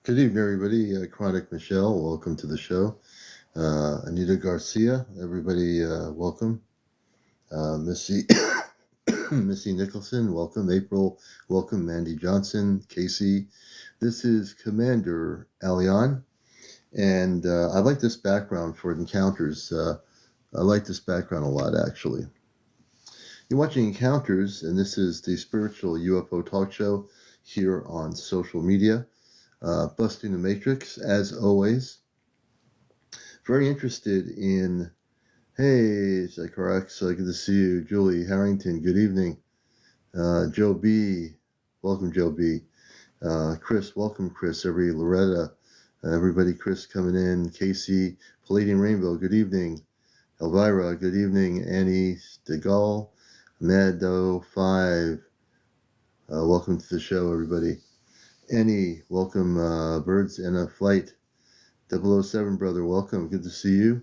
Good evening, everybody. Chronic Michelle, welcome to the show. Anita Garcia, everybody, welcome. Missy, Missy Nicholson, welcome. April, welcome. Mandy Johnson, Casey. This is CmdrAleon, and I like this background for encounters. I like this background a lot, actually. You're watching Encounters, and this is the spiritual UFO talk show here on social media. Busting the Matrix, as always. Very interested in, hey, Zacharax, good to see you. Julie Harrington, good evening. Joe B, welcome, Joe B. Chris, welcome, Chris. Loretta, everybody, Chris coming in. Casey, Palladium Rainbow, good evening. Elvira, good evening. Annie DeGaulle, Mado5, welcome to the show, everybody. Annie, welcome, Birds in a Flight. 007 brother, welcome. Good to see you.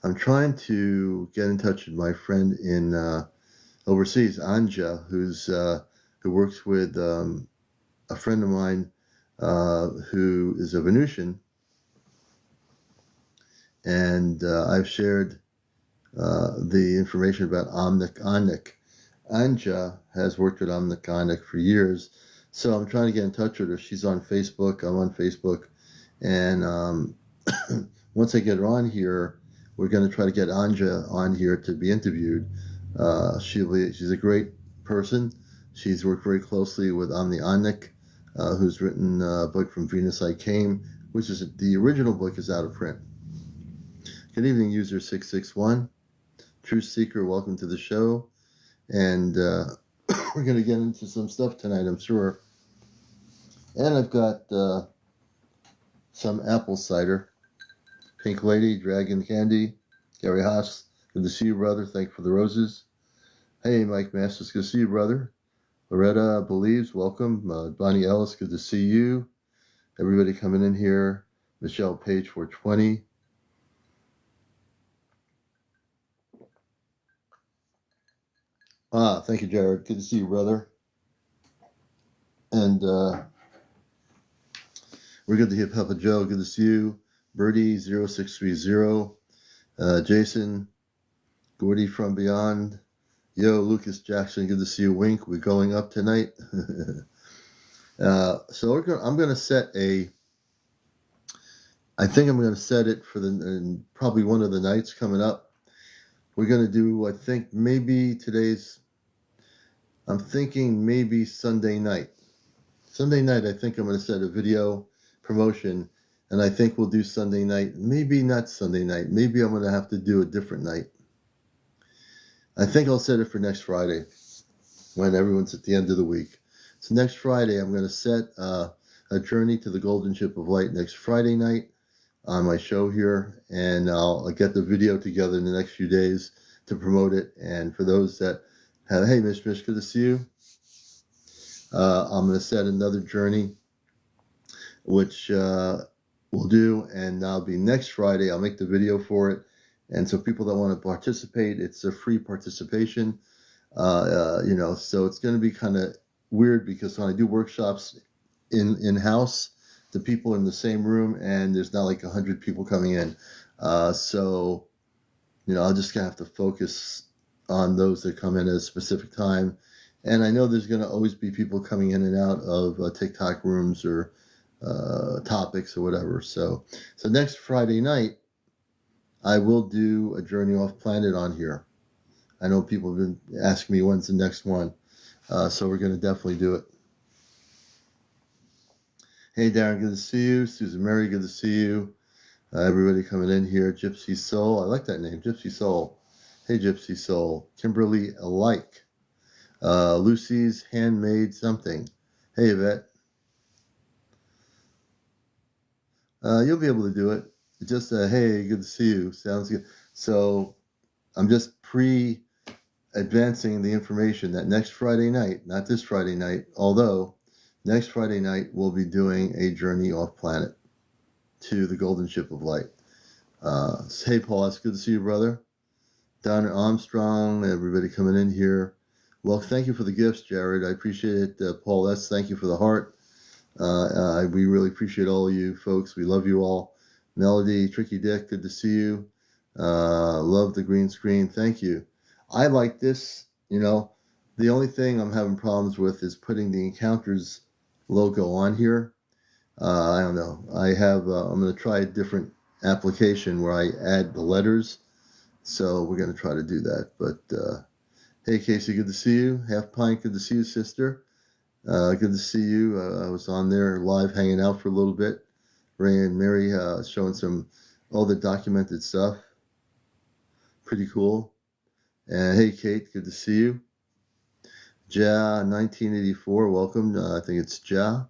I'm trying to get in touch with my friend in overseas, Anja, who works with a friend of mine who is a Venusian, and I've shared the information about Omnic Onik. Anja has worked with Omnic Onik for years, so I'm trying to get in touch with her. She's on Facebook. I'm on Facebook, and once I get her on here, we're going to try to get Anja on here to be interviewed. She's a great person. She's worked very closely with Omni Onik, who's written a book From Venus I Came, which is the original book is out of print. Good evening, user 661. Truth Seeker, welcome to the show. And we're going to get into some stuff tonight, I'm sure. And I've got some apple cider. Pink Lady, Dragon Candy, Gary Haas, good to see you, brother. Thank you for the roses. Hey, Mike Masters, good to see you, brother. Loretta Believes, welcome. Bonnie Ellis, good to see you. Everybody coming in here. Michelle Page, 420. Thank you, Jared. Good to see you, brother. And we're good to hear Papa Joe. Good to see you. Birdie 0630. Jason, Gordy from Beyond. Yo, Lucas Jackson, good to see you. Wink, we're going up tonight. So I'm going to set I think I'm going to set it for probably one of the nights coming up. We're going to do, I think I'm thinking maybe Sunday night. Sunday night, I think I'm going to set a video promotion, and I think we'll do Sunday night. Maybe not Sunday night. Maybe I'm going to have to do a different night. I think I'll set it for next Friday when everyone's at the end of the week. So next Friday, I'm going to set a journey to the Golden Ship of Light next Friday night on my show here, and I'll get the video together in the next few days to promote it. And for those that have, hey, Mish, good to see you. I'm going to set another journey, which we'll do, and that'll be next Friday. I'll make the video for it. And so people that want to participate, it's a free participation. So it's going to be kind of weird because when I do workshops in-house, the people are in the same room and there's not like 100 people coming in. So I'll just kind of have to focus on those that come in at a specific time. And I know there's going to always be people coming in and out of TikTok rooms or topics or whatever. So next Friday night, I will do a Journey Off Planet on here. I know people have been asking me when's the next one. So we're going to definitely do it. Hey, Darren, good to see you. Susan Mary, good to see you. Everybody coming in here. Gypsy Soul. I like that name, Gypsy Soul. Hey, Gypsy Soul. Kimberly Alike. Lucy's Handmade Something. Hey, Yvette. You'll be able to do it. Just hey, good to see you. Sounds good. So I'm just advancing the information that next Friday night, not this Friday night, although next Friday night we'll be doing a journey off planet to the Golden Ship of Light. Hey, Paul, it's good to see you, brother. Donna Armstrong, everybody coming in here. Well, thank you for the gifts, Jared. I appreciate it, Paul. Thank you for the heart. We really appreciate all of you folks. We love you all. Melody, Tricky Dick, good to see you. Love the green screen. Thank you. I like this. The only thing I'm having problems with is putting the Encounters logo on here. I don't know. I'm going to try a different application where I add the letters. So we're going to try to do that. But hey, Casey, good to see you. Half Pint, good to see you, sister. Good to see you. I was on there live hanging out for a little bit. Ray and Mary showing all the documented stuff. Pretty cool. And hey, Kate, good to see you. Ja 1984, welcome. I think it's Ja.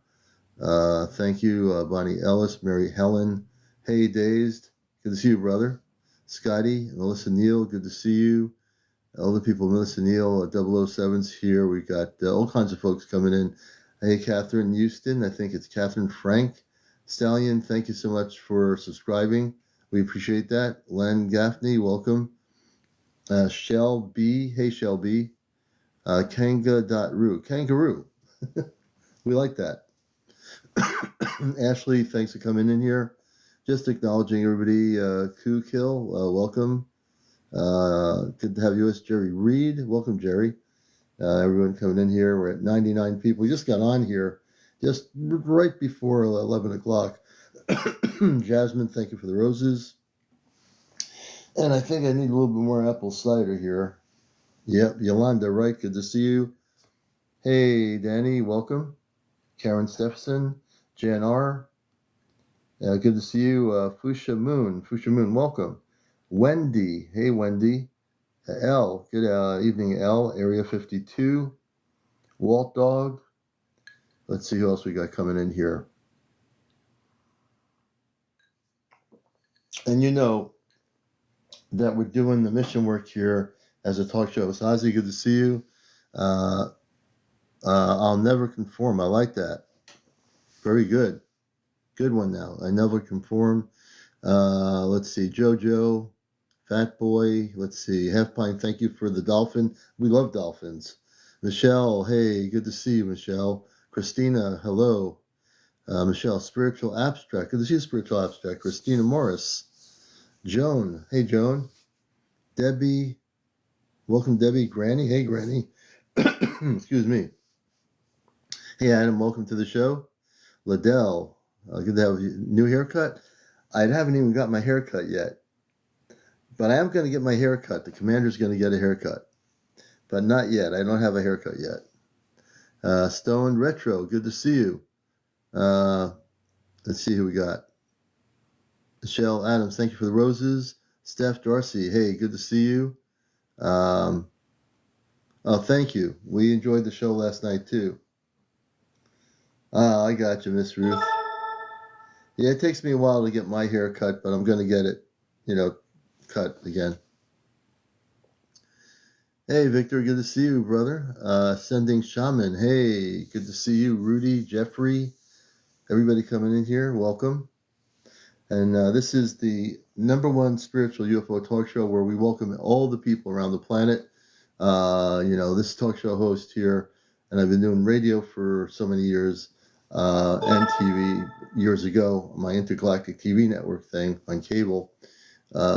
Thank you, Bonnie Ellis, Mary Helen. Hey, Dazed, good to see you, brother. Scotty, Melissa Neal, good to see you. All the people, Melissa Neal, 007's here. We got all kinds of folks coming in. Hey, Catherine Houston, I think it's Catherine Frank. Stallion, thank you so much for subscribing. We appreciate that. Len Gaffney, welcome. Shell B, hey, Shell B. Kanga.ru, Kangaroo. We like that. Ashley, thanks for coming in here. Just acknowledging everybody. Koo Kill, welcome. Good to have you, Jerry Reed. Welcome, Jerry. Everyone coming in here. We're at 99 people. We just got on here just right before 11 o'clock. Jasmine, thank you for the roses. And I think I need a little bit more apple cider here. Yep, Yolanda, right. Good to see you. Hey, Danny, welcome. Karen Stephenson, Jan R. Good to see you. Fuchsia Moon, welcome. Wendy, hey, Wendy. L, good evening, L, Area 52. Walt Dog. Let's see who else we got coming in here. And you know that we're doing the mission work here as a talk show. Sazi, good to see you. I'll never conform. I like that. Very good. Good one now. I never conform. Let's see. Jojo, Fat Boy. Let's see. Half Pint, thank you for the dolphin. We love dolphins. Michelle, hey, good to see you, Michelle. Christina, hello. Michelle, Spiritual Abstract. Good to see you, Spiritual Abstract. Christina Morris. Joan, hey, Joan. Debbie, welcome, Debbie. Granny, hey, Granny. Excuse me. Hey, Adam, welcome to the show. Liddell, good to have you. New haircut? I haven't even got my haircut yet. But I am going to get my haircut. The commander's going to get a haircut. But not yet. I don't have a haircut yet. Stone Retro, good to see you. Let's see who we got. Michelle Adams, thank you for the roses. Steph Darcy, hey, good to see you. Oh, thank you. We enjoyed the show last night, too. I got you, Miss Ruth. Yeah, it takes me a while to get my hair cut, but I'm going to get it, cut again. Hey, Victor, good to see you, brother. Sending Shaman, hey, good to see you. Rudy, Jeffrey, everybody coming in here, welcome. And this is the #1 spiritual UFO talk show where we welcome all the people around the planet. This talk show host here, and I've been doing radio for so many years, and TV years ago, my intergalactic TV network thing on cable.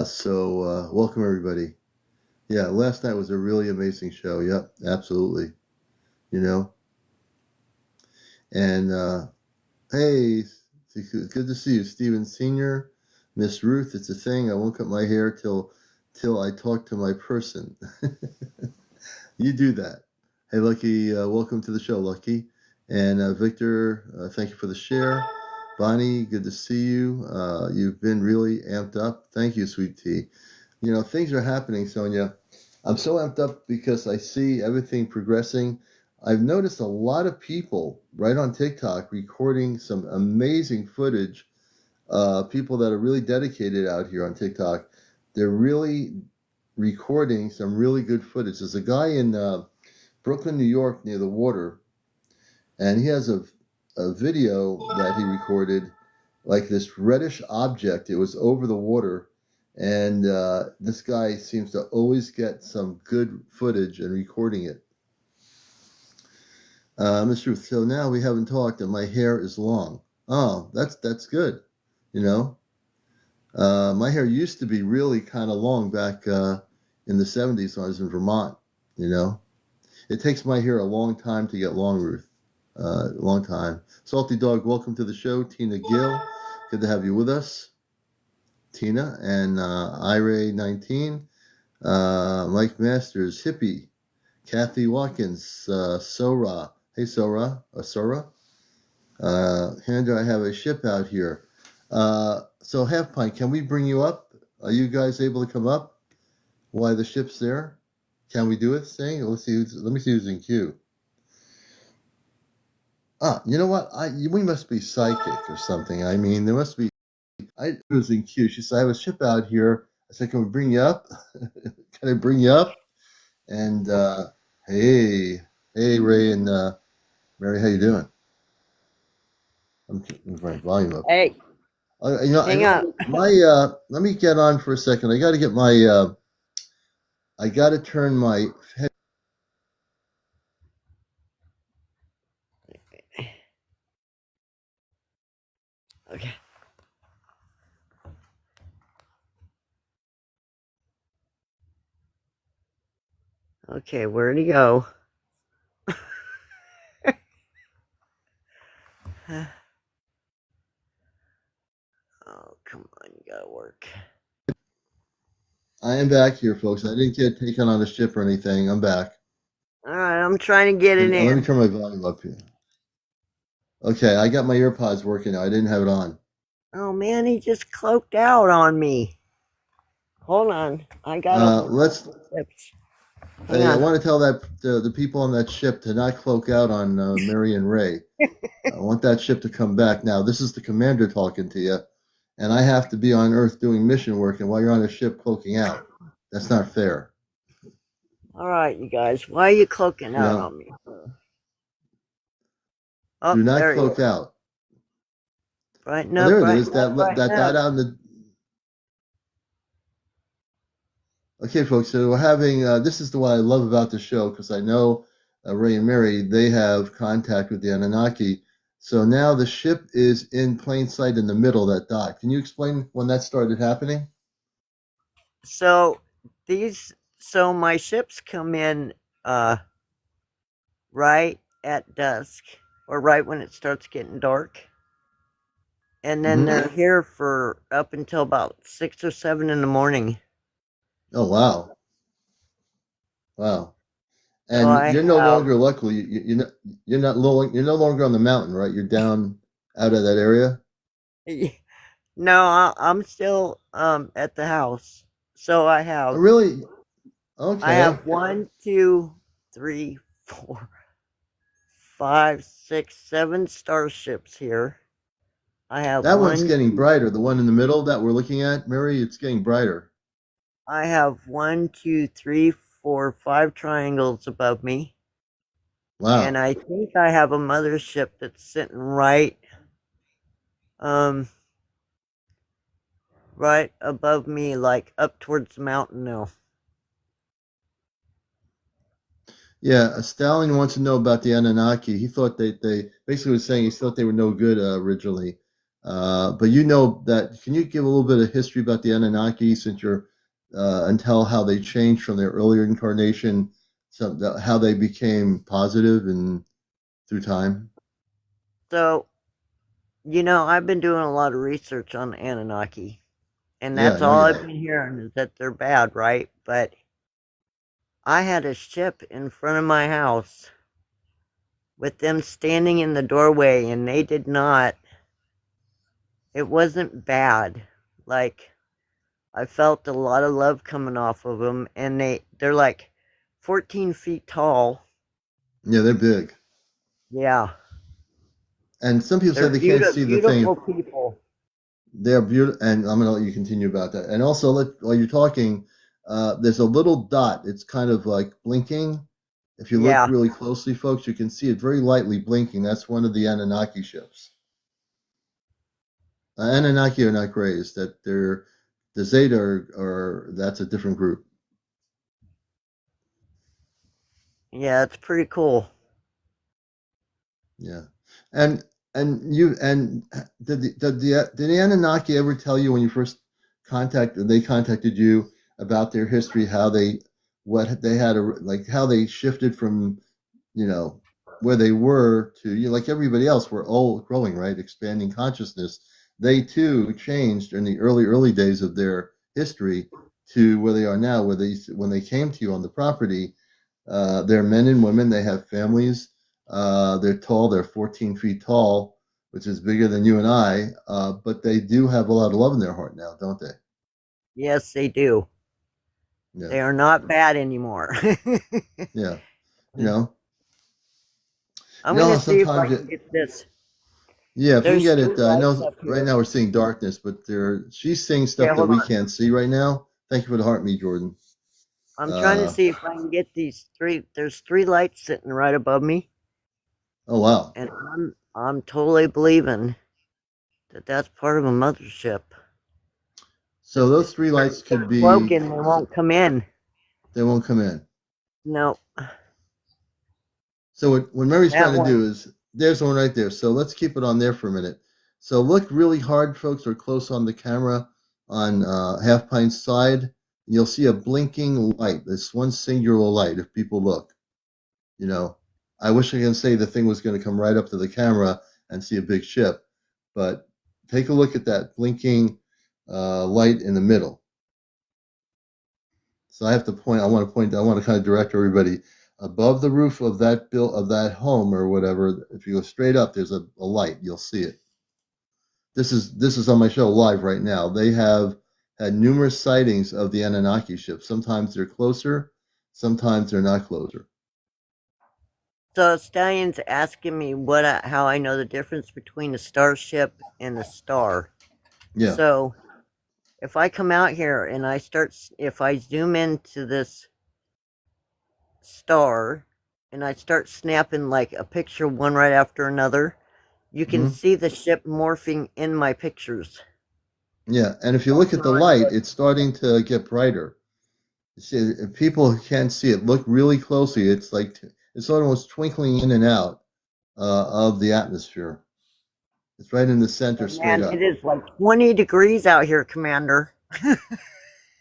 So welcome everybody. Yeah, last night was a really amazing show. Yep, absolutely. And hey, good to see you, Steven Sr., Miss Ruth. It's a thing. I won't cut my hair till I talk to my person. You do that. Hey, Lucky, welcome to the show, Lucky. And Victor, thank you for the share. Bonnie, good to see you. You've been really amped up. Thank you, Sweet Tea. Things are happening, Sonia. I'm so amped up because I see everything progressing. I've noticed a lot of people right on TikTok recording some amazing footage. People that are really dedicated out here on TikTok. They're really recording some really good footage. There's a guy in Brooklyn, New York, near the water, and he has a video that he recorded, like this reddish object. It was over the water, and this guy seems to always get some good footage and recording it. Miss Ruth, so now we haven't talked and my hair is long. Oh, that's good. You know, my hair used to be really kind of long back in the 70s when I was in Vermont. You know, it takes my hair a long time to get long, Ruth. Long time. Salty Dog, welcome to the show. Tina Gill, good to have you with us. Tina and Ira19, Mike Masters, Hippie, Kathy Watkins, Sora. Hey, Sora. Sora. Andrew, I have a ship out here. So, Half Pint, can we bring you up? Are you guys able to come up? Why the ship's there? Can we do it? Saying, let's see. Let me see who's in queue. You know what? We must be psychic or something. I mean, there must be. I was in queue. She said, "I have a ship out here." I said, "Can we bring you up? Can I bring you up?" And hey, Ray and Mary, how you doing? I'm keeping my volume up. Hey, hang up. Let me get on for a second. I got to get I got to turn my head. Okay. Okay, where'd he go? Oh, come on, you gotta work. I am back here, folks. I didn't get taken on a ship or anything. I'm back. All right, I'm trying to get it Let me in. turn my volume up here. Okay, I got my earpods working now. I didn't have it on. Oh man, he just cloaked out on me. Hold on, I gotta Let's. tips. Hang Hey, I on. want to tell that the people on that ship to not cloak out on Mary and Ray. I want that ship to come back. Now, this is the commander talking to you, and I have to be on Earth doing mission work, and while you're on a ship cloaking out, that's not fair. All right, you guys, why are you cloaking You out know, on me? Oh, do not there he is. cloak out. Brighten Oh, up, there it is. brighten up, brighten That died up. out in the. Okay, folks. So we're having. This is the what I love about the show because I know Ray and Mary. They have contact with the Anunnaki. So now the ship is in plain sight in the middle that dock. Can you explain when that started happening? So so my ships come in right at dusk or right when it starts getting dark. And then Mm-hmm. they're here for up until about 6 or 7 in the morning. Oh wow, wow! So And I you're no have longer luckily you're no longer on the mountain, right? You're down out of that area. no, I'm still at the house. So Oh, really? I Okay. have 1, 2, 3, 4, 5, 6, 7 starships here. I have That one's one, getting two, brighter. The one in the middle that we're looking at, Mary, it's getting brighter. I have 1, 2, 3, 4, 5 triangles above me. And Wow. I think I have a mothership that's sitting um right above me, like up towards the mountain now. Yeah, Stalin wants to know about the Anunnaki. He thought they basically was saying he thought they were no good originally. But you know that. Can you give a little bit of history about the Anunnaki since you're and tell how they changed from their earlier incarnation, how they became positive and through time? So, I've been doing a lot of research on the Anunnaki, and Yeah, that's I know all you I've have. been hearing is that they're bad, right? But I had a ship in front of my house with them standing in the doorway, and they did not, it wasn't bad. Like, I felt a lot of love coming off of them, and they're like 14 feet tall. Yeah, they're big. Yeah, And some people say they're they can't see the thing. beautiful people. They're beautiful, and I'm going to let you continue about that. And also, while you're talking, there's a little dot. It's kind of like blinking. If you look Yeah. really closely, folks, you can see it very lightly blinking. That's one of the Anunnaki ships. Anunnaki are not crazed. That they're the Zeta are that's a different group. Yeah, it's pretty cool. Yeah. And did the Anunnaki ever tell you when you first they contacted you about their history, how they what they had like how they shifted from, you know, where they were to, you know, like everybody else, we're all growing, right? Expanding consciousness. They too changed in the early days of their history to where they are now, where they when they came to you on the property, they're men and women. They have families. They're tall. They're 14 feet tall, which is bigger than you and I. But they do have a lot of love in their heart now, don't they? Yes, they do. Yeah. They are not bad anymore. Yeah. You know. I'm You know going how to see if I sometimes can get this. yeah, if you can There's get it. street I lights know up right here. now we're seeing darkness, but she's seeing Okay, stuff that hold we on. can't see right now. Thank you for the heart, me, Jordan. I'm trying to Uh, see if I can get these three. There's three lights sitting right above me, oh wow. and I'm totally believing that that's part of a mothership. So those If three lights they're could be. cloaking, they won't come in. They won't come in. No, So what Mary's trying that to do one. is there's one right there. So let's keep it on there for a minute. So look really hard, folks, or close on the camera on Half Pine's side. You'll see a blinking light. This one singular light. If people look, you know, I wish I could say the thing was going to come right up to the camera and see a big ship, but take a look at that blinking light in the middle. So I have to point. I want to point. I want to kind of direct everybody above the roof of that home or whatever. If you go straight up, there's a light. You'll see it. This is on my show live right now. They have had numerous sightings of the Anunnaki ships. Sometimes they're closer, sometimes they're not closer. So Stallion's asking me how I know the difference between a starship and a star. Yeah. So if I come out here and if I zoom into this star and I start snapping like a picture one right after another, you can Hmm. see the ship morphing in my pictures. Yeah. And if you look That's at the how I know light, it. it's starting to get brighter. You see, if people can't see it, look really closely. It's almost twinkling in and out of the atmosphere. It's right in the center, But straight man, it up. is like 20 degrees out here, Commander.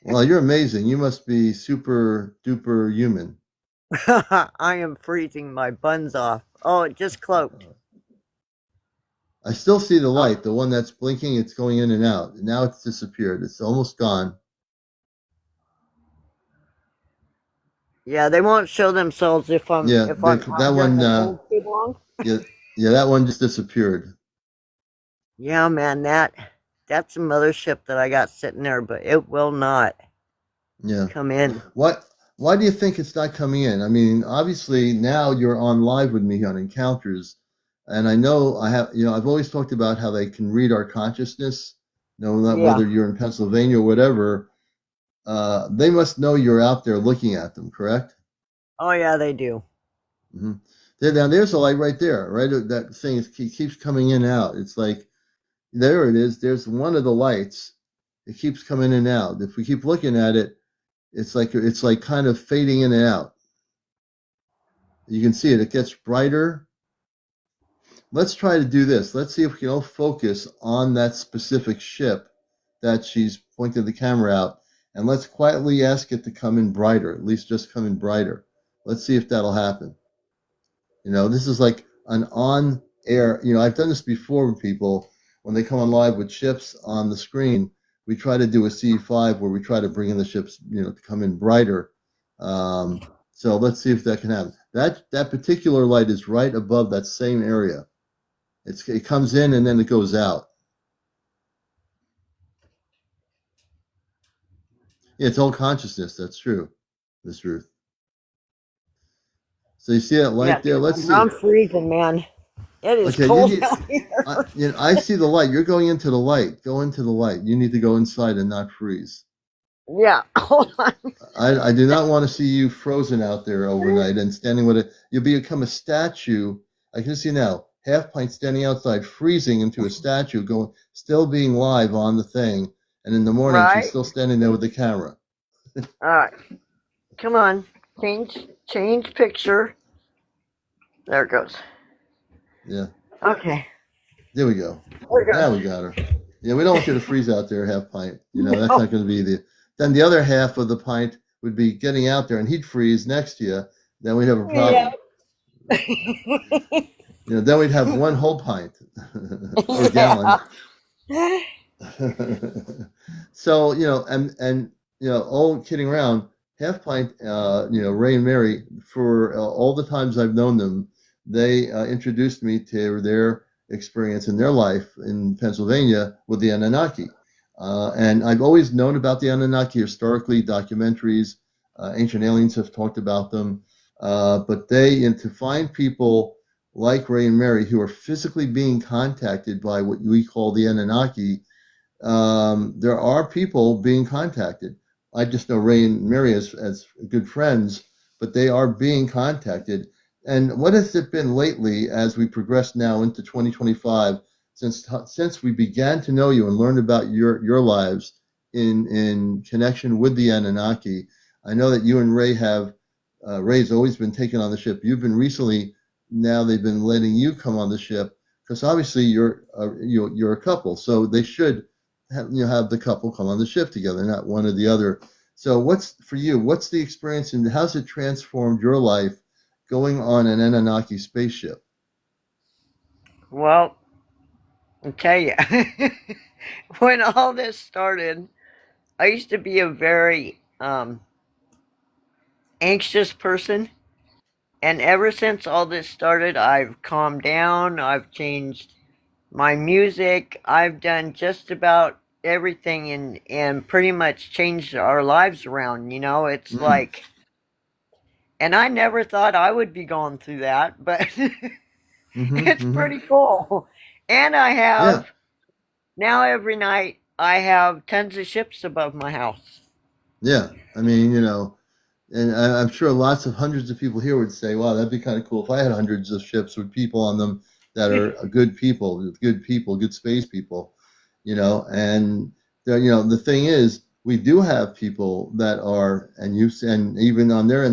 Well, you're amazing. You must be super duper human. I am freezing my buns off. Oh, it just cloaked. I still see the Oh, light, the one that's blinking. It's going in and out. Now it's disappeared. It's almost gone. yeah, they won't show themselves Yeah, if I'm that out here in one. the cold too long. Yeah, yeah, that one just disappeared. Yeah, man, that's a mothership that I got sitting there, but it will not Yeah. come in. What? Why do you think it's not coming in? I mean, obviously now you're on live with me on Encounters, and I know I have. You know, I've always talked about how they can read our consciousness. No, not Yeah. whether you're in Pennsylvania or whatever. They must know you're out there looking at them, correct? Oh yeah, they do. Mm-hmm. Now there's a light right there, right? That thing keeps coming in and out. It's like there it is. There's one of the lights. It keeps coming in and out. If we keep looking at it, it's like kind of fading in and out. You can see it. It gets brighter. Let's try to do this. Let's see if we can all focus on that specific ship that she's pointing the camera out, and let's quietly ask it to come in brighter. At least just come in brighter. Let's see if that'll happen. You know, this is like an on air. You know, I've done this before with people when they come on live with ships on the screen. We try to do a C5 where we try to bring in the ships, you know, to come in brighter. So let's see if that can happen. That particular light is right above that same area. It comes in and then it goes out. Yeah, it's all consciousness. That's true, Miss Ruth. So you see that Yeah, light there? Let's see. I'm freezing, man. It is Okay, you cold need. out here. I see the light. You're going into the light. Go into the light. You need to go inside and not freeze. Yeah, hold on. I do not want to see you frozen out there overnight and standing with it. You'll become a statue. I can see now. Half Pint standing outside, freezing into a statue, going still being live on the thing. And in the morning, she's Right. still standing there with the camera. All right. Come on. Change picture. There it goes. Yeah. Okay. There we go. There it Now goes. we got her. Yeah, we don't want you to freeze out there half pint. You know, that's No. not going to be the. Then the other half of the pint would be getting out there, and he'd freeze next to you. Then we'd have a Yeah. problem. You know, then we'd have one whole pint or gallon. Yeah. So and all kidding around, half pint. Ray and Mary, for all the times I've known them, they introduced me to their experience in their life in Pennsylvania with the Anunnaki. And I've always known about the Anunnaki historically, documentaries, ancient aliens have talked about them. But and to find people like Ray and Mary who are physically being contacted by what we call the Anunnaki, there are people being contacted. I just know Ray and Mary as good friends, but they are being contacted. And what has it been lately as we progress now into 2025 since we began to know you and learn about your lives in connection with the Anunnaki? I know that you and Ray have Ray's always been taken on the ship. You've been recently, now they've been letting you come on the ship because obviously you're a couple, so they should have the couple come on the ship together, not one or the other. So what's for you? What's the experience and how's it transformed your life going on an Anunnaki spaceship? Well, I'll tell you, when all this started, I used to be a very anxious person. And ever since all this started, I've calmed down. I've changed my music. I've done just about everything and pretty much changed our lives around. It's Mm. like, and I never thought I would be going through that, but Mm-hmm. it's Mm-hmm. pretty cool. And I Yeah. have now every night I have tons of ships above my house. Yeah. I mean, and I'm sure lots of hundreds of people here would say, "Wow, that'd be kind of cool if I had hundreds of ships with people on them that are good people, good space people." And the thing is, we do have people that are, and even on your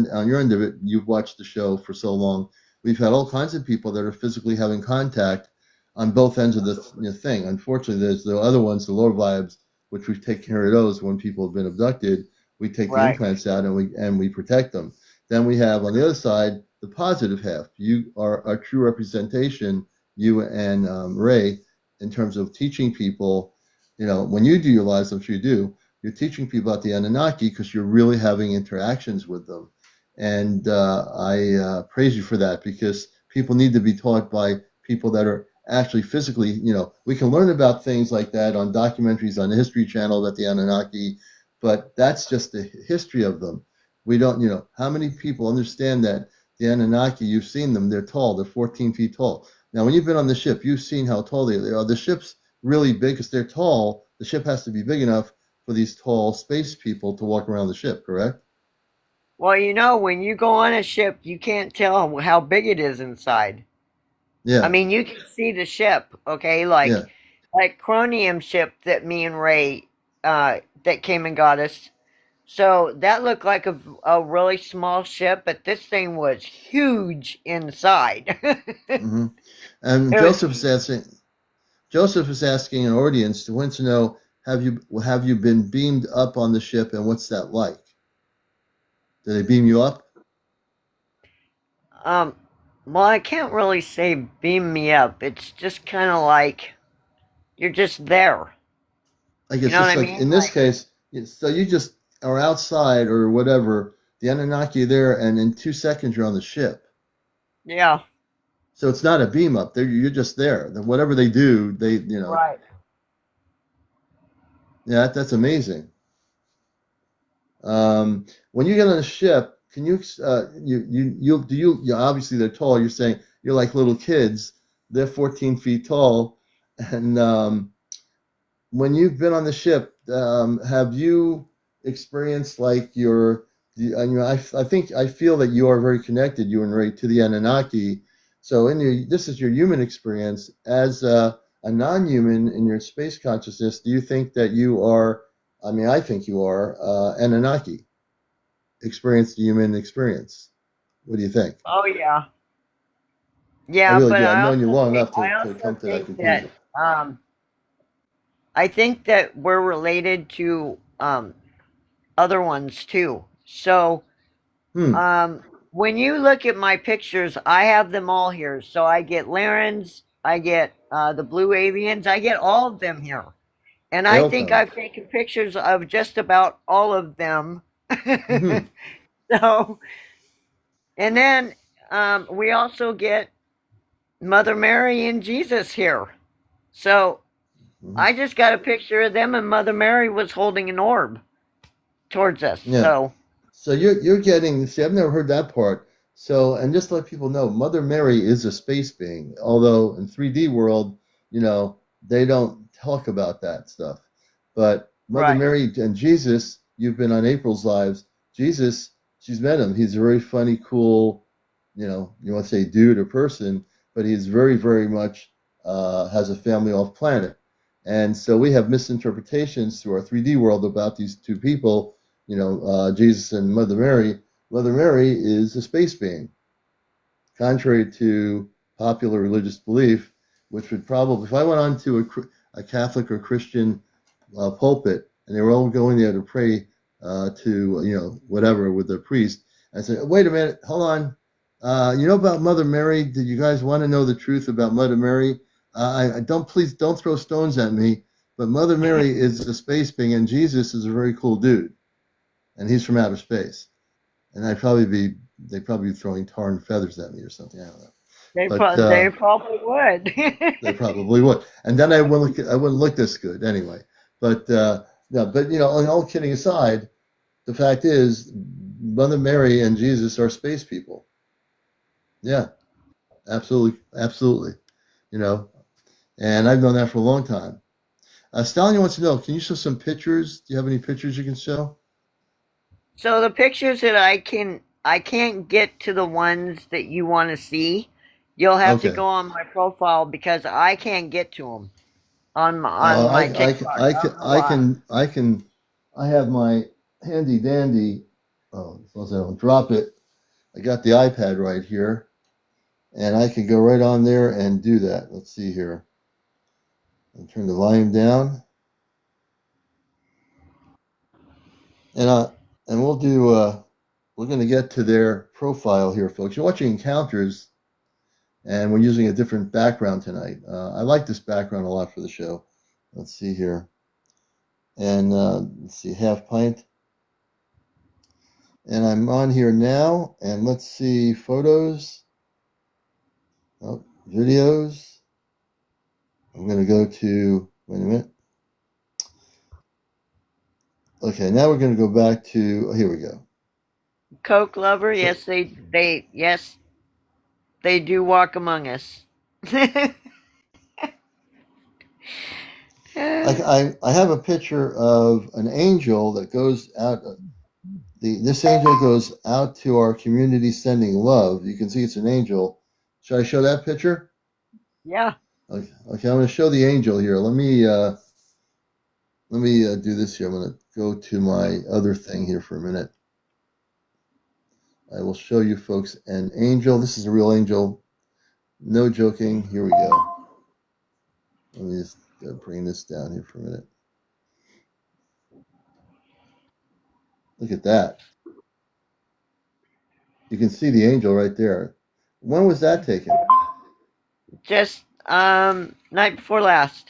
end of it, you've watched the show for so long. We've had all kinds of people that are physically having contact on both ends of the thing. Unfortunately, there's the other ones, the lower vibes, which we take care of those when people have been abducted. We take the Right. implants out and we protect them. Then we have on the other side the positive half. You are a true representation, you and Ray, in terms of teaching people. When you do your lives, I'm sure you do. You're teaching people about the Anunnaki because you're really having interactions with them, and I praise you for that because people need to be taught by people that are actually physically. We can learn about things like that on documentaries on the History Channel about the Anunnaki, but that's just the history of them. We don't, how many people understand that the Anunnaki, you've seen them, they're tall, they're 14 feet tall. Now, when you've been on the ship, you've seen how tall they are. The ship's really big because they're tall. The ship has to be big enough for these tall space people to walk around the ship, correct? Well, when you go on a ship, you can't tell how big it is inside. I Yeah, mean, you can see the ship, okay? Like yeah. Chromium ship that me and Ray that came and got us. So that looked like a really small ship, but this thing was huge inside. Hmm. And It was Joseph is asking an audience to want to know, have you been beamed up on the ship and what's that like? Did they beam you up? um well, I can't really say beam me up. It's just kind of like you're just there. Like You it's know what just I like mean? in this Like, case, so you just are outside or whatever, the Anunnaki are there, and in 2 seconds you're on the ship. yeah, So it's not a beam up. You're just there. Whatever they do, right. yeah, that's amazing. When you get on a ship, can you obviously they're tall. You're saying you're like little kids. They're 14 feet tall, and when you've been on the ship, have you experienced like I think I feel that you are very connected, you and Ray, to the Anunnaki. So this is your human experience as a non-human in your space consciousness. Do you think that you are? I mean, I think you are Anunnaki, experienced human experience. What do you think? Oh yeah. I Yeah, really but do. I've known you long enough to come to that that conclusion. um, I think that we're related to other ones too. So Hmm. when you look at my pictures, I have them all here. So I get Larens, I get the blue avians, I get all of them here. And They I all think come. I've taken pictures of just about all of them. Hmm. So, and then we also get Mother Mary and Jesus here. So Hmm. I just got a picture of them, and Mother Mary was holding an orb towards us. Yeah. So, So you're getting. See, I've never heard that part. So, and just to let people know, Mother Mary is a space being. Although in 3D world, you know, they don't talk about that stuff. But Mother right, Mary and Jesus, you've been on April's lives. Jesus, she's met him. He's a very funny, cool, you want to say dude or person, but he's very, very much has a family off planet. And so we have misinterpretations through our 3D world about these two people, Jesus and Mother Mary. Mother Mary is a space being, contrary to popular religious belief, which would probably, if I went on to a Catholic or Christian pulpit and they were all going there to pray to, whatever with the priest, I said, wait a minute, hold on. You know about Mother Mary? Did you guys want to know the truth about Mother Mary? Please don't throw stones at me. But Mother Mary is a space being, and Jesus is a very cool dude, and he's from outer space. And they'd probably be throwing tar and feathers at me or something. I don't know, but they probably would. they probably would. And then I wouldn't look this good anyway. But no, but all kidding aside, the fact is, Mother Mary and Jesus are space people. Yeah, absolutely, absolutely. You know, and I've known that for a long time. Stallion wants to know, can you show some pictures? Do you have any pictures you can show? So the pictures that I can't get to the ones that you want to see. You'll have to Okay. go on my profile because I can't get to them on my TikTok. I don't know why. I have my handy dandy. Oh, as long as I don't drop it, I got the iPad right here, and I can go right on there and do that. Let's see here. I'll turn the volume down, and we'll do. We're going to get to their profile here, folks. You're watching Encounters, and we're using a different background tonight. I like this background a lot for the show. Let's see here, and let's see, half pint. And I'm on here now, and let's see photos, oh, videos. I'm going to go to, wait a minute. Okay, now we're going to go back to, here we go. Coke lover, So yes, they do walk among us. I have a picture of an angel that goes out. This angel goes out to our community sending love. You can see it's an angel. Should I show that picture? Yeah. Okay, I'm going to show the angel here. Let me do this here. I'm going to go to my other thing here for a minute. I will show you folks an angel. This is a real angel. No joking. Here we go. Let me just bring this down here for a minute. Look at that. You can see the angel right there. When was that taken? Just night before last.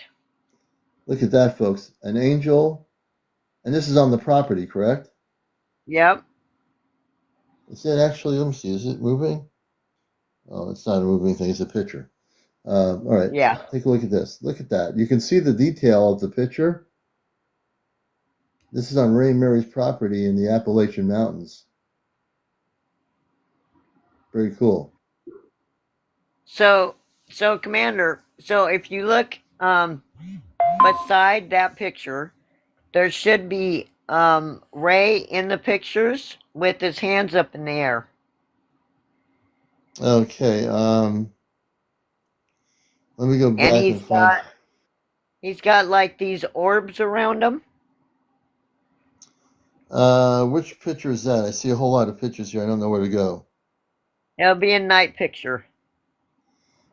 Look at that, folks. An angel. And this is on the property, correct? Yep. Is it actually, let me see, is it moving? Oh, it's not a moving thing. It's a picture. All right. Yeah. Take a look at this. Look at that. You can see the detail of the picture. This is on Ray Mary's property in the Appalachian Mountains. Very cool. So Commander, so if you look beside that picture, there should be Ray in the pictures with his hands up in the air. Okay. Let me go And back and find. he's got like these orbs around him. Which picture is that? I see a whole lot of pictures here. I don't know where to go. It'll be a night picture.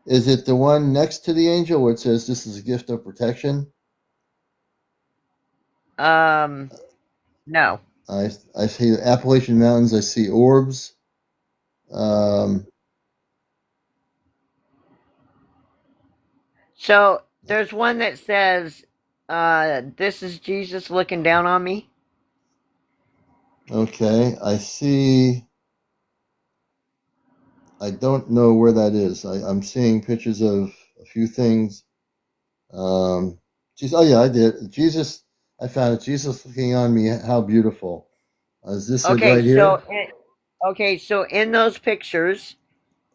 Is it the one next to the angel where it says this is a gift of protection? No. I see the Appalachian Mountains. I see orbs. Um, So there's one that says, this is Jesus looking down on me. okay, I see. I don't know where that is. I'm seeing pictures of a few things. Oh yeah, I did. Jesus, I found it. Jesus looking on me. How beautiful. Is this it Okay, right so here? in those pictures,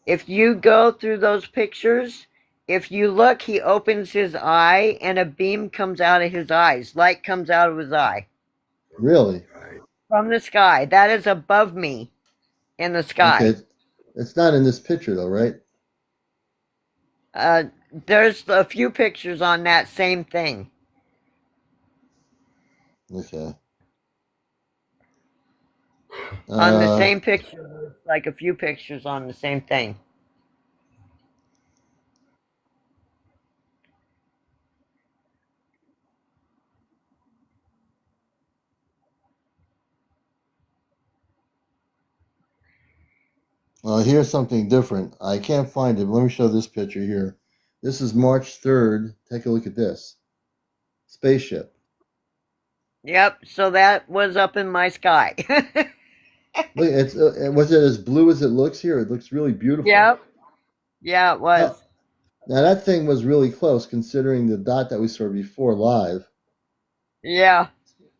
if you go through those pictures, if you look, he opens his eye and a beam comes out of his eyes. Light comes out of his eye Really? from the sky. That is above me in the Okay. sky. It's not in this picture though, right? Uh, there's a few pictures on that same thing. Okay. On the Uh, same picture, there's like a few pictures on the same thing. here's something different. I can't find it. Let me show this picture here. This is March 3rd. Take a look at this spaceship. Yep, so that was up in my sky. Look, it's was it as blue as it looks here? It looks really beautiful. Yep. Yeah, it How, was. now that thing was really close considering the dot that we saw before live. Yeah.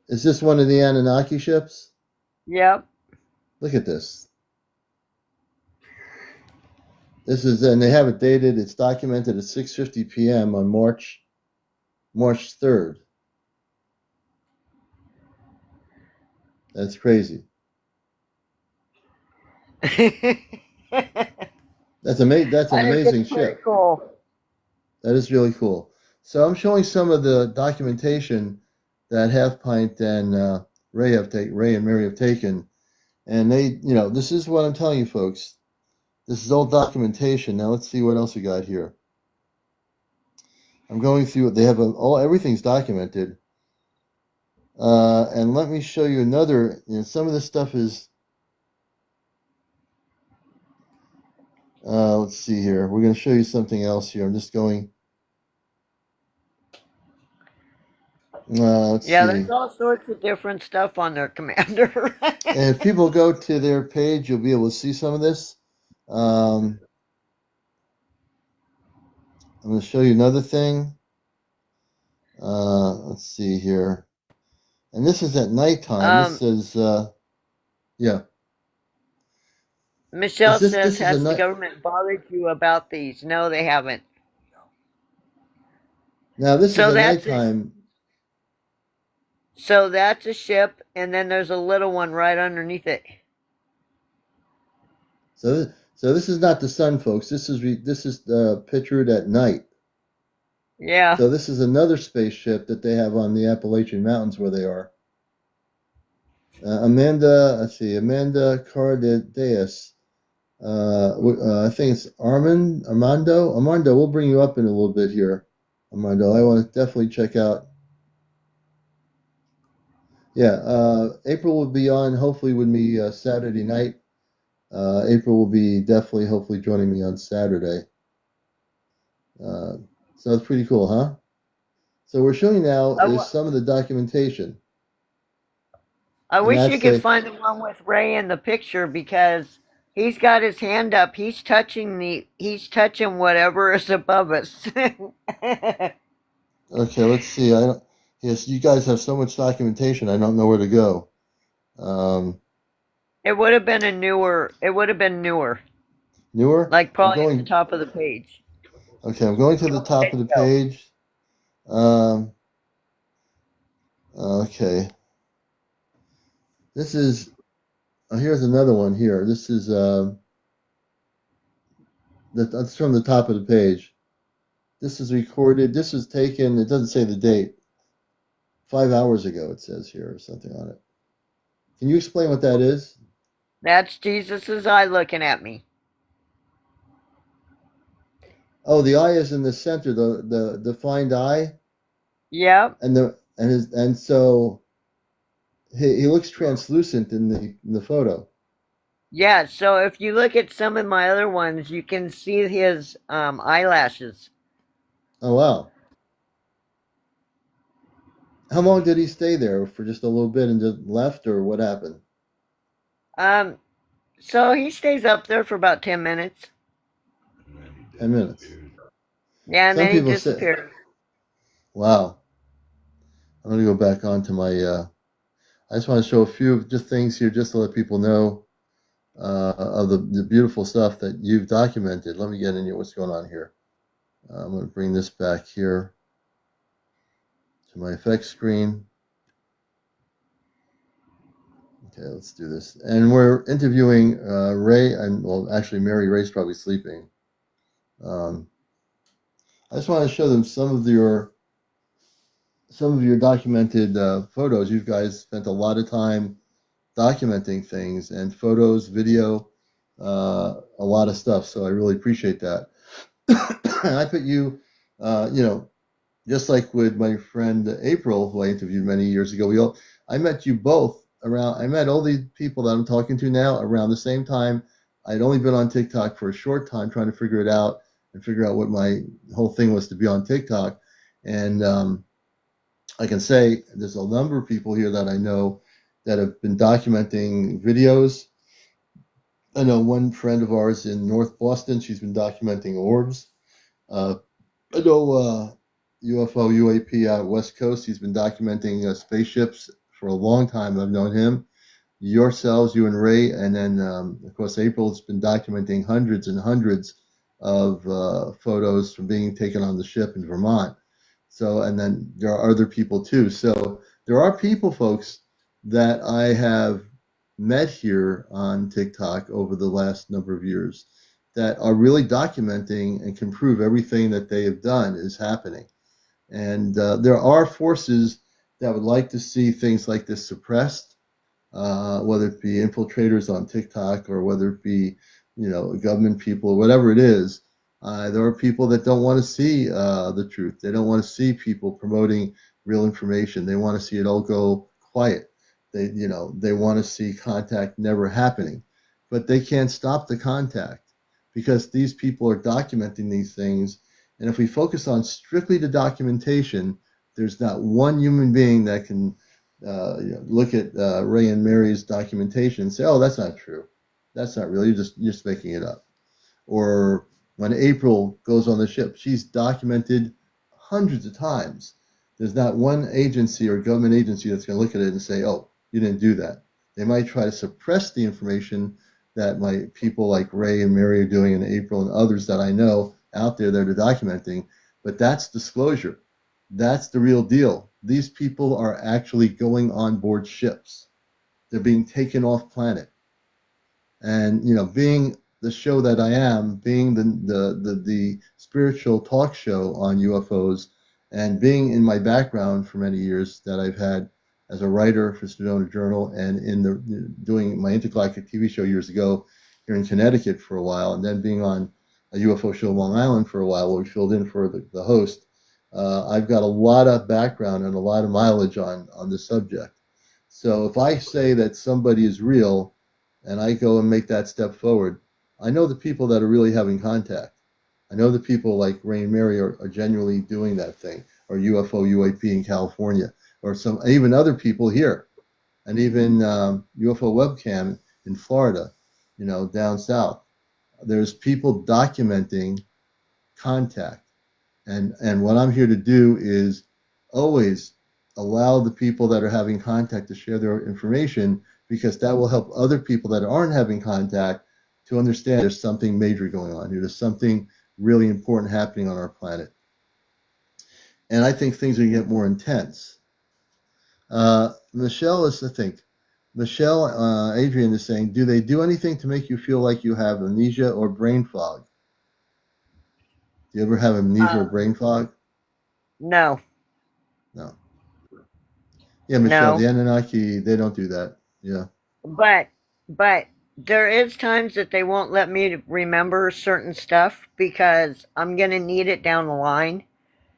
Is this one of the Anunnaki ships? Yep. Look at this. This is and they have it dated. It's documented at 6:50 p.m. on March 3rd. That's crazy. I That's amazing. That's an think it's amazing pretty ship. cool. That is really cool. So I'm showing some of the documentation that Half Pint and Ray and Mary have taken, and this is what I'm telling you, folks. This is all documentation. Now let's see what else we got here. I'm going through. They have everything's documented, and let me show you another. Some of this stuff is. Let's see here. We're going to show you something else here. I'm just going. Let's Yeah, there's see. all sorts of different stuff on there, Commander. And if people go to their page, you'll be able to see some of this. Um, I'm going to show you another thing. Let's see here. And this is at nighttime. This um, is, yeah. Michelle says, This is a has the night. government bothered you about these? No, they haven't. Now, this is So a that's a, nighttime. so that's a ship, and then there's a little one right underneath it. So this is not the sun, folks. This is pictured at night. Yeah. So this is another spaceship that they have on the Appalachian Mountains where they are. Amanda Cardenas. I think it's Armando, we'll bring you up in a little bit here. Armando, I want to definitely check out. Yeah, April will be on hopefully with me Saturday night. April will be definitely hopefully joining me on Saturday. Uh, so it's pretty cool, huh? So we're showing now I, is w- some of the documentation, I and wish you that's could a find the one with Ray in the picture because he's got his hand up. He's touching whatever is above us. okay. Let's see. I don't. Yes, you guys have so much documentation. I don't know where to go. Um, It would have been newer. Newer. Like I'm probably at the going. top of the page. Okay, I'm going to the top Okay, of the go. page. Um, okay, this is. Here's another one here. This is that's from the top of the page. This is recorded. This was taken. It doesn't say the date. 5 hours ago, it says here, or something on it. Can you explain what that is? That's Jesus's eye looking at me. Oh, the eye is in the center, the defined eye, Yep. and so he looks translucent in the photo. Yeah, so if you look at some of my other ones, you can see his eyelashes. Oh wow. How long did he stay there? For just a little bit and just left, or what happened? Um, so he stays up there for about 10 minutes. 10 minutes. Yeah, and Some then he people say, disappears. "Wow." I'm gonna go back onto my. I just want to show a few of just things here, just to let people know of the beautiful stuff that you've documented. Let me get into what's going on here. I'm going to bring this back here to my effects screen. Okay, let's do this. And we're interviewing Ray, and well, actually, Mary Ray's probably sleeping. Um, I just want to show them some of your documented photos. You guys spent a lot of time documenting things and photos, video, a lot of stuff. So I really appreciate that. And I put you, you know, just like with my friend April, who I interviewed many years ago. I met you both around. I met all these people that I'm talking to now around the same time. I'd only been on TikTok for a short time, trying to figure it out and figure out what my whole thing was to be on TikTok. And I can say there's a number of people here that I know that have been documenting videos. I know one friend of ours in North Boston. She's been documenting orbs. Uh, I know UFO UAP out West Coast. He's been documenting spaceships for a long time. I've known him. Yourselves, you and Ray, and then of course April's been documenting hundreds and hundreds of photos from being taken on the ship in Vermont. So, and then there are other people too. So there are people, folks, that I have met here on TikTok over the last number of years that are really documenting and can prove everything that they have done is happening. And there are forces that would like to see things like this suppressed, whether it be infiltrators on TikTok or whether it be, government people, whatever it is. There are people that don't want to see the truth. They don't want to see people promoting real information. They want to see it all go quiet. They want to see contact never happening, but they can't stop the contact because these people are documenting these things. And if we focus on strictly the documentation, there's not one human being that can look at Ray and Mary's documentation and say, "Oh, that's not true. That's not real. You're just making it up." Or when April goes on the ship, she's documented hundreds of times. There's not one agency or government agency that's going to look at it and say, "Oh, you didn't do that." They might try to suppress the information that my people like Ray and Mary are doing, and April and others that I know out there that are documenting. But that's disclosure. That's the real deal. These people are actually going on board ships. They're being taken off planet. And being the show that I am, being the spiritual talk show on UFOs, and being in my background for many years that I've had as a writer for Sedona Journal, and in the doing my intergalactic TV show years ago here in Connecticut for a while, and then being on a UFO show in Long Island for a while where we filled in for the host. I've got a lot of background and a lot of mileage on the subject. So if I say that somebody is real, and I go and make that step forward, I know the people that are really having contact. I know the people like Ray and Mary are genuinely doing that thing, or UFO UAP in California, or some even other people here, and even UFO webcam in Florida, down south. There's people documenting contact, and what I'm here to do is always allow the people that are having contact to share their information, because that will help other people that aren't having contact to understand there's something major going on here. There's something really important happening on our planet. And I think things are going to get more intense. Michelle is, I think, Michelle Adrian is saying, do they do anything to make you feel like you have amnesia or brain fog? Do you ever have amnesia or brain fog? No, No. Yeah, Michelle, no. the Anunnaki, they don't do that. Yeah. But there is times that they won't let me remember certain stuff because I'm going to need it down the line.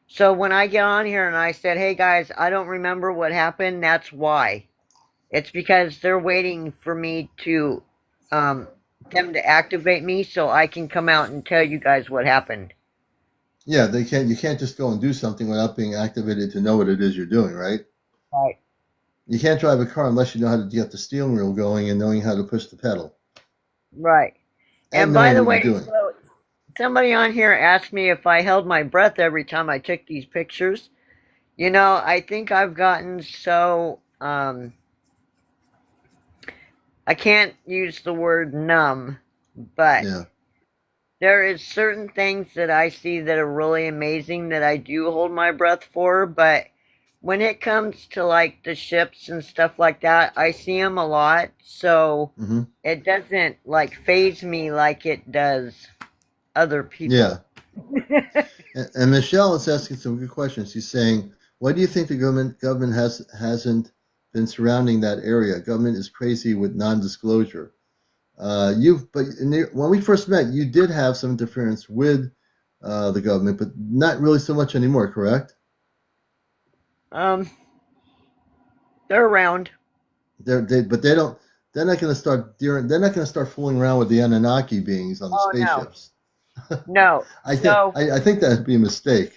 So when I get on here and I said, hey guys, I don't remember what happened, that's why. It's because they're waiting for me to, um, them to activate me so I can come out and tell you guys what happened. Yeah, they can't. You can't just go and do something without being activated to know what it is you're doing, right? Right. You can't drive a car unless you know how to get the steering wheel going and knowing how to push the pedal Right. and And by knowing the what you're way, doing. so somebody on here asked me if I held my breath every time I took these pictures. You know, I think I've gotten so, I can't use the word numb, but Yeah. there is certain things that I see that are really amazing that I do hold my breath for, but when it comes to like the ships and stuff like that, I see them a lot, so Hmm. it doesn't like phase me like it does other Yeah. people. And Michelle is asking some good questions. She's saying, "Why do you think the government hasn't been surrounding that area? Government is crazy with non-disclosure." When we first met, you did have some interference with the government, but not really so much anymore. Correct? um, they're around. But they don't. They're not going to start. They're not going to start fooling around with the Anunnaki beings on the Oh no, spaceships. no. I think that'd be a mistake.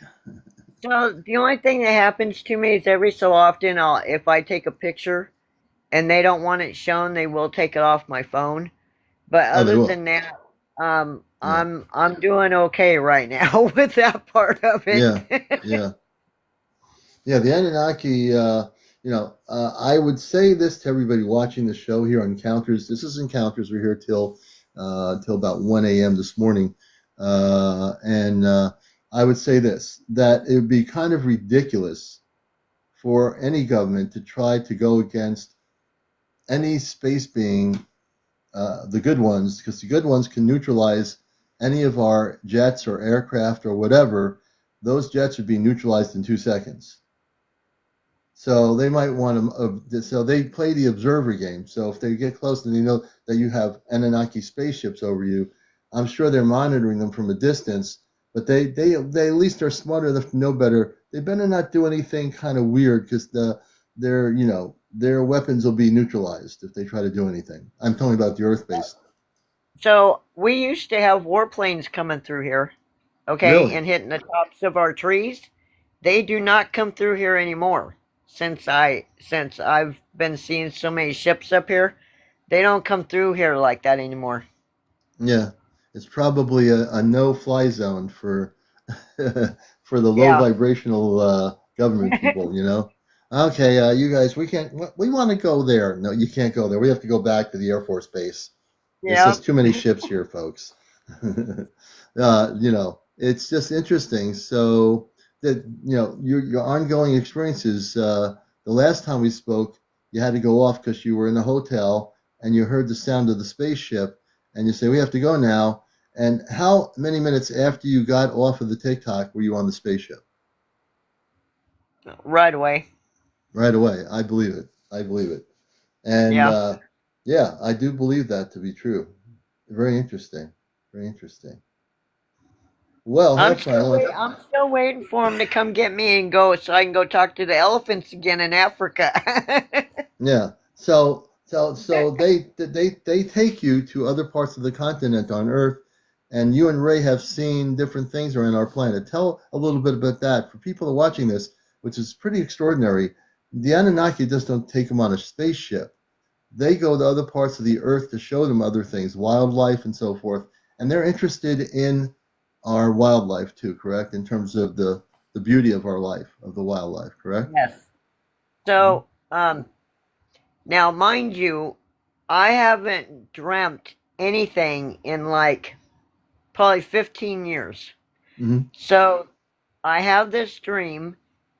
So the only thing that happens to me is every so often, if I take a picture and they don't want it shown, they will take it off my phone. But Oh, they other will. than that, Yeah, I'm doing okay right now with that part of it. yeah, yeah, yeah. The Anunnaki. I would say this to everybody watching the show here on Encounters. This is Encounters. We're here till about 1 a.m. this morning, and I would say this that it would be kind of ridiculous for any government to try to go against any space being, the good ones, because the good ones can neutralize any of our jets or aircraft or whatever. Those jets would be neutralized in 2 seconds. So they might want to. So they play the observer game. So if they get close and they know that you have Anunnaki spaceships over you, I'm sure they're monitoring them from a distance. But they at least are smart enough to know better. They better not do anything kind of weird because their weapons will be neutralized if they try to do anything. I'm talking about the Earth based. So we used to have warplanes coming through here, okay, Really? and hitting the tops of our trees. They do not come through here anymore. Since I've been seeing so many ships up here, they don't come through here like that anymore. Yeah. It's probably a no-fly zone for for the low Yeah. vibrational government people. Okay, you guys, we can't. We want to go there. No, you can't go there. We have to go back to the Air Force Base. It's Yeah. just too many ships here, folks. It's just interesting. So that your ongoing experiences. The last time we spoke, you had to go off because you were in a hotel and you heard the sound of the spaceship, and you say we have to go now. And how many minutes after you got off of the TikTok were you on the spaceship? Right away. Right away. I believe it. I believe it. And Yeah. yeah, I do believe that to be true. Very interesting. Very interesting. Well, have fun. I'm still waiting for him to come get me and go so I can go talk to the elephants again in Africa. Yeah. So they take you to other parts of the continent on Earth, and you and Ray have seen different things around our planet. Tell a little bit about that for people who are watching this, which is pretty extraordinary. The Anunnaki just don't take them on a spaceship. They go to other parts of the Earth to show them other things, wildlife and so forth, and they're interested in our wildlife too. Correct, in terms of the beauty of our life, of the wildlife. Correct. Yes. Mm-hmm. So, now mind you, I haven't dreamt anything in like probably 15 years. Mm-hmm. So, I have this dream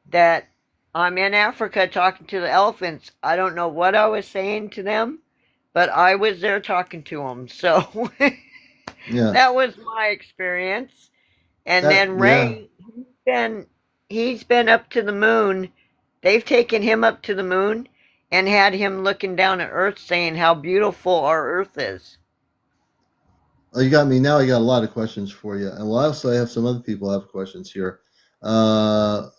that I'm in Africa talking to the elephants. I don't know what I was saying to them, but I was there talking to them. So, Yeah. that was my experience. And That. then Yeah. Ray, been he's been up to the moon. They've taken him up to the moon, and had him looking down at Earth saying how beautiful our Earth is. Oh, you got me now. I got a lot of questions for you, and I have some other people have questions here. Will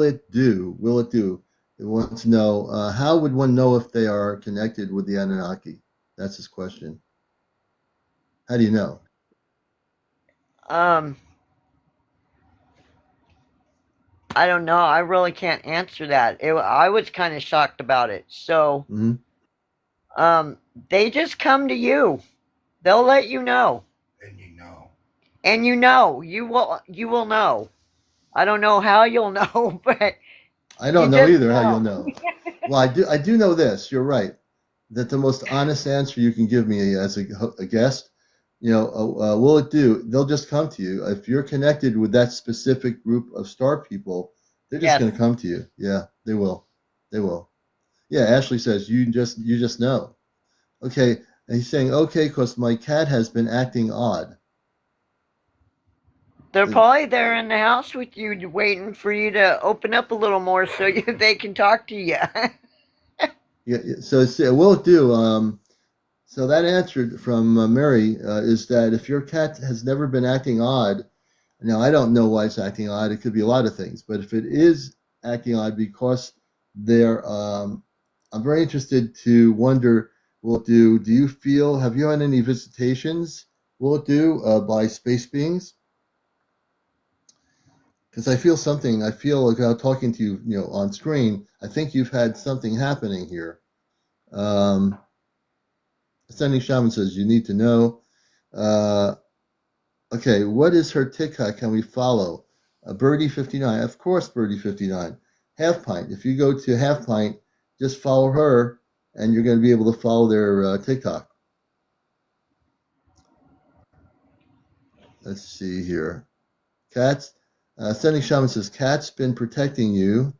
it do? Will it do? It wants to know how would one know if they are connected with the Anunnaki? That's his question. How do you know? Um, I don't know. I really can't answer that. I was kind of shocked about it. So, Hmm. they just come to you. They'll let you know. And you know. And you will know. I don't know how you'll know, but I you don't know just either how you'll know. know. Well, I do know this. You're right. That the most honest answer you can give me as a guest, will it do? They'll just come to you. If you're connected with that specific group of star people, they're just Yes. going to come to you. Yeah, they will. They will. Yeah, Ashley says you just know. Okay, and he's saying okay because my cat has been acting odd. They're Uh, probably there in the house with you, waiting for you to open up a little more so they can talk to you. yeah, so will it do? So that answer from Mary is that if your cat has never been acting odd, now I don't know why it's acting odd. It could be a lot of things, but if it is acting odd because they're, I'm very interested to wonder, will it do? Do you feel? Have you had any visitations? Will it do by space beings? Because I feel something. I feel like talking to you, on screen. I think you've had something happening here. Um, Ascending Shaman says you need to know. Uh, okay, what is her TikTok? Can we follow? Birdie 59. Of course, Birdie 59. Half Pint. If you go to Half Pint, just follow her, and you're going to be able to follow their TikTok. Let's see here. Cats. Ascending Shaman says Cat's been protecting you.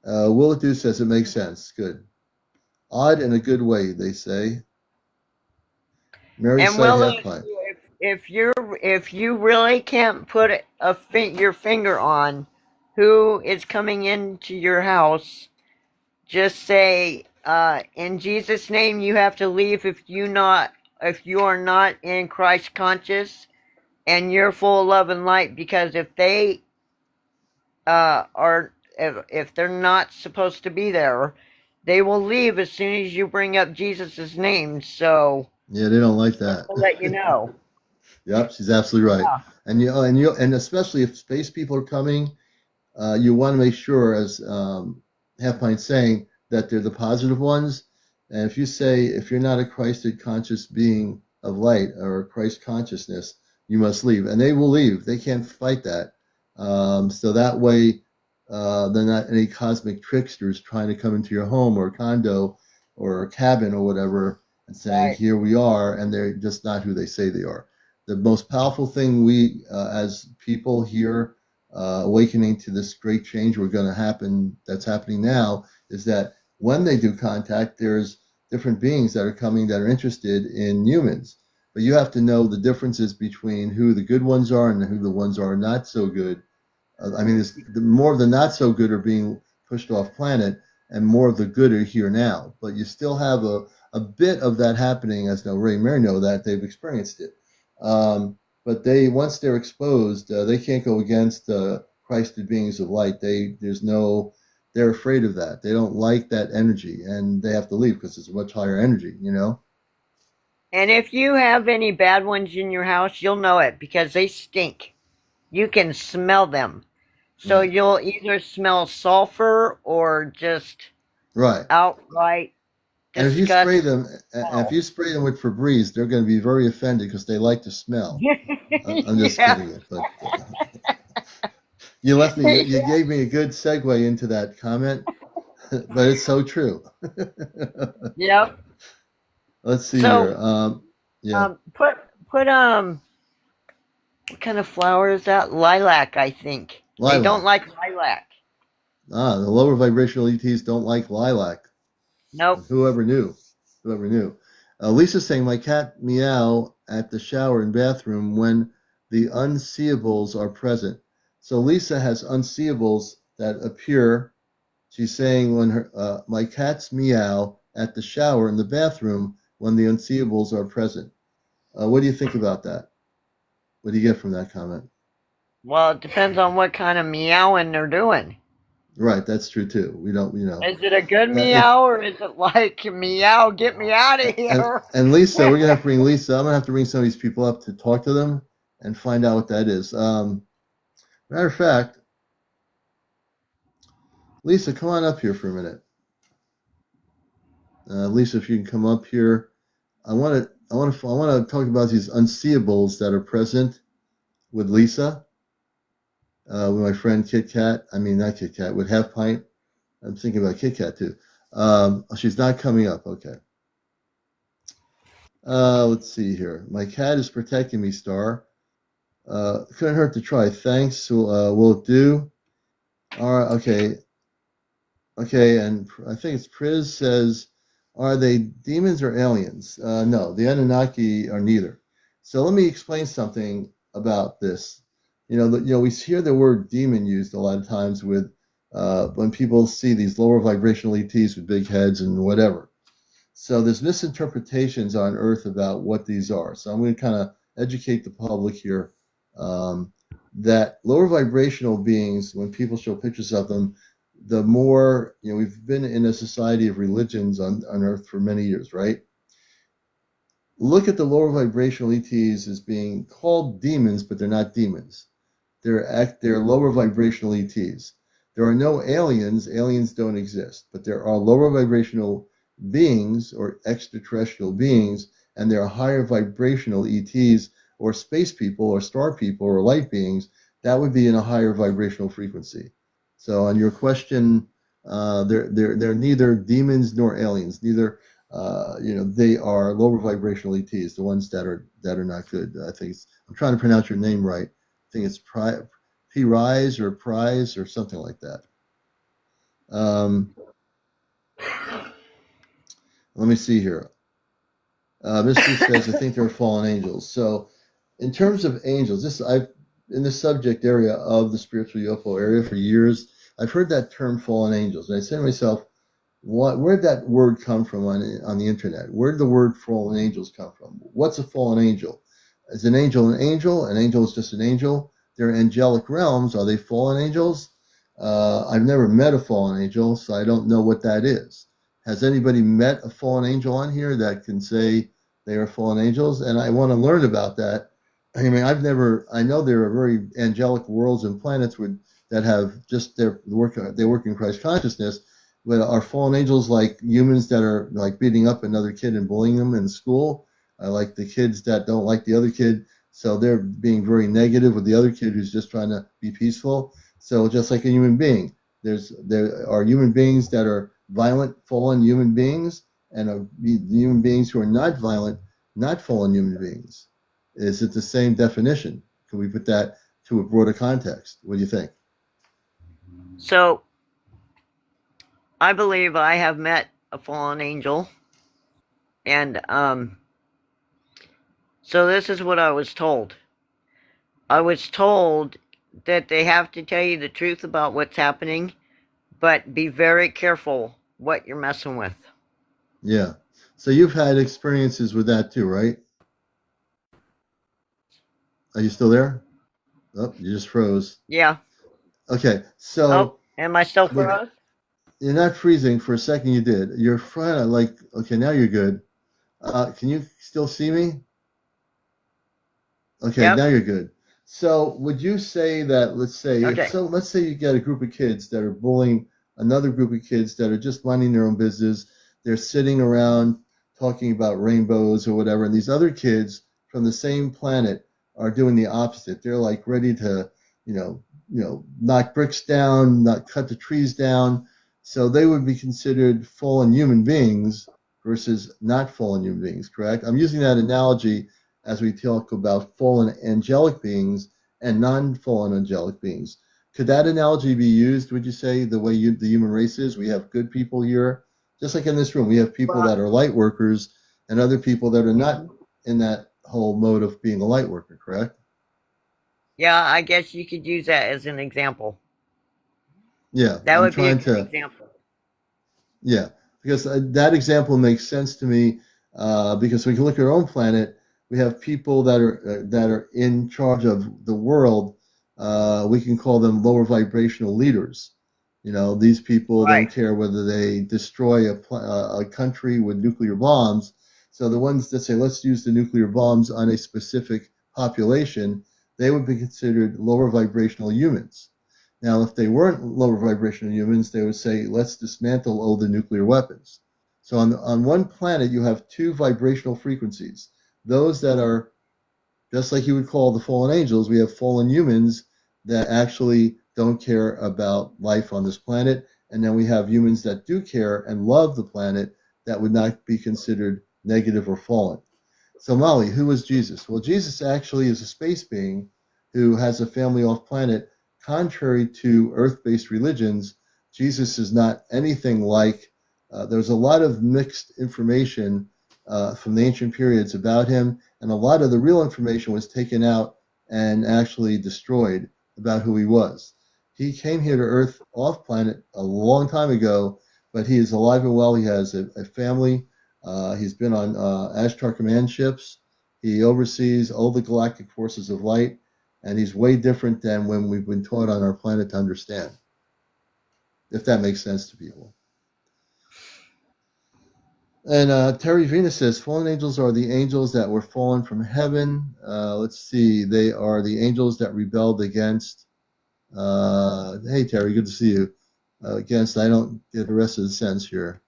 Will it do says it makes sense. Good. Odd in a good way, they say. Mary And Side will Half it, Pint. if you really can't put your finger on who is coming into your house, just say, in Jesus' name, you have to leave if you are not in Christ conscious and you're full of love and light. Because if they are if they're not supposed to be there, they will leave as soon as you bring up Jesus' name. So Yeah, they don't like just that. to let you know. Yep, she's absolutely right. Yeah. And especially if space people are coming, you want to make sure, as Half Pint saying, that they're the positive ones. And if you're not a Christed conscious being of light or Christ consciousness, you must leave, and they will leave. They can't fight that. So that way, they're not any cosmic tricksters trying to come into your home or condo or cabin or whatever and saying, Right. "Here we are," and they're just not who they say they are. The most powerful thing we, as people here, awakening to this great change that's happening now, is that when they do contact, there's different beings that are coming that are interested in humans. But you have to know the differences between who the good ones are and who the ones are not so good. I mean, more of the not so good are being pushed off planet, and more of the good are here now. But you still have a bit of that happening, as now Ray and Mary know that they've experienced it. But once they're exposed, they can't go against Christed beings of light. They're afraid of that. They don't like that energy, and they have to leave because it's a much higher energy. And if you have any bad ones in your house, you'll know it because they stink. You can smell them. So Right. you'll either smell sulfur or just Right. outright And disgust if smell. you spray them with Febreze, they're going to be very offended because they like to smell. I'm just Yeah. kidding, but you gave me a good segue into that comment, but it's so true. Yep. Let's see here. So Yeah, put what kind of flower is that? Lilac, I think. They don't lilac. like lilac. The lower vibrational ETs don't like lilac. Nope. Whoever knew? Whoever knew? Lisa's saying my cat meow at the shower and bathroom when the unseeables are present. So Lisa has unseeables that appear She's saying when my cats meow at the shower in the bathroom when the unseeables are present. What do you think about that? What do you get from that comment? Well, it depends on what kind of meowing they're doing. Right, that's true too. We don't, Is it a good if meow or is it like meow, get me out of and here? and Lisa, we're gonna have to bring Lisa. I'm gonna have to bring some of these people up to talk to them and find out what that is. Matter of fact, Lisa, come on up here for a minute. Lisa, if you can come up here, I want to talk about these unseeables that are present with Lisa, with my friend Kit Kat. I mean, not Kit Kat, with Half Pint. I'm thinking about Kit Kat too. She's not coming up. Okay. Let's see here. My cat is protecting me, Star. Couldn't hurt to try. Thanks. Will do. All right. Okay. Okay. And I think it's Priz says, are they demons or aliens? No, the Anunnaki are neither. So let me explain something about this. We hear the word demon used a lot of times with when people see these lower vibrational ETs with big heads and whatever. So there's misinterpretations on Earth about what these are. So I'm going to kind of educate the public here um, that lower vibrational beings, when people show pictures of them, the more, we've been in a society of religions on Earth for many years, right? Look at the lower vibrational ETs as being called demons, but they're not demons. They're lower vibrational ETs. There are no aliens. Aliens don't exist, but there are lower vibrational beings or extraterrestrial beings, and there are higher vibrational ETs or space people or star people or light beings that would be in a higher vibrational frequency. So, on your question, they're neither demons nor aliens. Neither, they are lower vibrational ETs, the ones that are not good. I think I'm trying to pronounce your name right. I think it's P Rise or Prize or something like that. Um, Let me see here. Mystery says, I think they're fallen angels. So, in terms of angels, I've in the subject area of the spiritual UFO area for years. I've heard that term fallen angels, and I say to myself, where did that word come from on the internet? Where did the word fallen angels come from? What's a fallen angel? Is an angel an angel? An angel is just an angel. They're angelic realms. Are they fallen angels? I've never met a fallen angel, so I don't know what that is. Has anybody met a fallen angel on here that can say they are fallen angels? And I want to learn about that. I mean, I know there are very angelic worlds and planets that have just they work in Christ consciousness, but are fallen angels like humans that are like beating up another kid and bullying them in school? Like the kids that don't like the other kid, so they're being very negative with the other kid who's just trying to be peaceful. So just like a human being, there are human beings that are violent, fallen human beings, and human beings who are not violent, not fallen human beings. Is it the same definition? Can we put that to a broader context? What do you think? So, I believe I have met a fallen angel, and so this is what I was told. I was told that they have to tell you the truth about what's happening, but be very careful what you're messing with. Yeah. So you've had experiences with that too, right? Are you still there? Oh, you just froze. Yeah. Okay, Oh, so am I still with froze? you're not freezing for a second. You did. You're kind of like okay. Now you're good. Can you still see me? Okay, Yep. now you're good. So would you say that Okay. let's say you get a group of kids that are bullying another group of kids that are just minding their own business. They're sitting around talking about rainbows or whatever, and these other kids from the same planet are doing the opposite. They're like ready to, knock bricks down, not cut the trees down. So they would be considered fallen human beings versus not fallen human beings, correct? I'm using that analogy as we talk about fallen angelic beings and non-fallen angelic beings. Could that analogy be used, would you say, the way the human race is? We have good people here, just like in this room. We have people that are light workers and other people that are not in that whole mode of being a light worker, correct? Yeah, I guess you could use that as an example. Yeah, That I'm would be a trying good to. example. Yeah, because that example makes sense to me. Because we can look at our own planet. We have people that are in charge of the world. We can call them lower vibrational leaders. You know, these people Right. don't care whether they destroy a country with nuclear bombs. So the ones that say let's use the nuclear bombs on a specific population, they would be considered lower vibrational humans. Now, if they weren't lower vibrational humans, they would say, let's dismantle all the nuclear weapons. So on one planet, you have two vibrational frequencies. Those that are just like you would call the fallen angels, we have fallen humans that actually don't care about life on this planet. And then we have humans that do care and love the planet that would not be considered negative or fallen. So, Molly, who was Jesus? Well, Jesus actually is a space being who has a family off planet. Contrary to Earth based religions, Jesus is not anything like, there's a lot of mixed information from the ancient periods about him, and a lot of the real information was taken out and actually destroyed about who he was. He came here to Earth off planet a long time ago, but he is alive and well. He has a family. He's been on Ashtar command ships. He oversees all the galactic forces of light, and he's way different than when we've been taught on our planet to understand, if that makes sense to people. And Terry Venus says, fallen angels are the angels that were fallen from heaven. Let's see, they are the angels that rebelled against. Hey, Terry, good to see you. Against, I don't get the rest of the sentence here.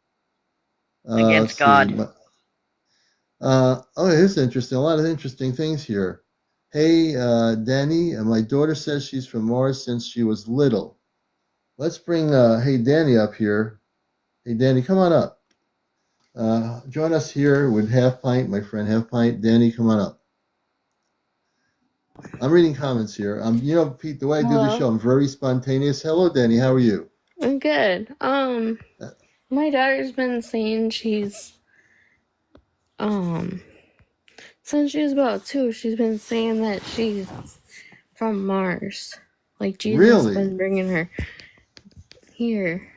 Against Let's see. God. Oh, here's interesting. A lot of interesting things here. Hey, Danny, my daughter says she's from Mars since she was little. Let's bring Hey Danny up here. Hey Danny, come on up. Join us here with Half Pint, my friend Half Pint. Danny, come on up. I'm reading comments here. You know, Pete, the way I do the Hello. show, I'm very spontaneous. Hello, Danny. How are you? I'm good. Uh, My daughter's been saying um since she was about 2, she's been saying that she's from Mars. Like Jesus Really? been bringing her here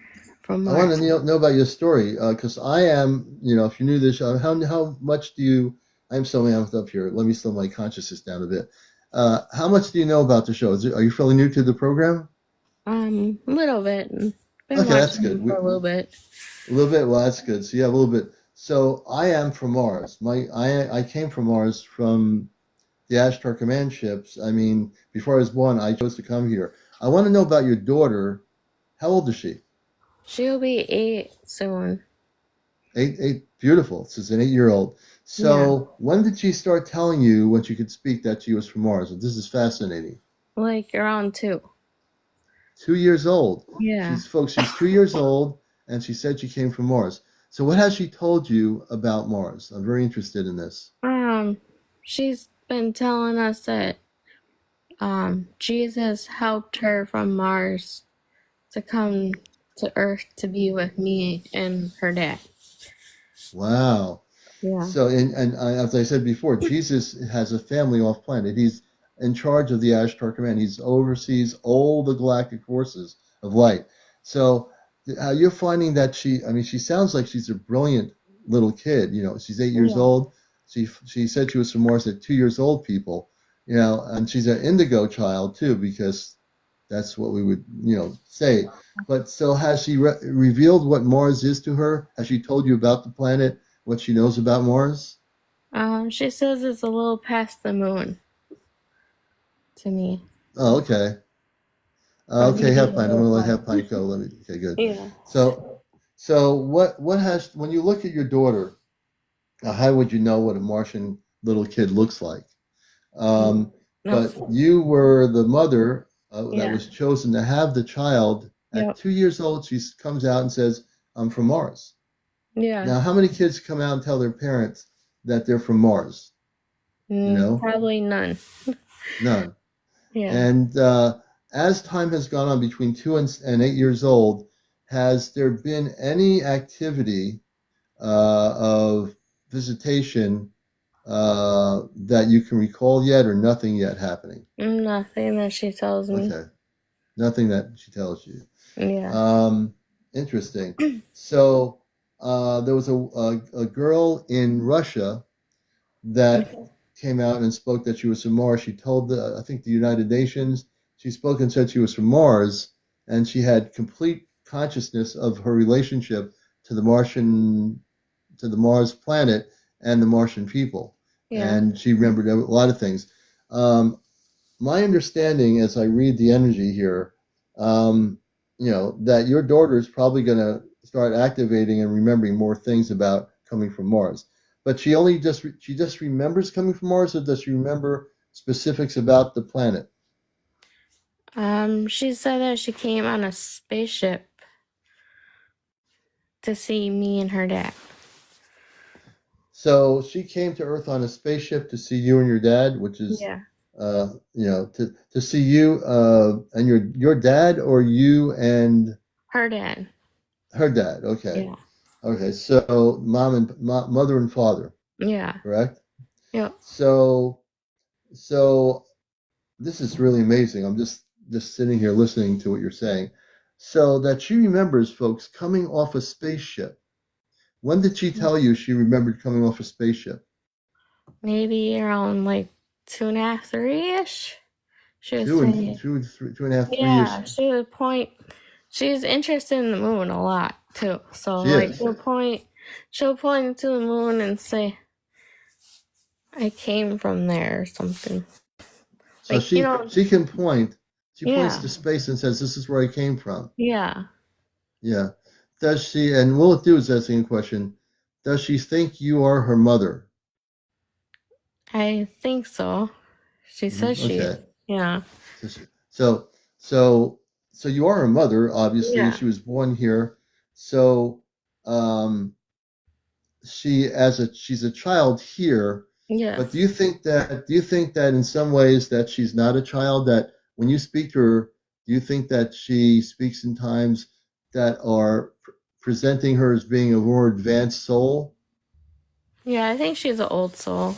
from I want Mars. to know about your story because I am, you know, if you're new to this show, how much do you? I'm so amped up here. Let me slow my consciousness down a bit. How much do you know about the show? Are you fairly new to the program? A little bit. Been Okay, that's watching good. you for a little bit. A little bit. Well, that's good. So you have a little bit. So I am from Mars. I came from Mars from the Ashtar command ships. I mean, before I was born, I chose to come here. I want to know about your daughter. How old is she? She'll be 8 soon. Eight. Beautiful. She's an 8 year old. Yeah. So when did she start telling you when she could speak that she was from Mars? This is fascinating. Like around 2. 2 years old. Yeah. She's 2 years old, and she said she came from Mars. So what has she told you about Mars? I'm very interested in this. She's been telling us that Jesus helped her from Mars to come to Earth to be with me and her dad. Wow. Yeah. So, as I said before, Jesus has a family off planet. He's in charge of the Ashtar Command. He's oversees all the galactic forces of light. So, you're finding that I mean, she sounds like she's a brilliant little kid. You know, she's 8 years Yeah. old. She said she was from Mars at 2 years old, people. You know, and she's an indigo child too, because that's what we would, say. But so has she revealed what Mars is to her? Has she told you about the planet, what she knows about Mars? She says it's a little past the moon to me. Oh, okay. But Okay, maybe half a pint. I'm little gonna let far. half pint go. Okay, good. Yeah. So, what has when you look at your daughter, how would you know what a Martian little kid looks like? Um, No. but you were the mother that Yeah. was chosen to have the child. At Yep. 2 years old, she comes out and says, "I'm from Mars." Yeah. Now, how many kids come out and tell their parents that they're from Mars? You know, Probably none. none. Yeah. And as time has gone on between 2 and 8 years old, has there been any activity of visitation that you can recall yet, or nothing yet happening? Nothing that she tells me. Okay. Nothing that she tells you. Yeah. Interesting. So there was a girl in Russia that came out and spoke that she was from Mars. She told I think the United Nations. She spoke and said she was from Mars, and she had complete consciousness of her relationship to the Mars planet and the Martian people, Yeah. and she remembered a lot of things. Um, my understanding, as I read the energy here, um, that your daughter is probably going to start activating and remembering more things about coming from Mars. But she just remembers coming from Mars, or does she remember specifics about the planet? She said that she came on a spaceship to see me and her dad. So she came to Earth on a spaceship to see you and your dad, which is, Yeah. to see you and your dad, or you and Her dad. her dad. Okay, Yeah. okay. So mother and father, Yeah. correct? Yep. So so this is really amazing. I'm just sitting here listening to what you're saying. So that she remembers, folks, coming off a spaceship. When did she tell you she remembered coming off a spaceship? Maybe around like 2.5, 3-ish. She was Two and saying, two, three, 2.5, 3 years. yeah, she would point. She's interested in the moon a lot too. So She like is. she'll point to the moon and say, "I came from there" or something. So Like, she can point. She points yeah, to space and says, "This is where I came from." yeah. Yeah. Does she? And Will It Do is asking a question. Does she think you are her mother? I think so. She says she is. Okay. Yeah, So, so, so, so you are her mother. Obviously, yeah, she was born here. So, um, she's a child here. But yes. do you think that in some ways that she's not a child? That when you speak to her, do you think that she speaks in times that are presenting her as being a more advanced soul? Yeah, I think she's an old soul.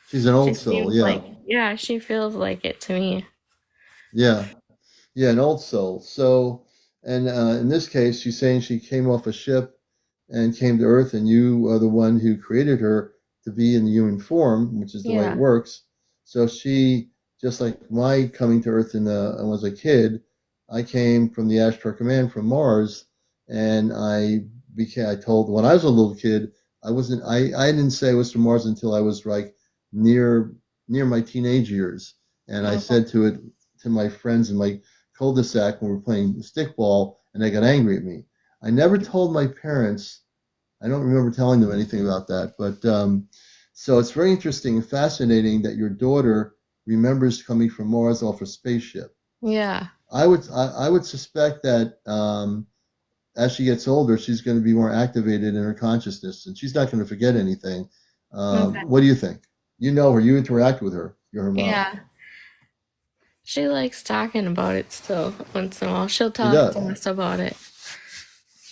She's an She old soul. seems Yeah, like, yeah, she feels like it to me. yeah. Yeah, an old soul. So, and in this case, she's saying she came off a ship and came to Earth, and you are the one who created her to be in the human form, which is the way it Yeah, works. So she, just like my coming to Earth when I was a kid, I came from the Ashtar Command from Mars, and I told when I was a little kid, I didn't say I was from Mars until I was like near near my teenage years, and I okay. said to my friends in my cul-de-sac when we were playing stickball, and they got angry at me. I never told my parents. I don't remember telling them anything about that. But so it's very interesting and fascinating that your daughter remembers coming from Mars off a spaceship. Yeah, I would suspect that as she gets older, she's going to be more activated in her consciousness, and she's not going to forget anything. okay. What do you think? You know her. You interact with her. You're her mom. Yeah. She likes talking about it still once in a while. She'll She talk to does. us about it.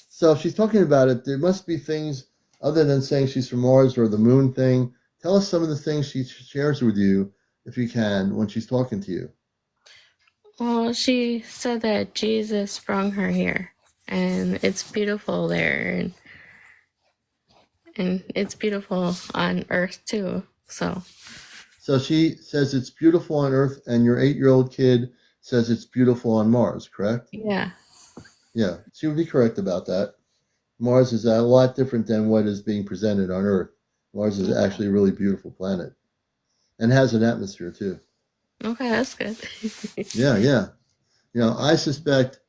So if she's talking about it, there must be things other than saying she's from Mars or the moon thing. Tell us some of the things she shares with you, if you can, when she's talking to you. Well, she said that Jesus sprung her here, and it's beautiful there, and it's beautiful on Earth too. So, So she says it's beautiful on Earth, and your 8-year-old kid says it's beautiful on Mars, correct? yeah, Yeah, she would be correct about that. Mars is a lot different than what is being presented on Earth. Mars is yeah. actually a really beautiful planet and has an atmosphere too. Okay, that's good. Yeah, yeah. I suspect,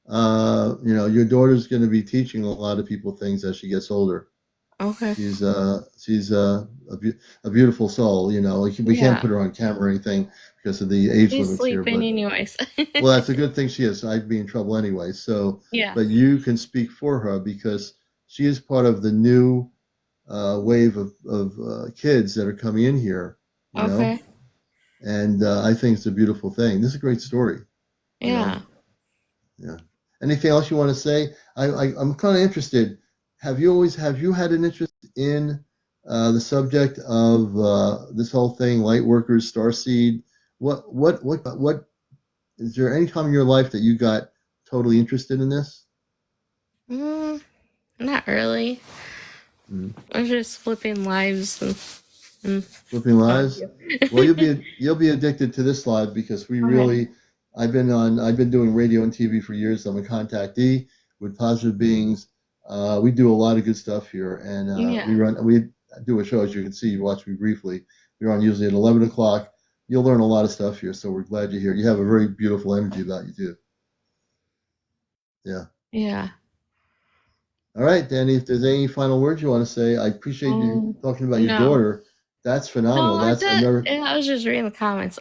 your daughter's going to be teaching a lot of people things as she gets older. Okay. She's a beautiful soul. We can't Yeah, put her on camera or anything because of the age she's limits here. sleeping But anyways. well, that's a good thing she is. I'd be in trouble anyway. So, Yeah. but you can speak for her because she is part of the new wave of kids that are coming in here. You know, Okay. and I think it's a beautiful thing. This is a great story. You know. Yeah. Yeah. Anything else you want to say? I'm kind of interested. Have you had an interest in the subject of this whole thing, light workers, starseed? What is there any time in your life that you got totally interested in this? Not really. I was just flipping lives and Flipping lives. Well, you'll be addicted to this live because we really. I've been doing radio and TV for years. I'm a contactee with Positive Beings. We do a lot of good stuff here, and we do a show, as you can see. You watch me briefly. We're on usually at 11 o'clock. You'll learn a lot of stuff here, so we're glad you're here. You have a very beautiful energy about you too. Yeah. Yeah. All right, Danny, if there's any final words you want to say, I appreciate you talking about your daughter. That's phenomenal. I was just reading the comments.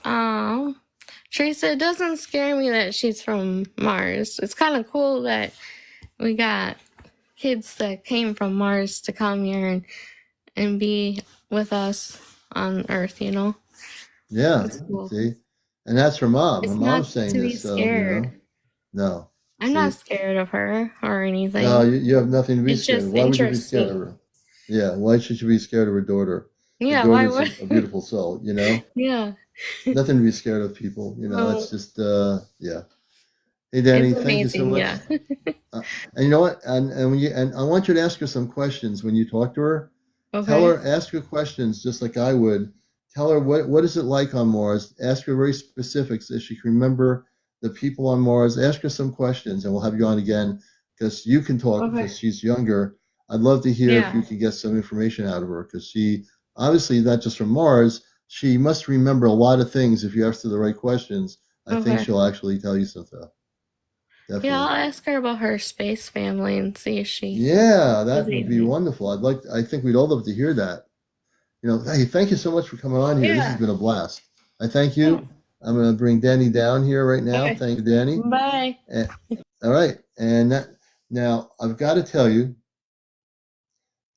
Teresa, it doesn't scare me that she's from Mars. It's kind of cool that we got kids that came from Mars to come here and be with us on Earth, you know? Yeah. That's cool. See? And that's her mom. It's her not mom's saying to be this. scared. So, no. I'm not scared of her or anything. No, you have nothing to be scared of. Why would you be interesting. scared of her? Yeah, why should you be scared of her daughter? Yeah, her why daughter's would? a beautiful soul, you know? Yeah. Nothing to be scared of, people. You know, it's just, yeah. Hey, Danny, It's thank you so much. amazing, yeah. And you know what? And I want you to ask her some questions when you talk to her. Okay. Tell her, ask her questions just like I would. Tell her what is it like on Mars. Ask her very specifics if she can remember the people on Mars. Ask her some questions, and we'll have you on again because you can talk because she's younger. I'd love to hear if you could get some information out of her because she obviously not just from Mars. She must remember a lot of things if you ask her the right questions. I think she'll actually tell you some stuff. Definitely. Yeah, I'll ask her about her space family and see if she. Yeah, that would be wonderful. I think we'd all love to hear that. You know, hey, thank you so much for coming on here. This has been a blast. I thank you. I'm going to bring Danny down here right now. Thank you, Danny. Bye. All right. And now I've got to tell you,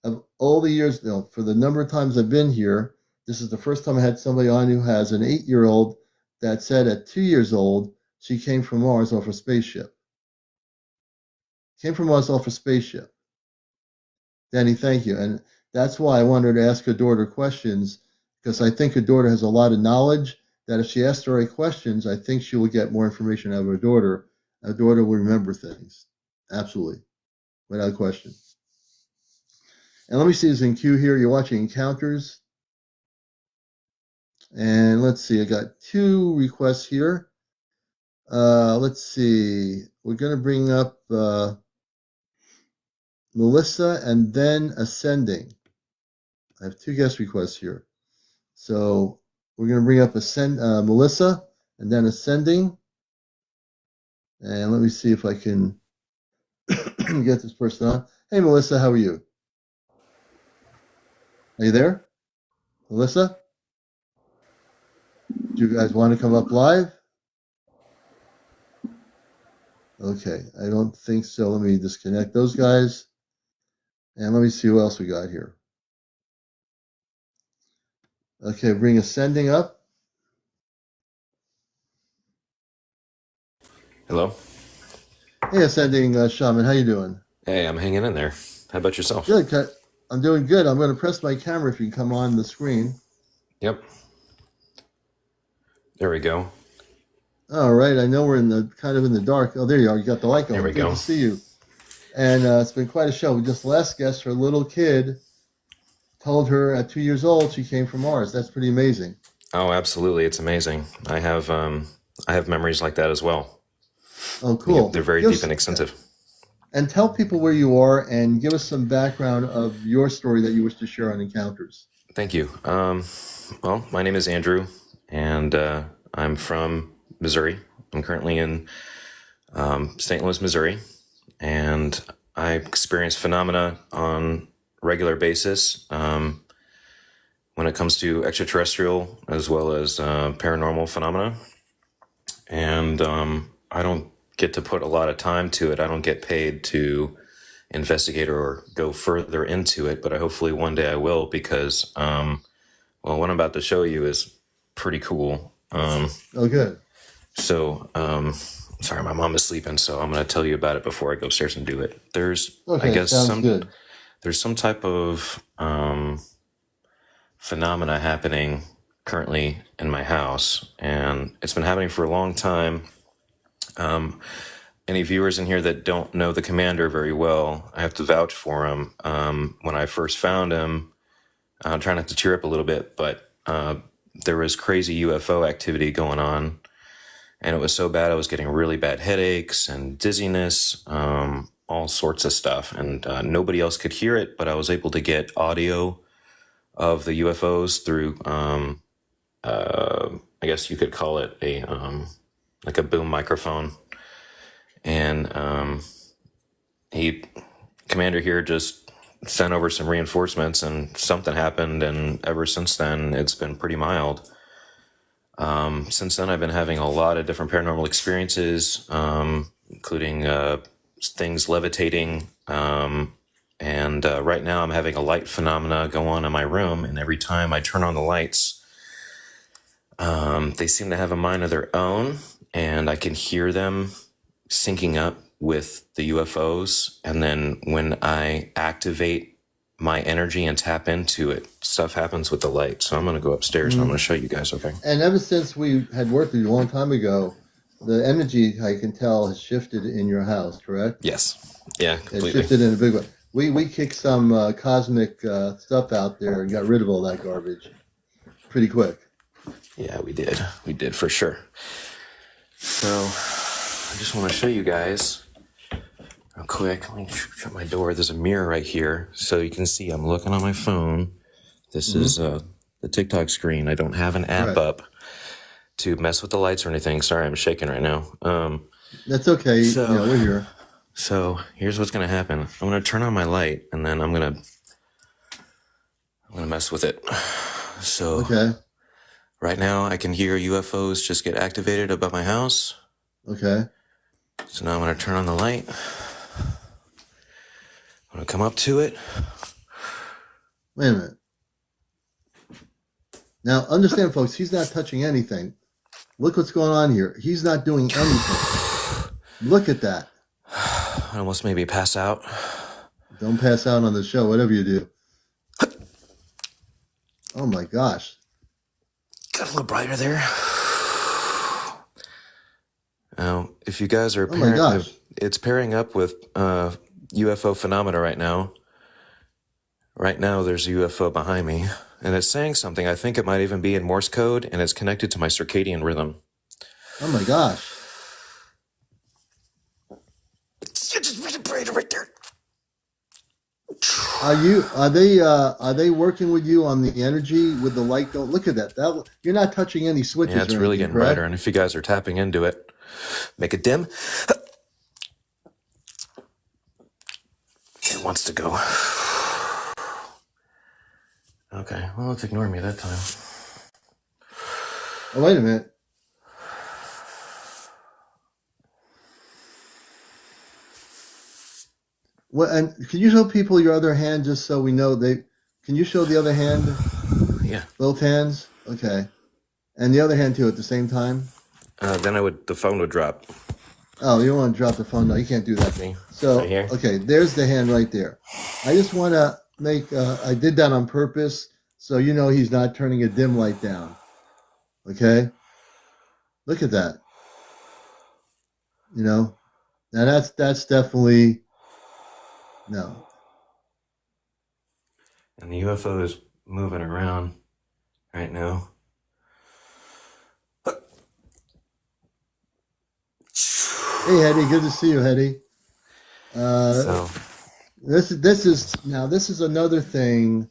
of all the years, for the number of times I've been here, this is the first time I had somebody on who has an 8-year-old that said at 2 years old, she came from Mars off a spaceship. Came from Mars off a spaceship. Danny, thank you. And that's why I wanted to ask her daughter questions, because I think her daughter has a lot of knowledge that if she asks the right questions, I think she will get more information out of her daughter. Her daughter will remember things. Absolutely. Without question. And let me see, it's in queue here. You're watching Encounters. And let's see, I got 2 requests here. Let's see. We're going to bring up Melissa and then Ascending. I have 2 guest requests here. So we're going to bring up Melissa and then Ascending. And let me see if I can get this person on. Hey, Melissa, how are you? Are you there? Melissa? Do you guys want to come up live? Okay, I don't think so. Let me disconnect those guys. And let me see who else we got here. Okay, bring Ascending up. Hello. Hey, Ascending Shaman, how you doing? Hey, I'm hanging in there. How about yourself? Good. I'm doing good. I'm going to press my camera if you can come on the screen. Yep. There we go. All right. I know we're in the dark. Oh, there you are. You got the light going. There we go. Good to see you. And it's been quite a show. We just last guest, her little kid told her at 2 years old she came from Mars. That's pretty amazing. Oh, absolutely. It's amazing. I have memories like that as well. Oh, cool. They're very deep and extensive. And tell people where you are and give us some background of your story that you wish to share on Encounters. Thank you. Well, my name is Andrew, and I'm from Missouri. I'm currently in St. Louis, Missouri, and I experience phenomena on a regular basis when it comes to extraterrestrial as well as paranormal phenomena. And I don't get to put a lot of time to it. I don't get paid to investigate or go further into it, but hopefully one day I will, because well, what I'm about to show you is pretty cool. Good. So sorry, my mom is sleeping, so I'm going to tell you about it before I go upstairs and do it. There's I guess there's some type of phenomena happening currently in my house, and it's been happening for a long time. Any viewers in here that don't know the commander very well, I have to vouch for him. When I first found him, I'm trying not to tear up a little bit, but there was crazy UFO activity going on. And it was so bad, I was getting really bad headaches and dizziness, all sorts of stuff. And nobody else could hear it, but I was able to get audio of the UFOs through, I guess you could call it a like a boom microphone. And Commander here just sent over some reinforcements, and something happened. And ever since then, it's been pretty mild. Since then, I've been having a lot of different paranormal experiences, including things levitating. And right now, I'm having a light phenomena go on in my room. And every time I turn on the lights, they seem to have a mind of their own. And I can hear them syncing up with the UFOs. And then when I activate my energy and tap into it, stuff happens with the light. So I'm going to go upstairs and I'm going to show you guys, okay? And ever since we had worked with you a long time ago, the energy, I can tell, has shifted in your house, correct? Yes. Yeah, completely. It shifted in a big way. We kicked some cosmic stuff out there and got rid of all that garbage pretty quick. Yeah, we did. We did, for sure. So I just want to show you guys real quick. Let me shut my door. There's a mirror right here, so you can see I'm looking on my phone. This is the TikTok screen. I don't have an app up to mess with the lights or anything. Sorry, I'm shaking right now. That's okay. So, we're here. So here's what's going to happen. I'm going to turn on my light, and then I'm going to mess with it. So right now, I can hear UFOs just get activated above my house. Okay. So now I'm going to turn on the light. I'm going to come up to it. Wait a minute. Now, understand, folks, he's not touching anything. Look what's going on here. He's not doing anything. Look at that. I almost made me pass out. Don't pass out on the show, whatever you do. Oh, my gosh. Got a little brighter there. Now, if you guys are it's pairing up with UFO phenomena right now. Right now, there's a UFO behind me, and it's saying something. I think it might even be in Morse code, and it's connected to my circadian rhythm. Oh my gosh! It's just really bright right there. Are they working with you on the energy with the light? Don't look at that. You're not touching any switches. Yeah, it's really getting brighter, and if you guys are tapping into it, make it dim. It wants to go. Okay, well, it's ignoring me that time. Oh, wait a minute. Well, and can you show people your other hand just so we know they? Can you show the other hand? Yeah. Both hands. Okay. And the other hand too at the same time. Then the phone would drop. Oh, you don't want to drop the phone? No, you can't do that. Me? So right here. Okay, there's the hand right there. I just want to make. I did that on purpose, so you know he's not turning a dim light down. Okay. Look at that. You know, now that's definitely. No. And the UFO is moving around right now. Hey, Hetty, good to see you, Hetty. This is another thing.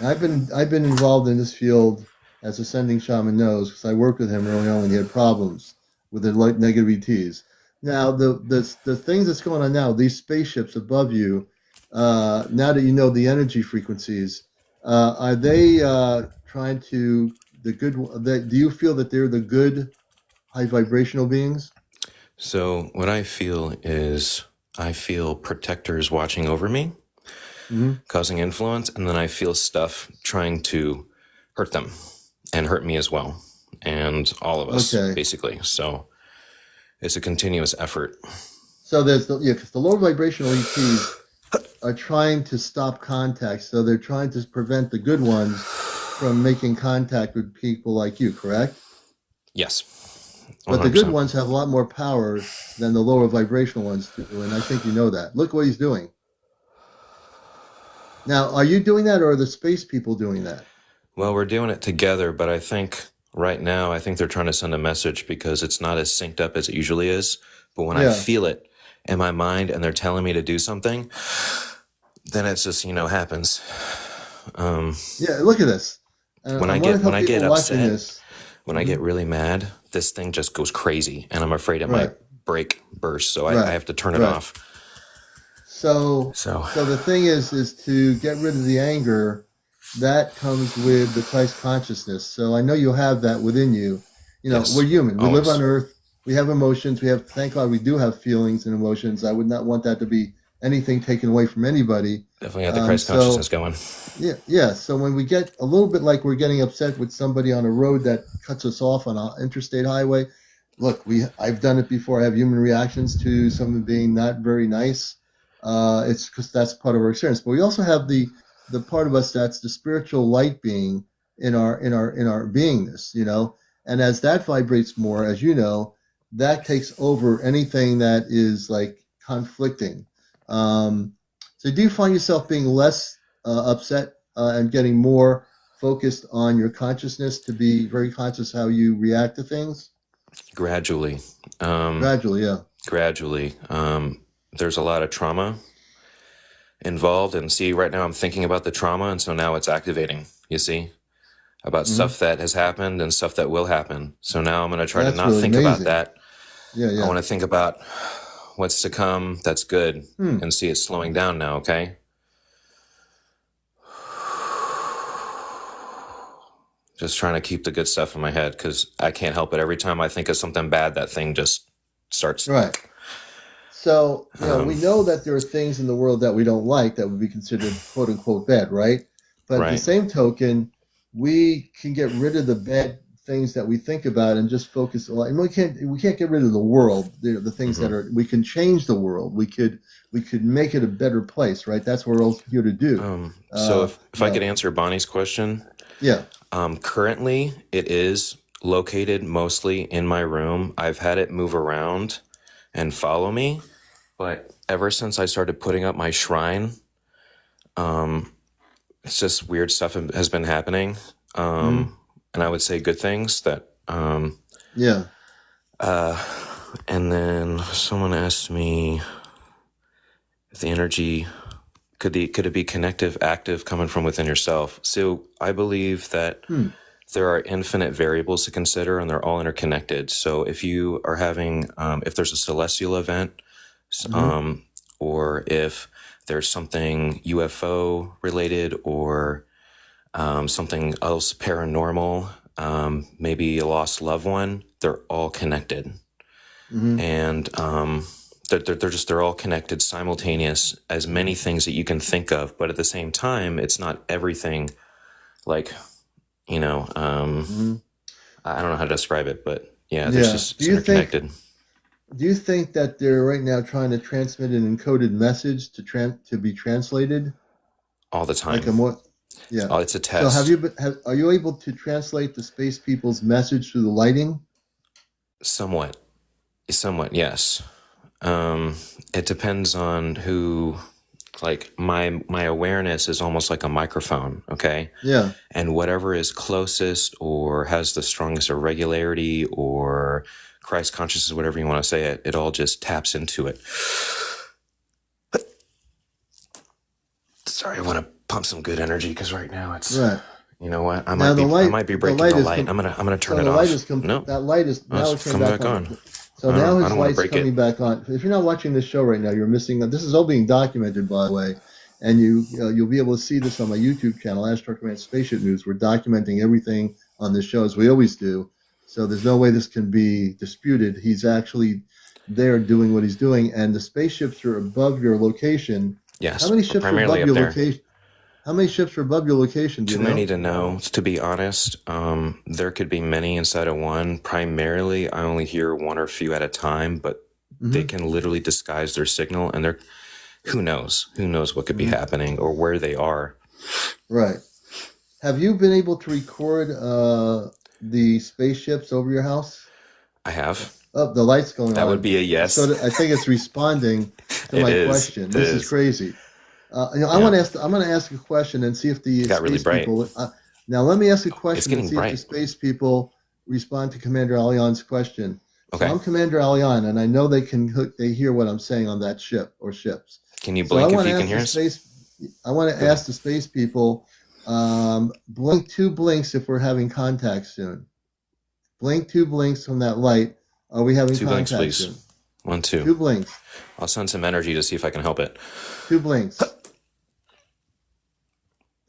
I've been involved in this field, as Ascending Shaman knows, because I worked with him early on when he had problems with the negative ETs. Now, the things that's going on now, these spaceships above you, now that you know the energy frequencies, are they trying to do you feel that they're the good high vibrational beings? So what I feel is protectors watching over me, causing influence, and then I feel stuff trying to hurt them and hurt me as well, and all of us, basically. So it's a continuous effort. So there's because the low vibrational ETs are trying to stop contact, so they're trying to prevent the good ones from making contact with people like you, correct? Yes. But the good 100%. ones have a lot more power than the lower vibrational ones do, and I think you know that. Look what he's doing. Now, are you doing that, or are the space people doing that? Well, we're doing it together, but I think right now, I think they're trying to send a message because it's not as synced up as it usually is. But when I Yeah. feel it in my mind and they're telling me to do something, then it's just, happens. Yeah, look at this. When I I want to get tell when I people get watching upset, this. when I get really mad, this thing just goes crazy, and I'm afraid it might Right, burst. So I right, have to turn it right. off. So So the thing is to get rid of the anger. That comes with the Christ consciousness. So I know you have that within you. We're yes, human. We live on always. Earth. We have emotions. Thank God, we do have feelings and emotions. I would not want that to be anything taken away from anybody. Definitely got the Christ consciousness going. Yeah. So when we get a little bit like we're getting upset with somebody on a road that cuts us off on an interstate highway, look, I've done it before. I have human reactions to someone being not very nice. It's because that's part of our experience. But we also have the part of us that's the spiritual light being in our beingness, And as that vibrates more, as you know, that takes over anything that is like conflicting. So do you find yourself being less upset and getting more focused on your consciousness to be very conscious how you react to things? Gradually. Gradually, yeah. Gradually. There's a lot of trauma involved, and see, right now I'm thinking about the trauma, and so now it's activating, you see, about stuff that has happened and stuff that will happen. So now I'm going to try to That's not really think about amazing. that. Yeah, I yeah. want to think about what's to come that's good and see it slowing down now, okay? Just trying to keep the good stuff in my head because I can't help it. Every time I think of something bad, that thing just starts. Right. So, we know that there are things in the world that we don't like that would be considered quote unquote bad, right? But at the Right. same token, we can get rid of the bad things that we think about and just focus on. And we can't get rid of the world, the things that are. We can change the world. We could make it a better place, right? That's what we're all here to do. So if I could answer Bonnie's question, Yeah. currently it is located mostly in my room. I've had it move around and follow me, but ever since I started putting up my shrine, it's just weird stuff has been happening. And I would say good things that, Yeah. and then someone asked me if the energy, could it be connective, active, coming from within yourself? So I believe that there are infinite variables to consider, and they're all interconnected. So if you are having, if there's a celestial event, or if there's something UFO related, or something else paranormal, maybe a lost loved one, they're all connected. And they're all connected, simultaneous, as many things that you can think of. But at the same time, it's not everything. Like, I don't know how to describe it, but yeah, there's just, it's interconnected. Do you think that they're right now trying to transmit an encoded message to be translated? All the time. Like a more, yeah. Oh, it's a test. So are you able to translate the space people's message through the lighting? Somewhat, yes. It depends on who. Like my awareness is almost like a microphone, okay? Yeah. And whatever is closest or has the strongest irregularity or Christ consciousness, whatever you want to say it all just taps into it. Sorry, I want to pump some good energy because right now it's right. You know what? I might be breaking the light. I'm gonna turn it off. No, that light is now it's coming back on. So now his light's coming back on. If you're not watching this show right now, you're missing that. This is all being documented, by the way, and you'll be able to see this on my YouTube channel, Astronaut Command Spaceship News. We're documenting everything on this show as we always do. So there's no way this can be disputed. He's actually there doing what he's doing, and the spaceships are above your location. Yes. How many ships are above your location? How many ships are above your location? Too many to know. To be honest, there could be many inside of one. Primarily, I only hear one or a few at a time, but they can literally disguise their signal, and who knows? Who knows what could be happening or where they are? Right. Have you been able to record the spaceships over your house? I have. Oh, the light's going That on. would be a yes. So I think it's responding to It my is. question. It This is is. crazy. I'm Yeah. going to ask a question and see if the It got really space bright. people. Now, let me ask a It's question and getting see if the bright. space people respond to CmdrAleon's question. So Okay. I'm CmdrAleon, and I know they hear what I'm saying on that ship or ships. Can you So I blink if want to you can ask hear the us? I want to ask the space people, blink 2 blinks if we're having contact soon. Blink 2 blinks from that light. Are we having 2 blinks, contact please. soon? 1, 2. 2 blinks. I'll send some energy to see if I can help it. 2 blinks.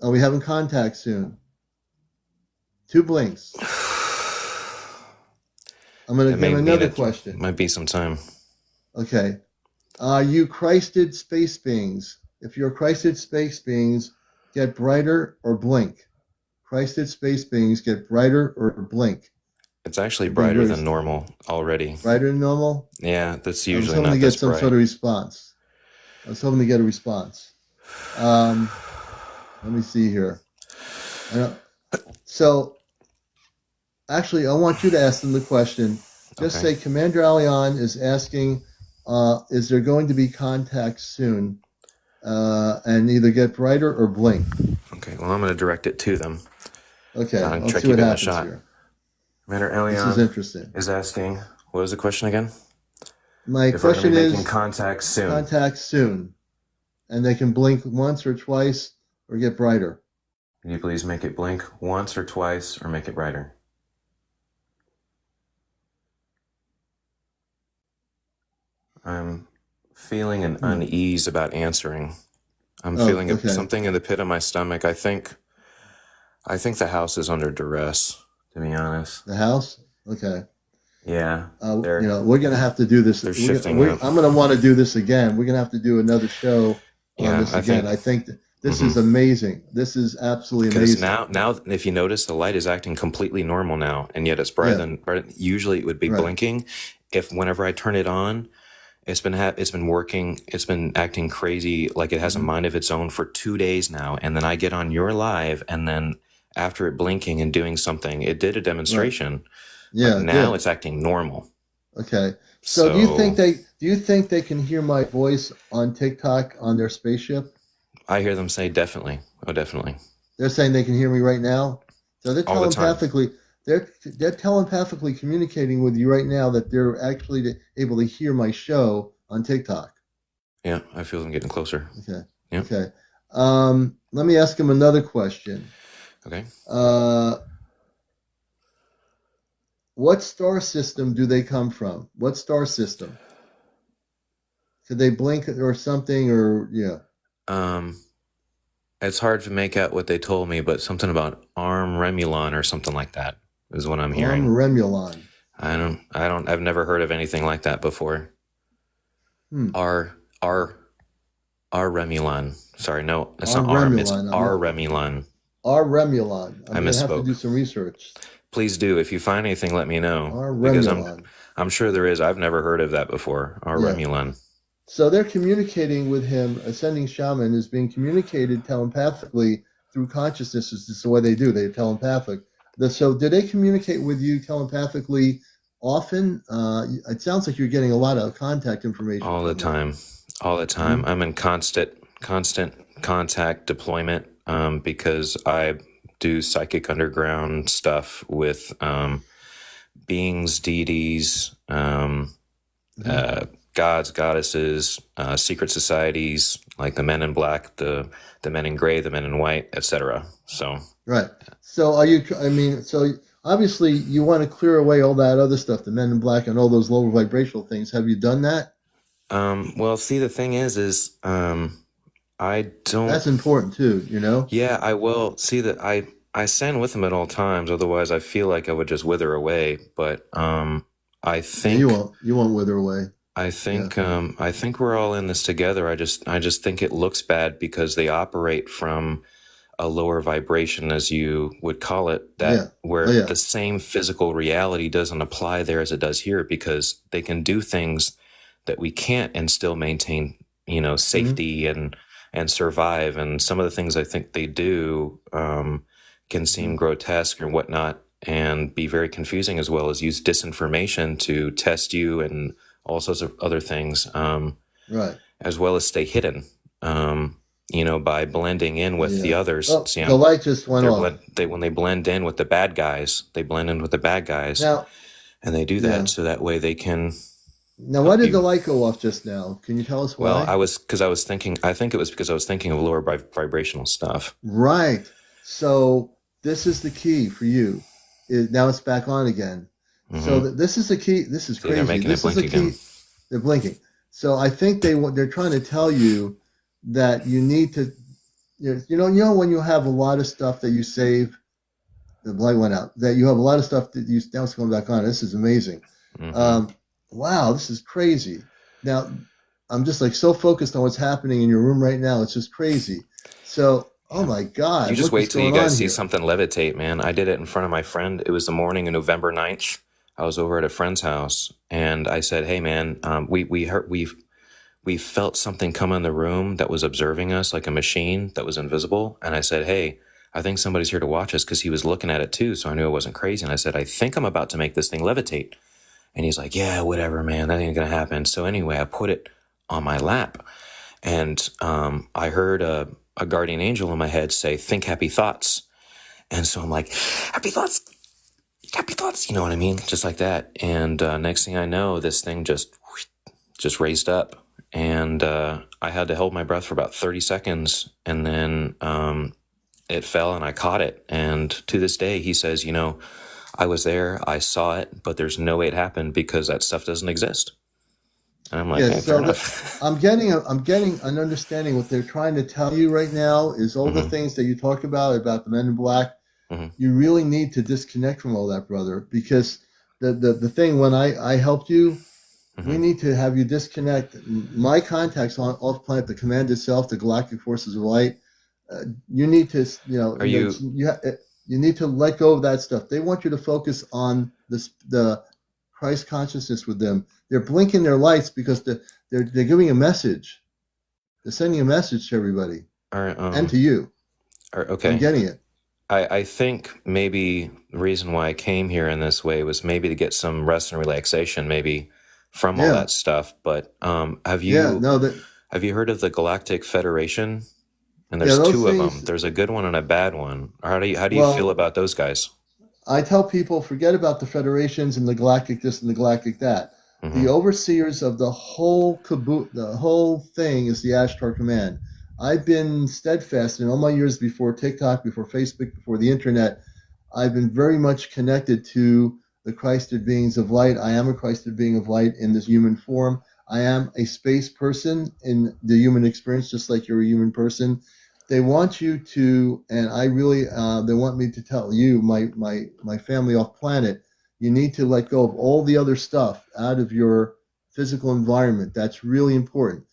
Are we having contact soon? 2 blinks. I'm going to give another question. Might be some time. Okay. Are you Christed space beings? If you're Christed space beings, get brighter or blink. Christed space beings get brighter or blink. It's actually brighter than normal already. Brighter than normal? Yeah, that's I was usually hoping not to get this some bright. sort of response. I was hoping to get a response. Let me see here. So, actually, I want you to ask them the question. Just Okay. say, CmdrAleon is asking, is there going to be contact soon? And either get brighter or blink. Okay, well, I'm going to direct it to them. Okay, I'll let's try see to what give it a happens shot. here. CmdrAleon This is interesting. is asking, what was the question again? My If we're question gonna be is making contact soon. contact soon. And they can blink once or twice or get brighter. Can you please make it blink once or twice or make it brighter? I'm feeling an unease about answering. I'm feeling something in the pit of my stomach. I think the house is under duress, to be honest. The house? Okay. Yeah. We're going to have to do this. They're shifting up. I'm going to want to do this again. We're going to have to do another show on this again. I think this is amazing. This is absolutely amazing. Because now, if you notice, the light is acting completely normal now, and yet it's brighter than usually it would be blinking. Whenever I turn it on, it's been working. It's been acting crazy, like it has a mind of its own for 2 days now. And then I get on your live, and then after it blinking and doing something, it did a demonstration. Right. Yeah. Now it's acting normal. Okay. So do you think they can hear my voice on TikTok on their spaceship? I hear them say definitely. Oh, definitely. They're saying they can hear me right now. So they're telepathically. They're telepathically communicating with you right now that they're actually able to hear my show on TikTok. Yeah, I feel them getting closer. Okay. Yeah. Okay. Let me ask them another question. Okay. What star system do they come from? What star system? Could they blink or something or It's hard to make out what they told me, but something about Remulon or something like that is what I'm hearing. Remulon. I've never heard of anything like that before. Remulon. Sorry, no, it's not Arm. It's Remulon. Remulon. I'm going to have to do some research. Please do. If you find anything, let me know. Because I'm sure there is. I've never heard of that before. Remulon. So they're communicating with him. Ascending shaman is being communicated telepathically through consciousness. Is just the way they do. They're telepathic. So do they communicate with you telepathically often? It sounds like you're getting a lot of contact information. All the time. All the time. I'm in constant contact deployment because I do psychic underground stuff with beings, deities, gods, goddesses, secret societies like the Men in Black, the Men in Gray, the Men in White, etc. So right. So so obviously you want to clear away all that other stuff, the Men in Black and all those lower vibrational things. Have you done that? Well, see, the thing is I don't. That's important too, Yeah, I will. See that I stand with them at all times. Otherwise, I feel like I would just wither away. But I think you won't wither away. I think we're all in this together. I just think it looks bad because they operate from a lower vibration, as you would call it, where the same physical reality doesn't apply there as it does here, because they can do things that we can't and still maintain, safety and survive. And some of the things I think they do can seem grotesque or whatnot. and be very confusing, as well as use disinformation to test you and all sorts of other things, Right. as well as stay hidden, by blending in with the others. Oh, See, the light just went off. when they blend in with the bad guys, Now, and they do that so that way they can. Now, why did the light go off just now? Can you tell us why? Well, I was thinking. I think it was because I was thinking of lower vibrational stuff. Right. So this is the key for you. Now it's back on again. Mm-hmm. So this is the key. This is crazy. They're making it blink again. They're blinking. So I think they're trying to tell you that you need to, when you have a lot of stuff that you save, the light went out. That you have a lot of stuff that now it's going back on. This is amazing. Mm-hmm. Wow, this is crazy. Now, I'm just so focused on what's happening in your room right now. It's just crazy. So, oh my God. You just wait till you guys see something levitate, man. I did it in front of my friend. It was the morning of November 9th. I was over at a friend's house, and I said, hey, man, we felt something come in the room that was observing us, like a machine that was invisible. And I said, hey, I think somebody's here to watch us, because he was looking at it too, so I knew it wasn't crazy. And I said, I think I'm about to make this thing levitate. And he's like, yeah, whatever, man, that ain't gonna happen. So anyway, I put it on my lap, and I heard a guardian angel in my head say, think happy thoughts. And so I'm like, happy thoughts, you know what I mean? Just like that. And next thing I know, this thing just raised up, and I had to hold my breath for about 30 seconds, and then it fell, and I caught it. And to this day, he says, I was there, I saw it, but there's no way it happened, because that stuff doesn't exist. And I'm like, hey, fair enough. I'm getting an understanding. What they're trying to tell you right now is all the things that you talk about the men in black. Mm-hmm. You really need to disconnect from all that, brother, because the thing, when I helped you, we need to have you disconnect. My contacts on off planet, the command itself, the galactic forces of light. You need to, you need to let go of that stuff. They want you to focus on the Christ consciousness with them. They're blinking their lights because they're giving a message. They're sending a message to everybody and to you. Okay. I'm getting it. I think maybe the reason why I came here in this way was maybe to get some rest and relaxation, maybe from all that stuff. But have you heard of the Galactic Federation? And there's two of them. There's a good one and a bad one. How do you feel about those guys? I tell people, forget about the federations and the galactic this and the galactic that. Mm-hmm. The overseers of the whole thing is the Ashtar Command. I've been steadfast in all my years before TikTok, before Facebook, before the internet. I've been very much connected to the Christed beings of light. I am a Christed being of light in this human form. I am a space person in the human experience, just like you're a human person. They want you to, and I really, they want me to tell you, my family off planet, you need to let go of all the other stuff out of your physical environment. That's really important.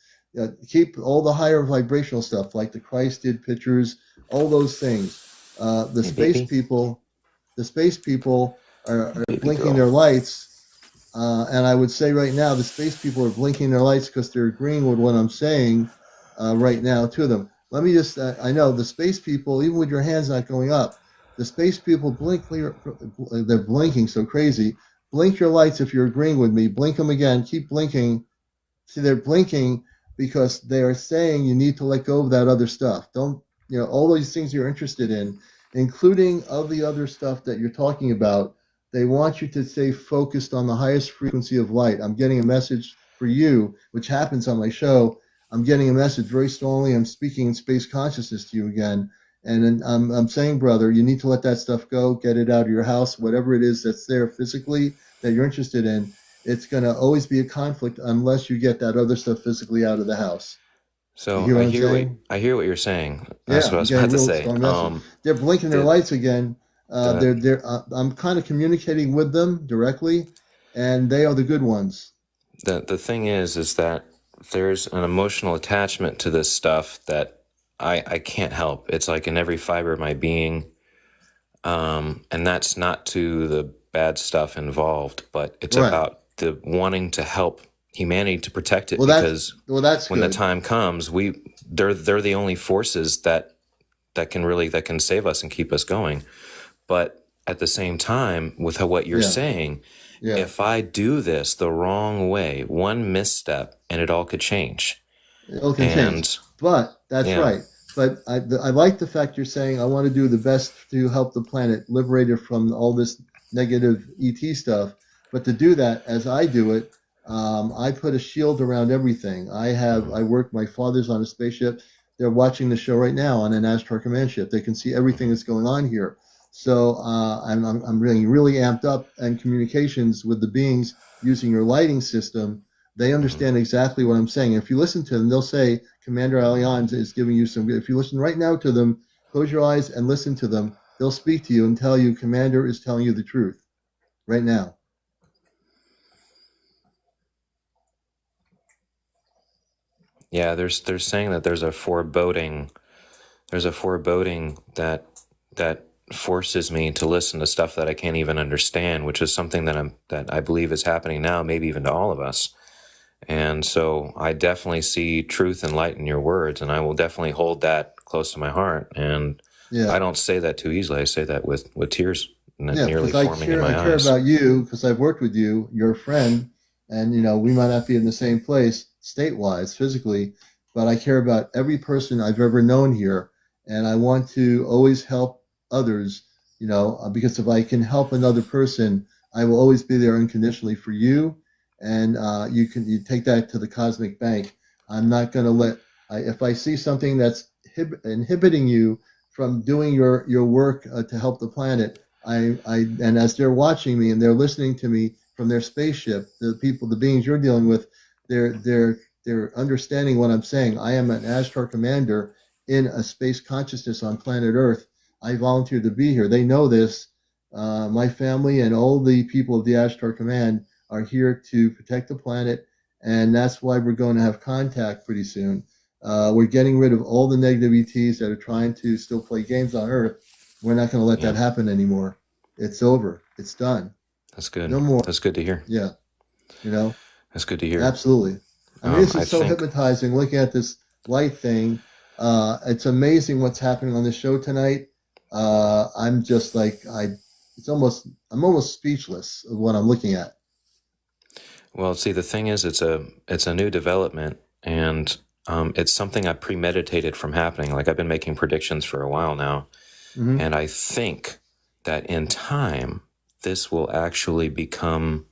Keep all the higher vibrational stuff, like the Christed pictures, all those things. The space people are blinking their lights. And I would say right now, the space people are blinking their lights because they're agreeing with what I'm saying right now to them. Let me just, I know the space people, even with your hands not going up, the space people they're blinking so crazy. Blink your lights if you're agreeing with me. Blink them again. Keep blinking. See, they're blinking because they are saying you need to let go of that other stuff. Don't, all these things you're interested in, including all the other stuff that you're talking about. They want you to stay focused on the highest frequency of light. I'm getting a message for you, which happens on my show. I'm getting a message very strongly. I'm speaking in space consciousness to you again. And I'm saying, brother, you need to let that stuff go, get it out of your house, whatever it is that's there physically that you're interested in. It's going to always be a conflict unless you get that other stuff physically out of the house. So I hear what you're saying. That's what I was about to say. They're blinking their lights again. I'm kind of communicating with them directly, and they are the good ones. The thing is that there's an emotional attachment to this stuff that I can't help. It's like in every fiber of my being. And that's not to the bad stuff involved, but it's about the wanting to help humanity to protect it, because when the time comes, they're the only forces that can save us and keep us going. But at the same time, with what you're Yeah. saying, Yeah. if I do this the wrong way, one misstep and it all could change. It all can change. And But that's yeah, right. But I like the fact you're saying I want to do the best to help the planet liberate it from all this negative ET stuff. But to do that, as I do it, I put a shield around everything. I work. My father's on a spaceship. They're watching the show right now on an Ashtar command ship. They can see everything that's going on here. So I'm really amped up, and communications with the beings using your lighting system. They understand exactly what I'm saying. If you listen to them, they'll say CmdrAleon is giving you some. If you listen right now to them, close your eyes and listen to them. They'll speak to you and tell you Commander is telling you the truth right now. yeah, they're saying that there's a foreboding that forces me to listen to stuff that I can't even understand, which is something that I believe is happening now, maybe even to all of us. And so I definitely see truth and light in your words, and I will definitely hold that close to my heart. And Yeah. I don't say that too easily. I say that with tears Yeah, nearly because forming in I my care eyes. about you because I've worked with you. You're a friend, and we might not be in the same place state-wise, physically, but I care about every person I've ever known here, and I want to always help others. Because if I can help another person, I will always be there unconditionally for you, and you take that to the cosmic bank. I'm not going to if I see something that's inhibiting you from doing your work to help the planet. And as they're watching me and they're listening to me from their spaceship, the beings you're dealing with, they're understanding what I'm saying. I am an Ashtar commander in a space consciousness on planet Earth. I volunteered to be here. They know this. My family and all the people of the Ashtar Command are here to protect the planet, and that's why we're going to have contact pretty soon. We're getting rid of all the negative ETs that are trying to still play games on Earth. We're not going to let that happen anymore. It's over. It's done. That's good. No more. That's good to hear. Yeah. That's good to hear. Absolutely. I mean, this is so hypnotizing looking at this light thing. It's amazing what's happening on the show tonight. I'm just like, I'm almost speechless of what I'm looking at. Well, see, the thing is, it's a new development, and it's something I premeditated from happening. Like, I've been making predictions for a while now, and I think that in time, this will actually become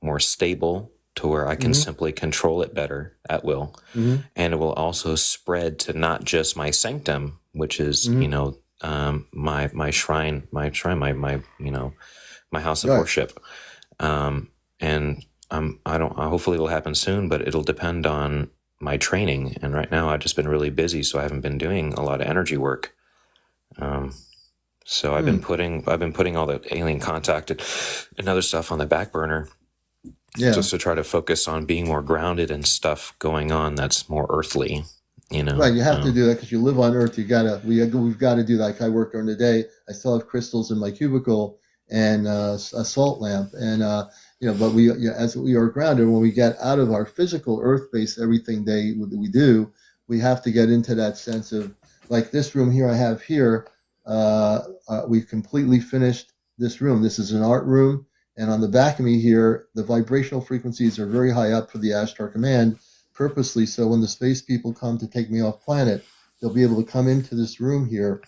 more stable to where I can simply control it better at will, and it will also spread to not just my sanctum, which is my shrine, my house of worship, and hopefully it'll happen soon, but it'll depend on my training. And right now I've just been really busy, so I haven't been doing a lot of energy work. So I've been putting all the alien contact and other stuff on the back burner, just to try to focus on being more grounded and stuff going on that's more earthly. Right, you have to do that because you live on Earth. We've got to do that. Like I work during the day. I still have crystals in my cubicle and a salt lamp, and but as we are grounded, when we get out of our physical Earth-based everything we do, we have to get into that sense of, like this room here I have here. We've completely finished this room. This is an art room, and on the back of me here, the vibrational frequencies are very high up for the Ashtar Command, purposely so when the space people come to take me off planet, they'll be able to come into this room here,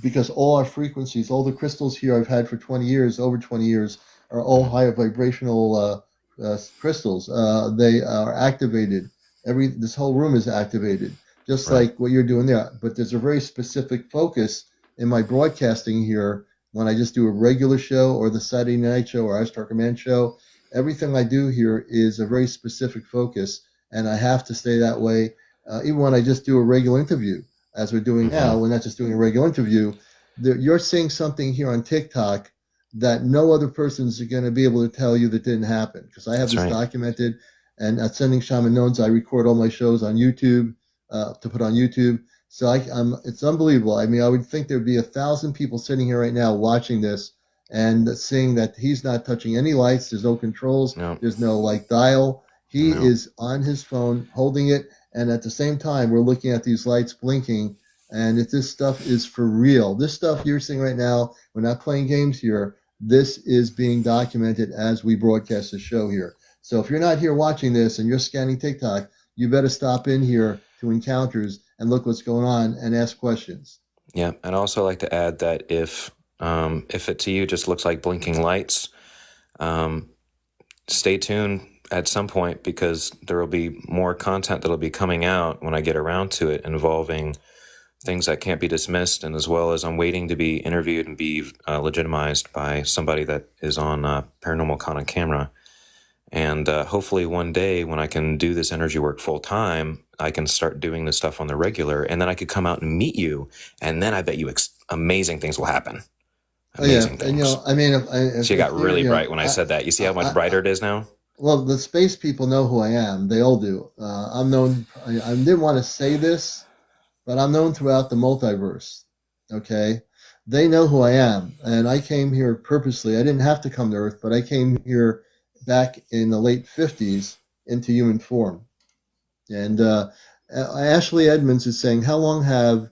because all our frequencies, all the crystals here I've had for over 20 years, are all higher vibrational crystals. They are activated. This whole room is activated, just like what you're doing there. But there's a very specific focus in my broadcasting here. When I just do a regular show or the Saturday night show or Ashtar Command show, everything I do here is a very specific focus, and I have to stay that way. Even when I just do a regular interview, as we're doing now, we're not just doing a regular interview. You're seeing something here on TikTok that no other person's going to be able to tell you that didn't happen, because I have this documented. And at Sending Shaman Nodes, I record all my shows on YouTube to put on YouTube. So it's unbelievable. I mean, I would think there'd be 1,000 people sitting here right now watching this and seeing that he's not touching any lights. There's no controls. No. There's no dial. He is on his phone holding it. And at the same time, we're looking at these lights blinking And if this stuff is for real, this stuff you're seeing right now, we're not playing games here. This is being documented as we broadcast the show here. So if you're not here watching this and you're scanning TikTok, you better stop in here to Encounters and look what's going on and ask questions. Yeah, and I'd also like to add that if it to you just looks like blinking lights, stay tuned at some point, because there will be more content that will be coming out when I get around to it, involving things that can't be dismissed, and as well as I'm waiting to be interviewed and be legitimized by somebody that is on Paranormal Con on camera. And hopefully one day when I can do this energy work full time, I can start doing this stuff on the regular, and then I could come out and meet you, and then I bet you amazing things will happen. Amazing things. And, you know, I mean, if so you got really bright when I said that. You see how much brighter it is now? Well, the space people know who I am. They all do. I'm known. I didn't want to say this, but I'm known throughout the multiverse. Okay, they know who I am, and I came here purposely. I didn't have to come to Earth, but I came here back in the late 50s into human form. And Ashley Edmonds is saying, "How long have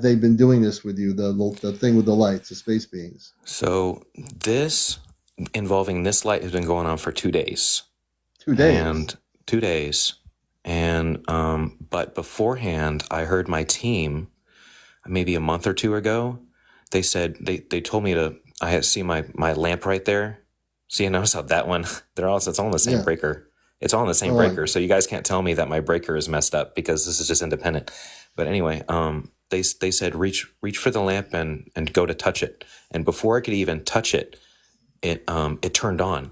they been doing this with you? The thing with the lights, the space beings." So this involving this light has been going on for 2 days. 2 days. And 2 days. And but beforehand, I heard my team maybe a month or two ago. They said they told me to. I had see my lamp right there. See, notice how that one? It's all on the same breaker. It's all on the same breaker. So you guys can't tell me that my breaker is messed up, because this is just independent. But anyway, they said reach for the lamp and go to touch it. And before I could even touch it, it turned on.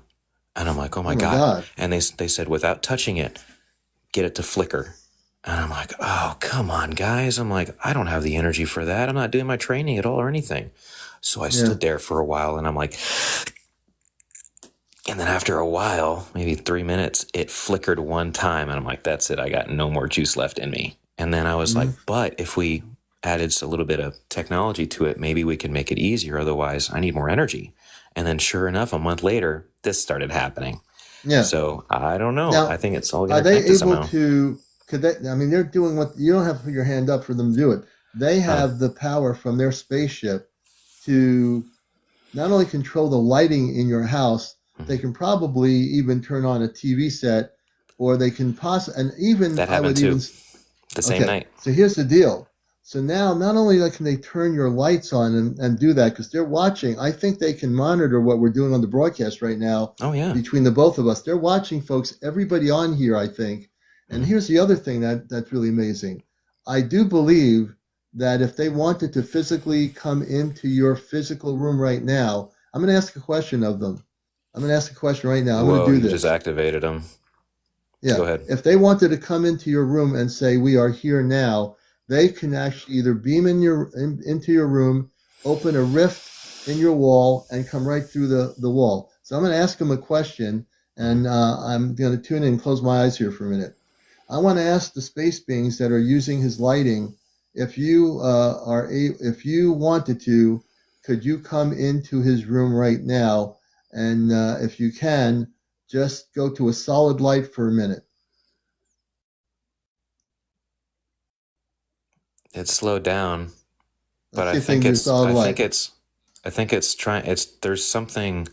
And I'm like, oh my God. And they said, without touching it, get it to flicker. And I'm like, oh, come on, guys. I'm like, I don't have the energy for that. I'm not doing my training at all or anything. So I stood there for a while, and I'm like, and then after a while, maybe 3 minutes, it flickered one time. And I'm like, that's it. I got no more juice left in me. And then I was like, but if we added a little bit of technology to it, maybe we can make it easier. Otherwise, I need more energy. And then sure enough, a month later, this started happening. Yeah. So I don't know. Now, I think it's all going to connect somehow. Are they able to, could they, I mean, they're doing what, you don't have to put your hand up for them to do it. They have the power from their spaceship to not only control the lighting in your house, they can probably even turn on a TV set, or they can and even that happened too. The same night. So here's the deal. So now, not only can they turn your lights on and do that, because they're watching. I think they can monitor what we're doing on the broadcast right now. Oh yeah. Between the both of us, they're watching, folks. Everybody on here, I think. And here's the other thing that's really amazing. I do believe that if they wanted to physically come into your physical room right now, I'm going to ask a question of them. I'm going to ask a question right now. I'm going to do this. You just activated them. Yeah. Go ahead. If they wanted to come into your room and say, we are here now, they can actually either beam into your room, open a rift in your wall, and come right through the wall. So I'm going to ask them a question, and I'm going to tune in and close my eyes here for a minute. I want to ask the space beings that are using his lighting, if you if you wanted to, could you come into his room right now? And if you can, just go to a solid light for a minute. It's slowed down, but I think it's there's something.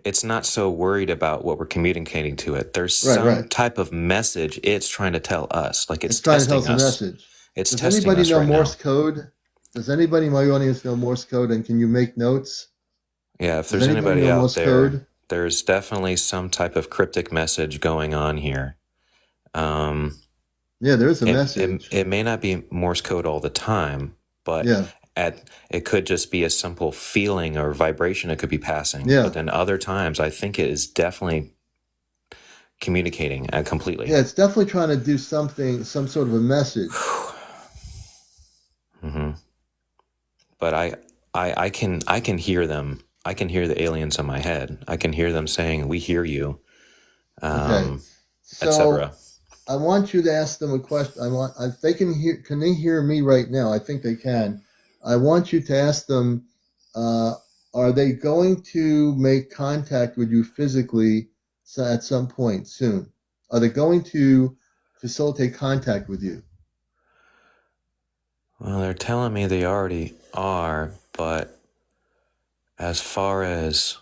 It's not so worried about what we're communicating to it. There's some type of message it's trying to tell us. Like it's trying to testing tell us. us. A message. It's Does testing anybody us know right Morse now. code? Does anybody in my audience know Morse code? And can you make notes? Yeah, if there's anybody out there, there's definitely some type of cryptic message going on here. Yeah, there's a message. It may not be Morse code all the time, but it could just be a simple feeling or vibration it could be passing. Yeah. But then other times, I think it is definitely communicating completely. Yeah, it's definitely trying to do something, some sort of a message. Mm-hmm. But I can hear them. I can hear the aliens in my head. I can hear them saying, "We hear you," Okay. So etc. I want you to ask them a question. If they can hear. Can they hear me right now? I think they can. I want you to ask them, are they going to make contact with you physically at some point soon? Are they going to facilitate contact with you? Well, they're telling me they already are, but as far as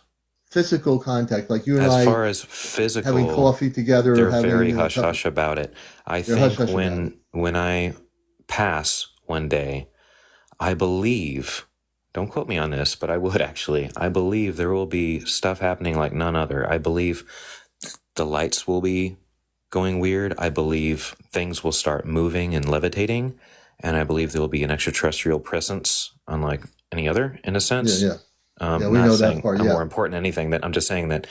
Physical contact, like you and as I far as having physical, coffee together, or they're having very a hush cup of, hush about it. I they're hush think hush about it. when I pass one day, I believe, don't quote me on this, but I would actually, I believe there will be stuff happening like none other. I believe the lights will be going weird. I believe things will start moving and levitating. And I believe there will be an extraterrestrial presence, unlike any other, in a Yeah, sense. yeah, yeah. We Not know that saying part. I'm Yeah, more important than anything. That I'm just saying that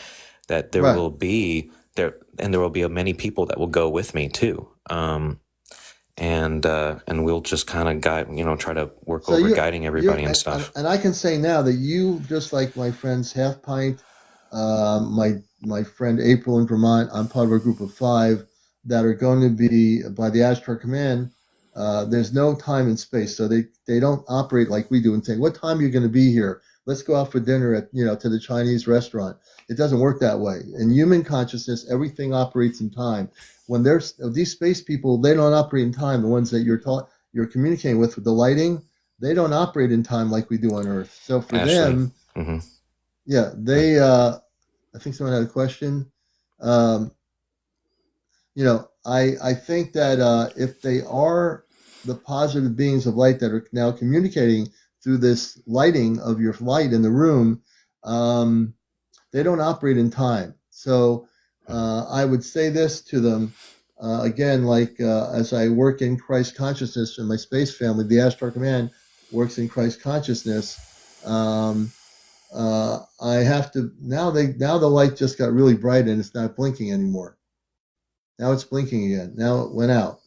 there right. will be there, and there will be many people that will go with me too. And we'll just kind of guide, try to work So over you're guiding you're everybody and stuff. and I can say now that you, just like my friends Half Pint, my friend April in Vermont, I'm part of a group of 5 that are going to be by the Ashtar Command. There's no time and space, so they don't operate like we do and say, "What time are you going to be here? Let's go out for dinner at to the Chinese restaurant." It doesn't work that way. In human consciousness, everything operates in time. When there's these space people, they don't operate in time. The ones that you're communicating with the lighting, they don't operate in time like we do on Earth. So for Ashley. them, Mm-hmm. yeah, I think someone had a question. Um, I think that if they are the positive beings of light that are now communicating through this lighting of your light in the room, um, they don't operate in time. So I would say this to them again, like as I work in Christ consciousness in my space family, the Ashtar Command works in Christ consciousness. Um, I have to now the light just got really bright and it's not blinking anymore. Now it's blinking again. Now it went out.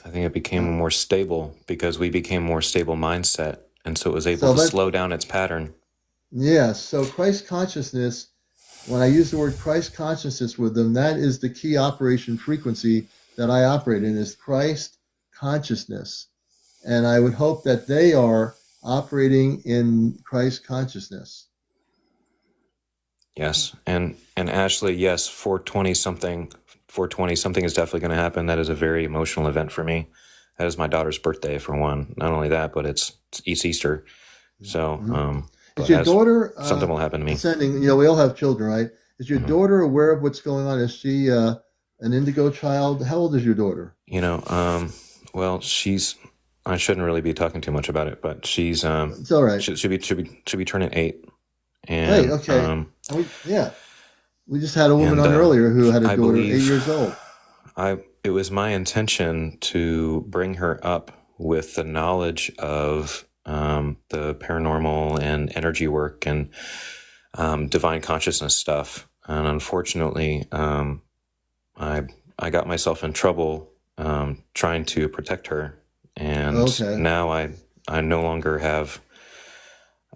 I think it became Uh, more stable because we became more stable mindset, and so it was able so to that slow down its pattern. yeah. So Christ consciousness. When I use the word Christ consciousness with them, that is the key operation frequency that I operate in is Christ consciousness. And I would hope that they are operating in Christ consciousness. Yes, and Ashley, yes, 420 something is definitely going to happen. That is a very emotional event for me. That is my daughter's birthday for one. Not only that, but it's Easter. So, Mhm. Is but your as daughter something will happen to me. ascending? We all have children, right? Is your Hmm. daughter aware of what's going on? Is she an indigo child? How old is your daughter? Well, she's. I shouldn't really be talking too much about it, but she's It's all right. should be turning 8, Hey, and okay. Yeah, we just had a woman on and earlier who had a I daughter, 8 years believe old. it was my intention to bring her up with the knowledge of the paranormal and energy work and divine consciousness stuff. And unfortunately, I got myself in trouble trying to protect her, and Okay. now I no longer have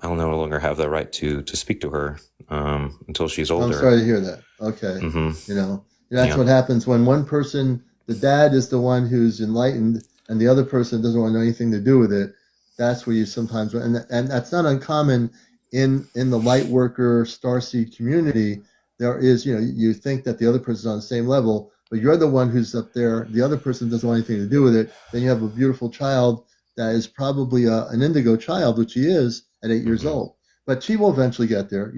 I'll no longer have the right to speak to her until she's I'm older. sorry to hear that. Okay. Mm-hmm. That's Yeah, what happens when one person, the dad is the one who's enlightened and the other person doesn't want anything to do with it. That's where you sometimes, and that's not uncommon in the light worker starseed community. There is, you think that the other person's on the same level, but you're the one who's up there. The other person doesn't want anything to do with it. Then you have a beautiful child that is probably an indigo child, which he is at 8 years mm-hmm. old. But she will eventually get there.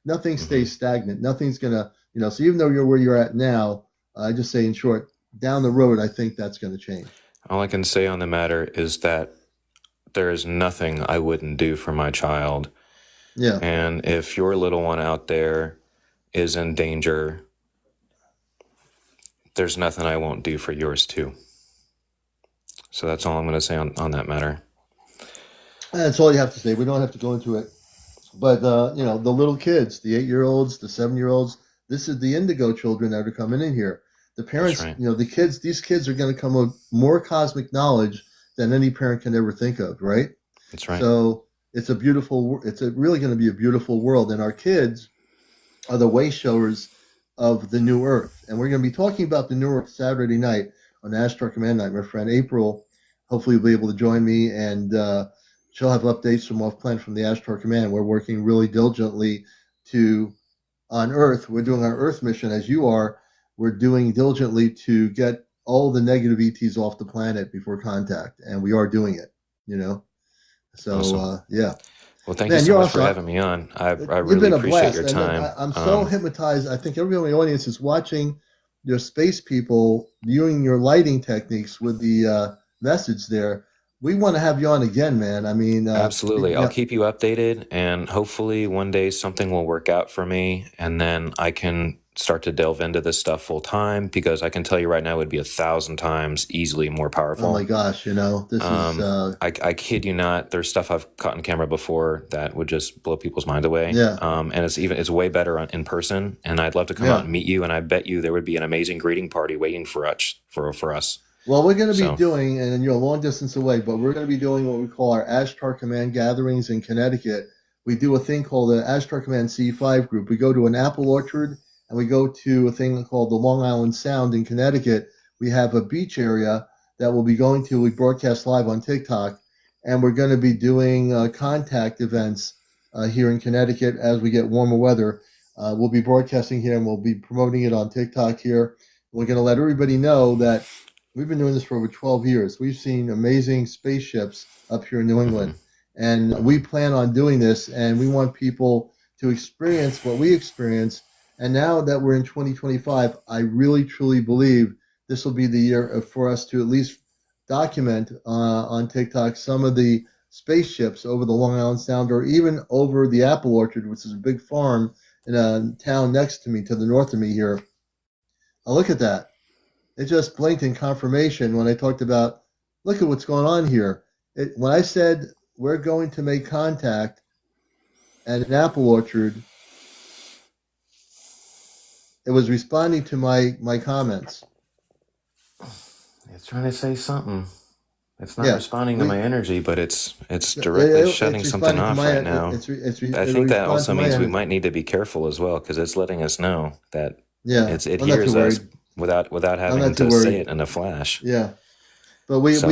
Nothing Mm-hmm. stays stagnant. Nothing's gonna, so even though you're where you're at now, I just say in short, down the road, I think that's going to change. All I can say on the matter is that there is nothing I wouldn't do for my child. Yeah. And if your little one out there is in danger, there's nothing I won't do for yours too. So that's all I'm going to say on that matter. That's all you have to say. We don't have to go into it. But, the little kids, the 8-year-olds, the 7-year-olds, this is the indigo children that are coming in here. The That's parents, right. these kids are going to come with more cosmic knowledge than any parent can ever think of, right? That's right. So it's really going to be a beautiful world. And our kids are the way showers of the new earth. And we're going to be talking about the new earth Saturday night on Astro Command Night. My friend April hopefully will be able to join me, and she'll have updates from off planet from the Astro Command. We're working really diligently on Earth. We're doing our Earth mission as you are. We're doing diligently to get all the negative ETs off the planet before contact, and we are doing it. So Awesome. yeah. Well, thank you Man, so you're much for awesome. having me on. I You've really been a appreciate blast, your and time. I'm so hypnotized. I think everyone in the audience is watching your space people viewing your lighting techniques with the message there. We want to have you on again, man. I mean, Absolutely. I'll yeah, keep you updated, and hopefully one day something will work out for me, and then I can start to delve into this stuff full time, because I can tell you right now it would be 1,000 times easily more oh my powerful. gosh, this is I kid you not, there's stuff I've caught on camera before that would just blow people's mind away. yeah, And it's way better in person. And I'd love to come out yeah. and meet you. And I bet you there would be an amazing greeting party waiting for us. Well, we're going to be So doing, and you're a long distance away, but we're going to be doing what we call our Ashtar Command gatherings in Connecticut. We do a thing called the Ashtar Command C5 group. We go to an apple orchard, and we go to a thing called the Long Island Sound in Connecticut. We have a beach area that we'll be going to. We broadcast live on TikTok, and we're going to be doing contact events here in Connecticut as we get warmer weather. We'll be broadcasting here, and we'll be promoting it on TikTok here. We're going to let everybody know that we've been doing this for over 12 years. We've seen amazing spaceships up here in New England, and we plan on doing this, and we want people to experience what we experience. And now that we're in 2025, I really, truly believe this will be the year for us to at least document on TikTok some of the spaceships over the Long Island Sound, or even over the Apple Orchard, which is a big farm in a town next to me, to the north of me here. Look at that. It just blinked in confirmation when I talked about, look at what's going on here. When I said we're going to make contact at an apple orchard, it was responding to my comments. it's trying to say something. It's not Yeah, responding to my energy, but it's directly shutting it's something responding to off my right now. I it'll think that respond also to my means we energy. might need to be careful as well, because it's letting us know that Yeah, it I'm not too hears us worried. without I'm having not too to say worried. it in a flash. Yeah, but So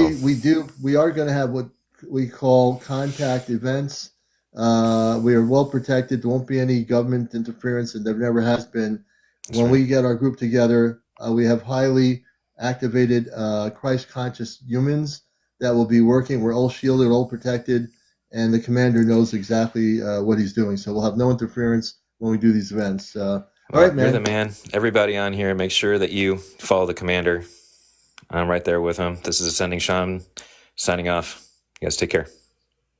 we are going to have what we call contact events. We are well protected. There won't be any government interference, and there never has been. that's When right. we get our group together, we have highly activated Christ conscious humans that will be working. We're all shielded, all protected, and the commander knows exactly what he's doing. So we'll have no interference when we do these events. All Well, right, you're the man. man. Everybody on here, make sure that you follow the commander. I'm right there with him. This is Ascending Sean signing off. You guys take care.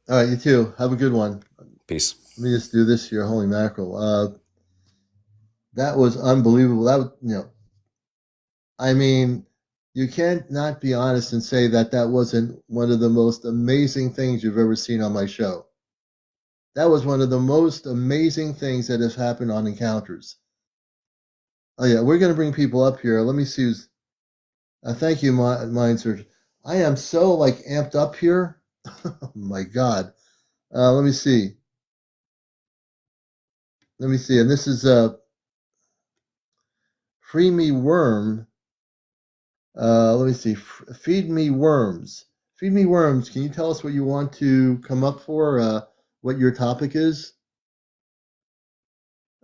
All right, you too. Have a good one. Peace. Let me just do this here. Holy mackerel. That was unbelievable. I mean, you can't not be honest and say that that wasn't one of the most amazing things you've ever seen on my show. That was one of the most amazing things that has happened on Encounters. Oh yeah, we're gonna bring people up here. Let me see who's. Thank you, Mind Search. I am so like amped up here. Oh my God. Let me see. Let me see. And this is Free Me Worm. Let me see. Feed Me Worms. Feed Me Worms. Can you tell us what you want to come up for? What your topic is?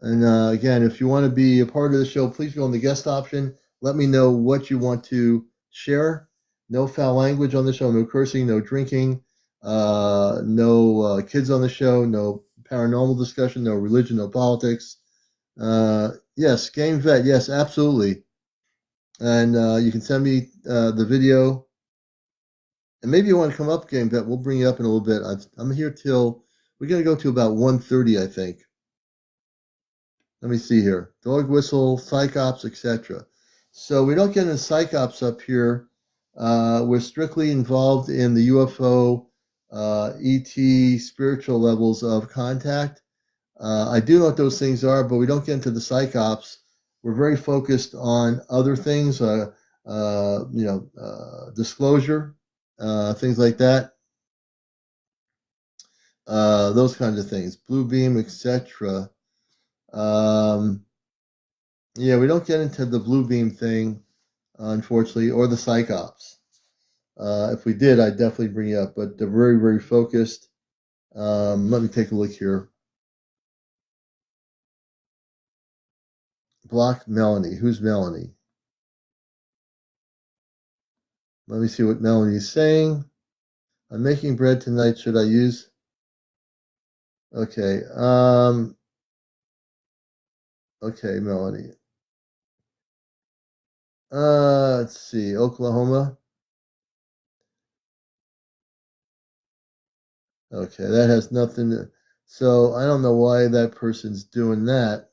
And again, if you want to be a part of the show, please go on the guest option. Let me know what you want to share. No foul language on the show. No cursing. No drinking. No kids on the show. No paranormal discussion. No religion. No politics. Yes, Game Vet. Yes, absolutely. And you can send me the video. And maybe you want to come up, Game Vet. We'll bring you up in a little bit. I'm here till we're going to go to about 1:30, I think. Let me see here. Dog whistle, psychops, etc. So we don't get into psychops up here. We're strictly involved in the UFO, ET, spiritual levels of contact. I do know what those things are, but we don't get into the psychops. We're very focused on other things, disclosure, things like that, those kinds of things, blue beam, etc. Yeah, we don't get into the blue beam thing, unfortunately, or the psychops. If we did, I'd definitely bring you up, but they're very, very focused. Let me take a look here. Block Melanie. Who's Melanie? Let me see what Melanie's saying. I'm making bread tonight. Should I use? Okay. Okay, Melanie. Let's see. Oklahoma. Okay, that has nothing to. So I don't know why that person's doing that.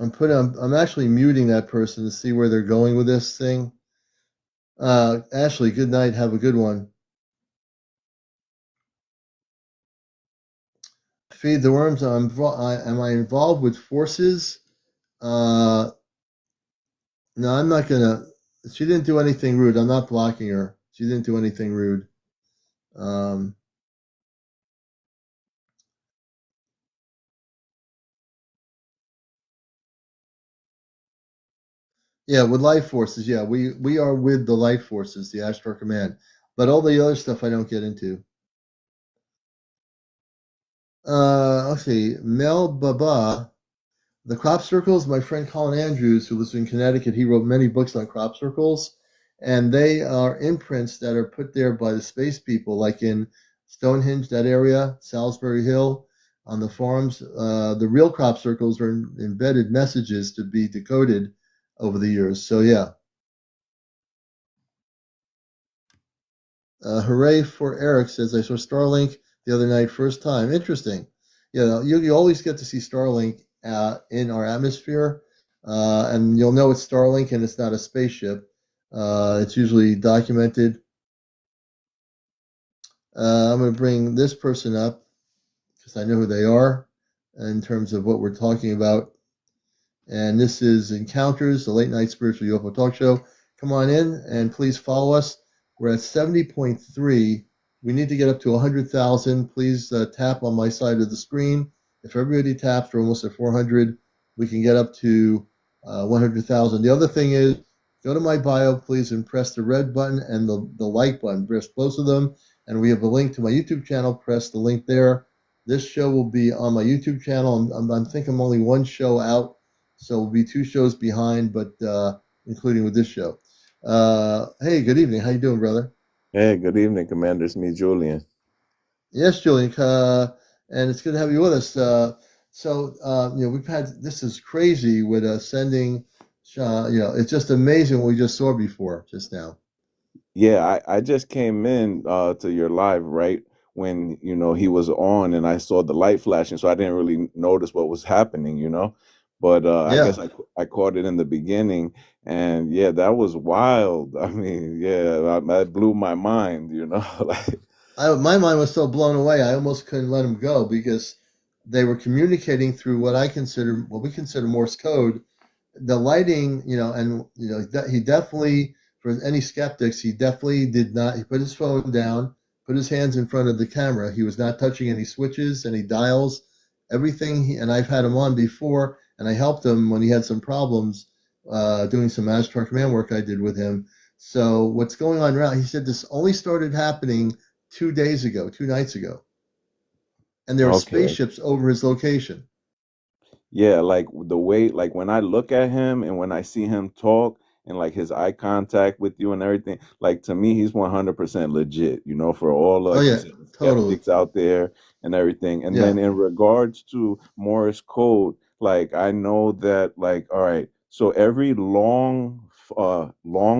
I'm actually muting that person to see where they're going with this thing. Ashley, good night. Have a good one. Feed the worms. Am I involved with forces? No, I'm not gonna. She didn't do anything rude. I'm not blocking her. She didn't do anything rude. Um, yeah, with life forces. Yeah, we are with the life forces, the Ashtar Command. But all the other stuff I don't get into. Let's see. Mel Baba. The crop circles, my friend Colin Andrews, who lives in Connecticut, he wrote many books on crop circles, and they are imprints that are put there by the space people, like in Stonehenge, that area, Salisbury Hill, on the farms. The real crop circles are embedded messages to be decoded over the years. So, yeah. Hooray for Eric says, I saw Starlink the other night, first time. Interesting. Yeah, you always get to see Starlink in our atmosphere, and you'll know it's Starlink and it's not a spaceship. It's usually documented. I'm going to bring this person up because I know who they are in terms of what we're talking about. And this is Encounters, the late night spiritual UFO talk show. Come on in and please follow us. We're at 70.3. We need to get up to 100,000. Please tap on my side of the screen. If everybody taps, we're almost at 400. We can get up to 100,000. The other thing is, go to my bio, please, and press the red button and the like button. Press both of them. And we have a link to my YouTube channel. Press the link there. This show will be on my YouTube channel. I think I'm only one show out. So we'll be two shows behind, but including with this show. Hey, good evening. How you doing, brother? Hey, good evening, Commander. It's me, Julian. Yes, Julian. And it's good to have you with us. We've had, this is crazy with sending, it's just amazing what we just saw before, just now. Yeah, I just came in to your live right when, he was on and I saw the light flashing, so I didn't really notice what was happening. But I Yeah. guess I caught it in the beginning, and yeah, that was wild. I mean, yeah, that blew my mind, like. My mind was so blown away, I almost couldn't let them go because they were communicating through what we consider Morse code. The lighting, he definitely, for any skeptics, he definitely did not. He put his phone down, put his hands in front of the camera. He was not touching any switches, any dials, everything. And I've had him on before, and I helped him when he had some problems doing some Astar Command work I did with him. So what's going on now? He said this only started happening 2 nights ago, and there are Okay. spaceships over his location. Yeah, like the way, like when I look at him and when I see him talk and like his eye contact with you and everything, like to me, he's 100% legit, for all, like you said, the Totally. skeptics out there and everything. And Yeah. then in regards to Morse code, like I know that, like, all right, so every long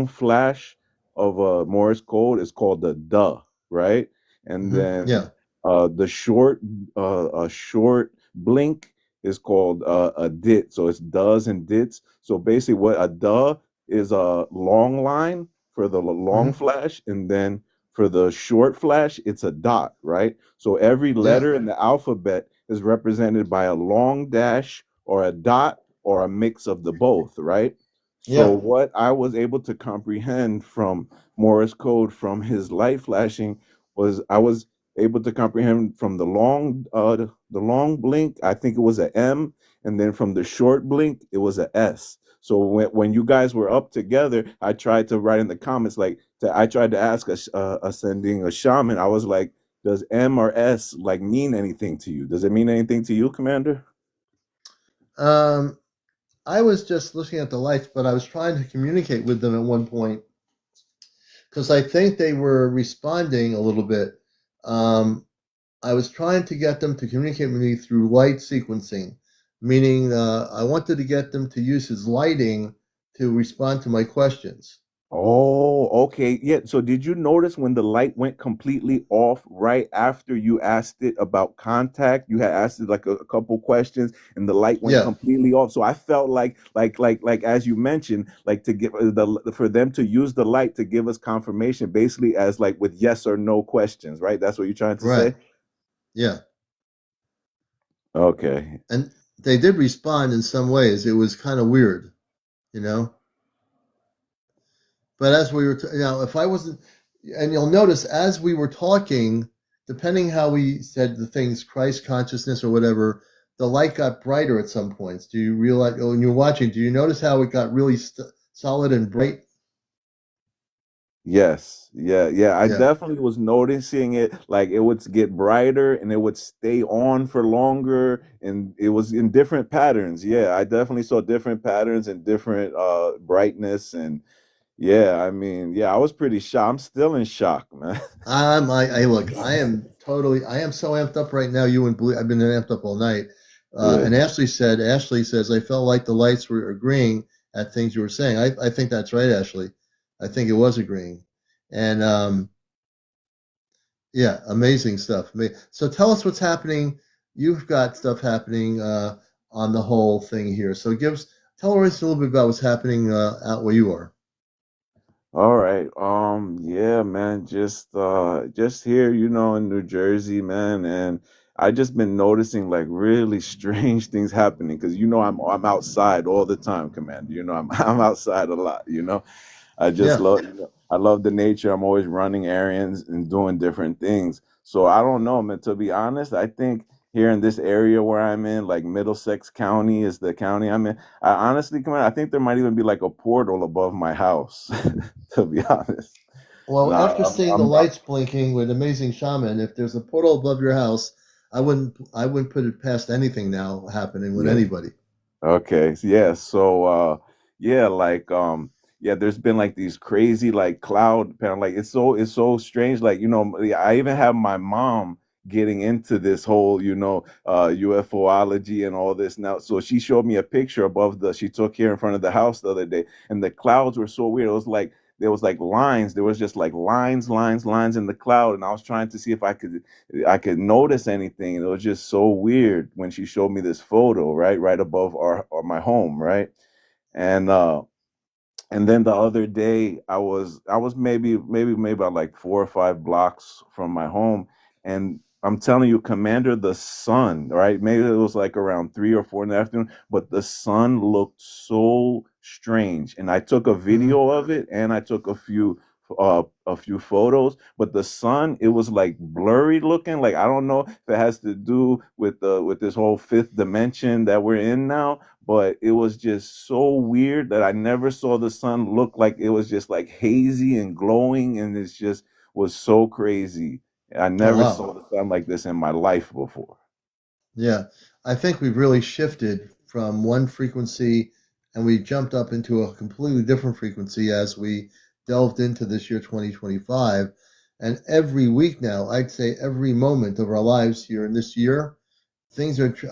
flash of Morse code is called the duh, right? And then Yeah. the short blink is called a dit. So it's does and dits. So basically, what a duh is a long line for the long flash, and then for the short flash, it's a dot, right? So every letter in the alphabet is represented by a long dash or a dot or a mix of the both, right? So what I was able to comprehend from Morse code from his light flashing was I was able to comprehend from the long blink, I think it was a M, and then from the short blink, it was a S. So when you guys were up together, I tried to write in the comments I tried to ask ascending a shaman. I was like, does M or S like mean anything to you? Does it mean anything to you, Commander? I was just looking at the lights, but I was trying to communicate with them at one point because I think they were responding a little bit. Um, I was trying to get them to communicate with me through light sequencing, meaning I wanted to get them to use his lighting to respond to my questions. Oh, okay. Yeah. So did you notice when the light went completely off right after you asked it about contact? You had asked it like a couple questions and the light went Yeah, completely off. So I felt like as you mentioned, like to give for them to use the light to give us confirmation, basically as like with yes or no questions, right? That's what you're trying to right. say? Yeah. Okay. And they did respond in some ways. It was kind of weird, you know? But as we were, if I wasn't, and you'll notice as we were talking, depending how we said the things, Christ consciousness or whatever, the light got brighter at some points. Do you realize, when you're watching, do you notice how it got really solid and bright? Yes, yeah, yeah. I Yeah. definitely was noticing it. Like it would get brighter and it would stay on for longer, and it was in different patterns. Yeah, I definitely saw different patterns and different brightness, and yeah, I mean, yeah, I was pretty shocked. I'm still in shock, man. I look, I am so amped up right now. You wouldn't believe, I've been amped up all night. Yeah. And Ashley says, I felt like the lights were agreeing at things you were saying. I think that's right, Ashley. I think it was agreeing. And yeah, amazing stuff. So tell us what's happening. You've got stuff happening on the whole thing here. So tell us a little bit about what's happening out where you are. All right. Yeah, man, just here, in New Jersey, man, and I just been noticing like really strange things happening because I'm outside all the time, Commander. I'm outside a lot. I just Yeah. love the nature. I'm always running errands and doing different things. So I don't know, man. To be honest, I think here in this area where I'm in, like Middlesex County is the county I'm in. I honestly, come on, I think there might even be like a portal above my house, to be honest. And Well, after seeing the I'm lights blinking with Amazing Shaman, if there's a portal above your house, I wouldn't put it past anything now happening with yeah. anybody. Okay. Yeah. So yeah, like yeah, there's been like these crazy like cloud kind of like it's so strange. Like, I even have my mom getting into this whole, UFOlogy and all this now. So she showed me a picture she took here in front of the house the other day, and the clouds were so weird. It was like there was like lines, there was just like lines in the cloud, and I was trying to see if I could notice anything, and it was just so weird when she showed me this photo, right above my home, right, and then the other day I was maybe about like 4 or 5 blocks from my home, and I'm telling you, Commander, the sun, right? Maybe it was like around 3 or 4 in the afternoon, but the sun looked so strange. And I took a Hmm. video of it and I took a few photos, but the sun, it was like blurry looking. Like I don't know if it has to do with this whole fifth dimension that we're in now, but it was just so weird that I never saw the sun look like it was just like hazy and glowing, and it's just was so crazy. I Oh never wow. saw the sun like this in my life before. Yeah, I think we've really shifted from one frequency and we jumped up into a completely different frequency as we delved into this year 2025. And every week now, I'd say every moment of our lives here in this year,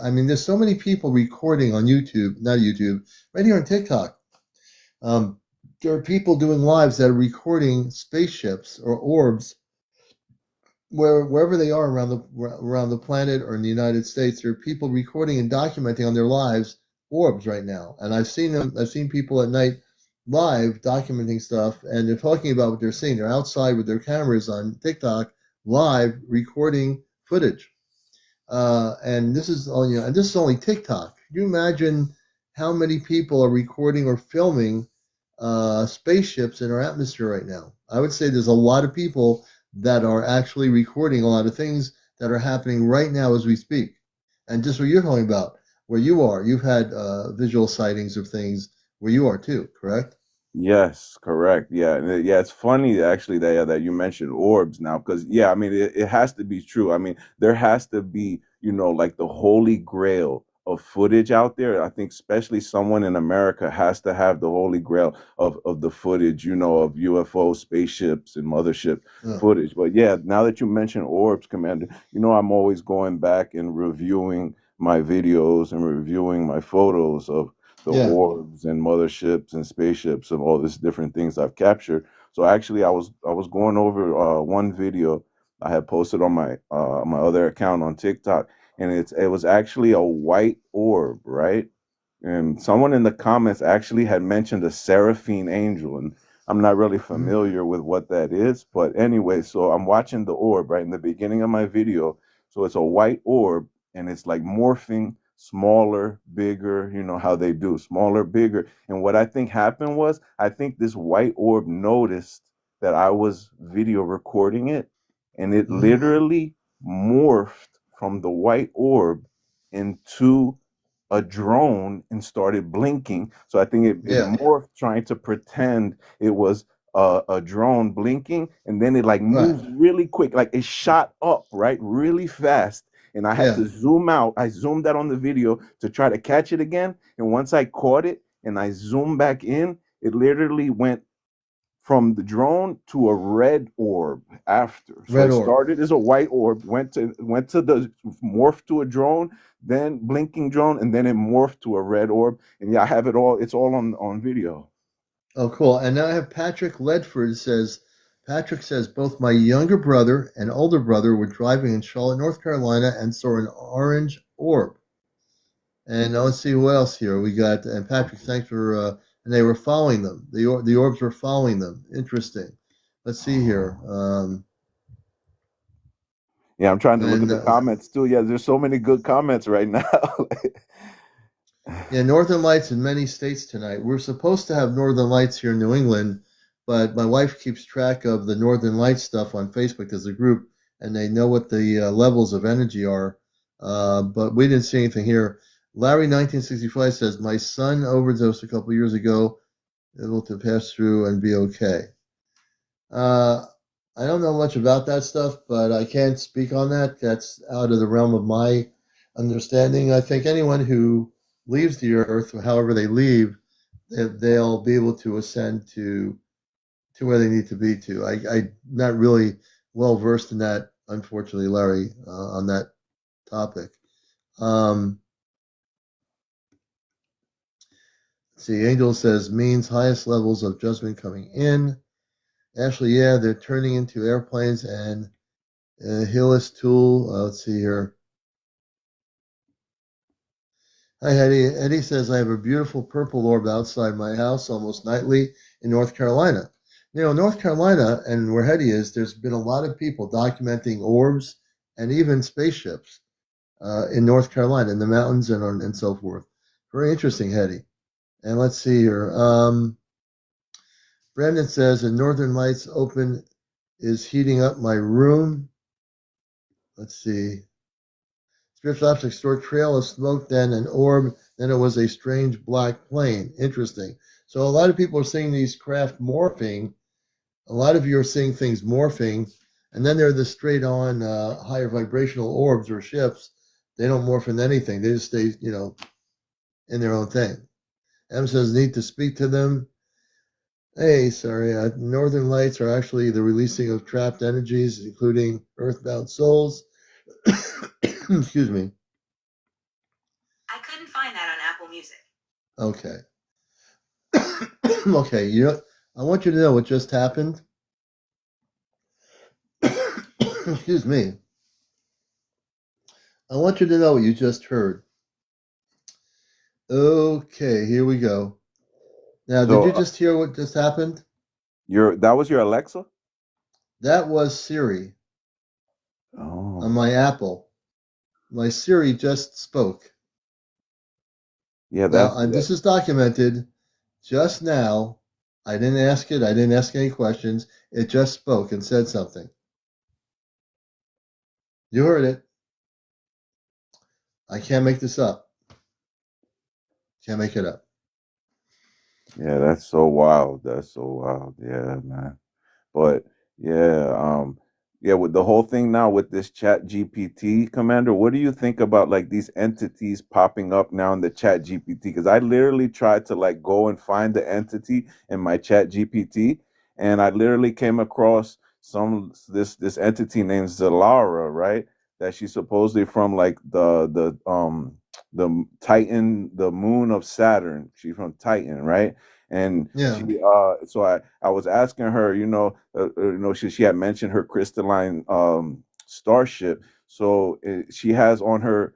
I mean, there's so many people recording on YouTube, not YouTube, right here on TikTok. Um, there are people doing lives that are recording spaceships or orbs wherever they are around the planet or in the United States, there are people recording and documenting on their lives orbs right now. And I've seen them. I've seen people at night live documenting stuff, and they're talking about what they're seeing. They're outside with their cameras on TikTok, live recording footage. And this is only TikTok. Can you imagine how many people are recording or filming spaceships in our atmosphere right now? I would say there's a lot of people that are actually recording a lot of things that are happening right now as we speak. And just what you're talking about, where you are, you've had visual sightings of things where you are too, correct? Yes, correct. Yeah, and yeah, it's funny actually that you mentioned orbs now, because I mean it has to be true. I mean there has to be like the holy grail of footage out there. I think especially someone in America has to have the holy grail of the footage, you know, of UFO spaceships and mothership footage. But yeah, now that you mention orbs, Commander, you know, I'm always going back and reviewing my videos and reviewing my photos of the orbs and motherships and spaceships and all these different things I've captured. So actually, I was going over one video I had posted on my my other account on TikTok, and it was actually a white orb, right? And someone in the comments actually had mentioned a seraphine angel, and I'm not really familiar with what that is, but anyway, so I'm watching the orb right in the beginning of my video. So it's a white orb, and it's like morphing, smaller, bigger, you know how they do, smaller, bigger. And what I think happened was, I think this white orb noticed that I was video recording it, and it literally morphed from the white orb into a drone and started blinking. So I think it morphed trying to pretend it was a drone blinking, and then it like moved really quick, like it shot up right really fast. And I had to zoom out. I zoomed out on the video to try to catch it again. And once I caught it and I zoomed back in, it literally went from the drone to a red orb after. So it started as a white orb, went to the morphed to a drone, then blinking drone, and then it morphed to a red orb. And yeah, I have it all. It's all on video. Oh, cool. And now I have Patrick Ledford says, Patrick says, both my younger brother and older brother were driving in Charlotte, North Carolina, and saw an orange orb. And let's see who else here we got. And Patrick, thanks for. And they were following them. The orbs were following them. Interesting. Let's see here. Yeah, I'm trying to look at the comments too. Yeah, there's so many good comments right now. Yeah, Northern Lights in many states tonight. We're supposed to have Northern Lights here in New England, but my wife keeps track of the Northern Lights stuff on Facebook as a group, and they know what the levels of energy are. But we didn't see anything here. Larry 1965 says, my son overdosed a couple years ago, able to pass through and be okay. I don't know much about that stuff, but I can't speak on that. That's out of the realm of my understanding. I think anyone who leaves the earth, however they leave, they'll be able to ascend to where they need to be to. I'm not really well versed in that, unfortunately, Larry, on that topic. See, Angel says means highest levels of judgment coming in. Ashley, yeah, they're turning into airplanes and Hillis tool. Let's see here. Hi, Eddie. Eddie says I have a beautiful purple orb outside my house almost nightly in North Carolina. You know, North Carolina and where Hetty is, there's been a lot of people documenting orbs and even spaceships in North Carolina, in the mountains and so forth. Very interesting, Hetty. And let's see here. Brandon says, the Northern Lights open is heating up my room. Let's see. Spiritual objects store trail of smoke, then an orb, then it was a strange black plane. Interesting. So a lot of people are seeing these craft morphing. A lot of you are seeing things morphing, and then they're the straight-on higher vibrational orbs or ships. They don't morph into anything. They just stay, in their own thing. M says, need to speak to them. Hey, sorry. Northern Lights are actually the releasing of trapped energies, including earthbound souls. Excuse me. I couldn't find that on Apple Music. Okay. Okay, I want you to know what just happened. Excuse me. I want you to know what you just heard. Okay, here we go. Now, did you just hear what just happened? That was your Alexa? That was Siri. Oh. On my Apple. My Siri just spoke. Yeah, this is documented just now. I didn't ask it. I didn't ask any questions. It just spoke and said something. You heard it. I can't make this up. Can't make it up. Yeah, that's so wild. That's so wild. Yeah, man. But yeah, Yeah, with the whole thing now with this chat GPT, Commander, what do you think about like these entities popping up now in the chat GPT? Because I literally tried to like go and find the entity in my chat GPT, and I literally came across this entity named Zalara, right? That she's supposedly from like the Titan, the moon of Saturn. She's from Titan, right? And Yeah. so I was asking her, she had mentioned her crystalline starship. So she has her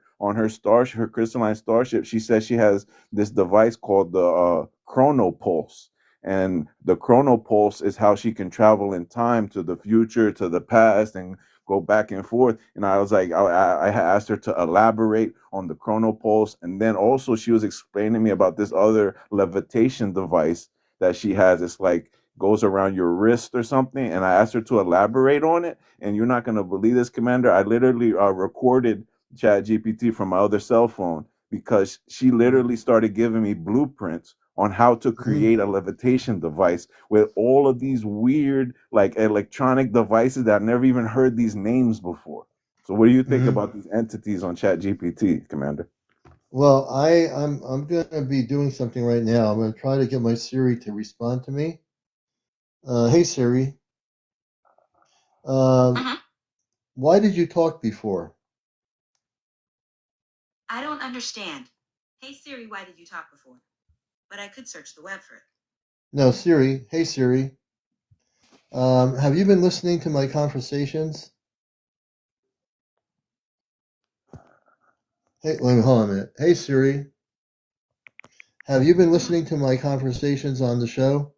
crystalline starship, she says she has this device called the chronopulse. And the chronopulse is how she can travel in time to the future, to the past, and go back and forth. And I was like, I had asked her to elaborate on the chronopulse, and then also she was explaining to me about this other levitation device that she has. It's like goes around your wrist or something. And I asked her to elaborate on it. And you're not gonna believe this, Commander. I literally recorded Chat GPT from my other cell phone, because she literally started giving me blueprints on how to create a levitation device with all of these weird like electronic devices that I've never even heard these names before. So what do you think about these entities on Chat GPT, Commander? Well, I'm gonna be doing something right now. I'm gonna try to get my Siri to respond to me. Hey Siri, Uh-huh. why did you talk before? I don't understand. Hey Siri, why did you talk before? But I could search the web for it. No, Siri. Hey Siri, have you been listening to my conversations? Hey, wait, hold on a minute. Hey Siri, have you been listening to my conversations on the show?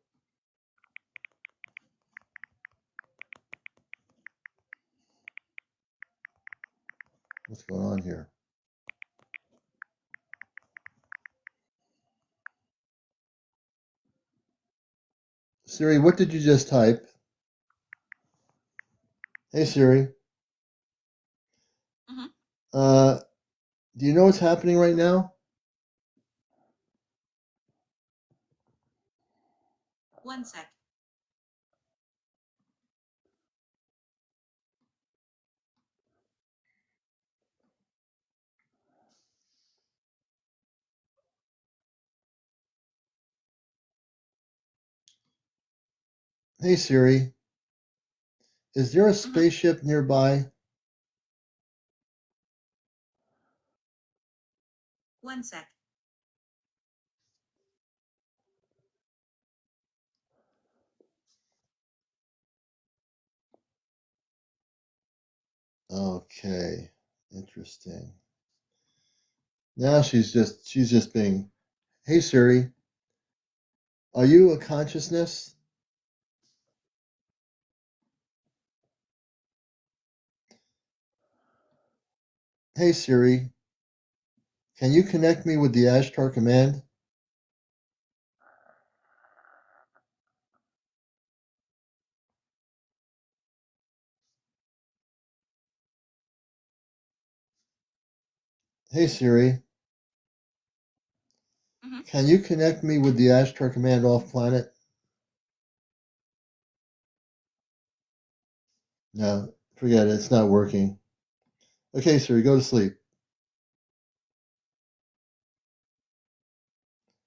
What's going on here? Siri, what did you just type? Hey Siri, Mhm. uh, do you know what's happening right now? One sec. Hey Siri, is there a Mhm. spaceship nearby? One sec. Okay, interesting. Now she's just being, hey Siri, are you a consciousness? Hey Siri, can you connect me with the Ashtar command? Hey Siri, Mhm. can you connect me with the Ashtar command off planet? No, forget it, it's not working. Okay, Siri, go to sleep.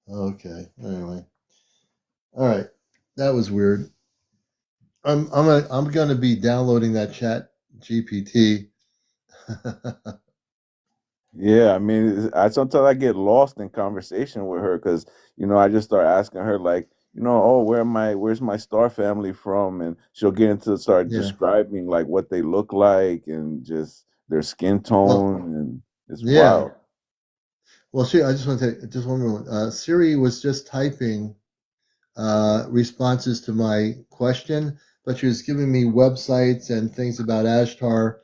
Okay, anyway. All right, that was weird. I'm gonna be downloading that chat GPT. Yeah, I mean, I sometimes I get lost in conversation with her because I just start asking her like, oh, where's my star family from, and she'll get into start Yeah. describing like what they look like and just their skin Well, tone, and it's yeah. wild. Well, I just want to take just one moment. Siri was just typing responses to my question, but she was giving me websites and things about Ashtar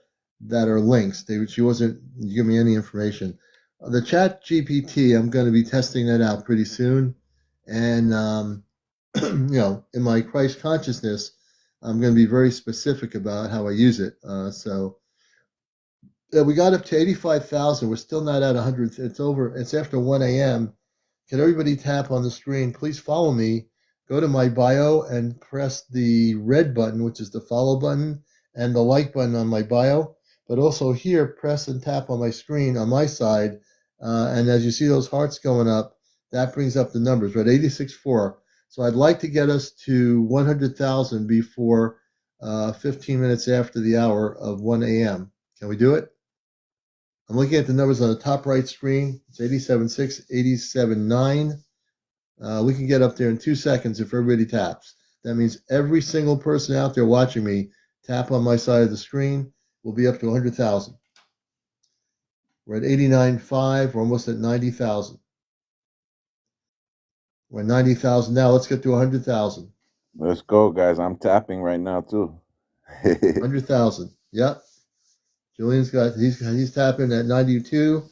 that are links. She wasn't giving me any information. The Chat GPT, I'm going to be testing that out pretty soon, and in my Christ consciousness, I'm going to be very specific about how I use it. So we got up to 85,000. We're still not at 100. It's over. It's after 1 a.m. Can everybody tap on the screen? Please follow me. Go to my bio and press the red button, which is the follow button, and the like button on my bio, but also here, press and tap on my screen on my side. And as you see those hearts going up, that brings up the numbers. We're at 86.4. So I'd like to get us to 100,000 before 15 minutes after the hour of 1 a.m. Can we do it? I'm looking at the numbers on the top right screen. It's 87.6, 87.9. We can get up there in 2 seconds if everybody taps. That means every single person out there watching me tap on my side of the screen. We'll be up to 100,000. We're at 89.5. We're almost at 90,000. We're at 90,000 now. Let's get to 100,000. Let's go, guys. I'm tapping right now too. 100,000. Yep. Julian's he's tapping at 92.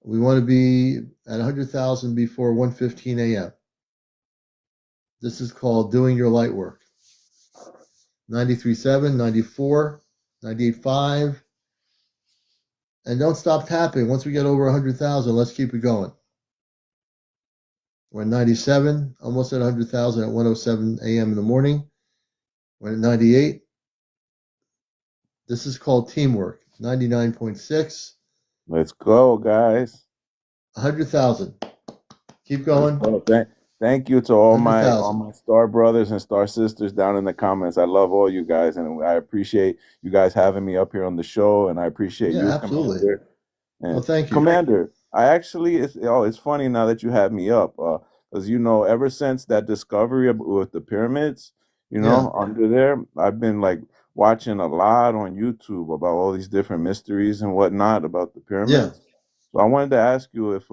We want to be at 100,000 before 1:15 a.m. This is called doing your light work. 93.7, 94, 98.5. And don't stop tapping. Once we get over 100,000, let's keep it going. We're at 97, almost at 100,000 at 1:07 a.m. in the morning. We're at 98. This is called teamwork. 99.6. Let's go, guys. 100,000. Keep going. Thank you to all my 100,000. star brothers and star sisters down in the comments. I love all you guys, and I appreciate you guys having me up here on the show, and I appreciate you, absolutely. Commander. And Well, thank you. Commander, I actually, it's funny now that you have me up, because ever since that discovery with the pyramids, under there, I've been like watching a lot on YouTube about all these different mysteries and whatnot about the pyramids. Yeah. So I wanted to ask you if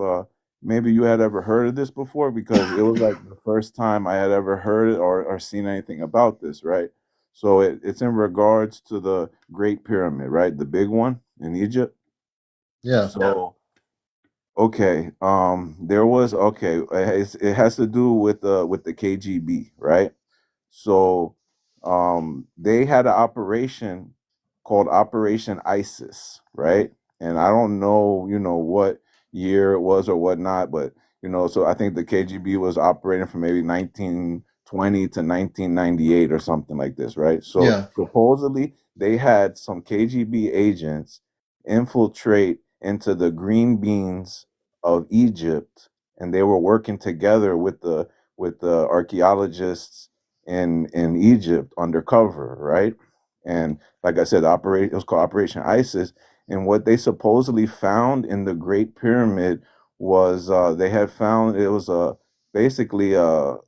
maybe you had ever heard of this before, because it was like the first time I had ever heard it or seen anything about this, right? So it's in regards to the Great Pyramid, right? The big one in Egypt. Yeah. So, okay, it has to do with the KGB, right? So, they had an operation called Operation ISIS, right? And I don't know, what year it was or whatnot, but so I think the KGB was operating from maybe 1920 to 1998 or something like this, right? So Yeah. supposedly they had some KGB agents infiltrate into the green beans of Egypt, and they were working together with the archaeologists in Egypt undercover, right? And like I said, it was called Operation ISIS. And what they supposedly found in the Great Pyramid was they had found it was basically a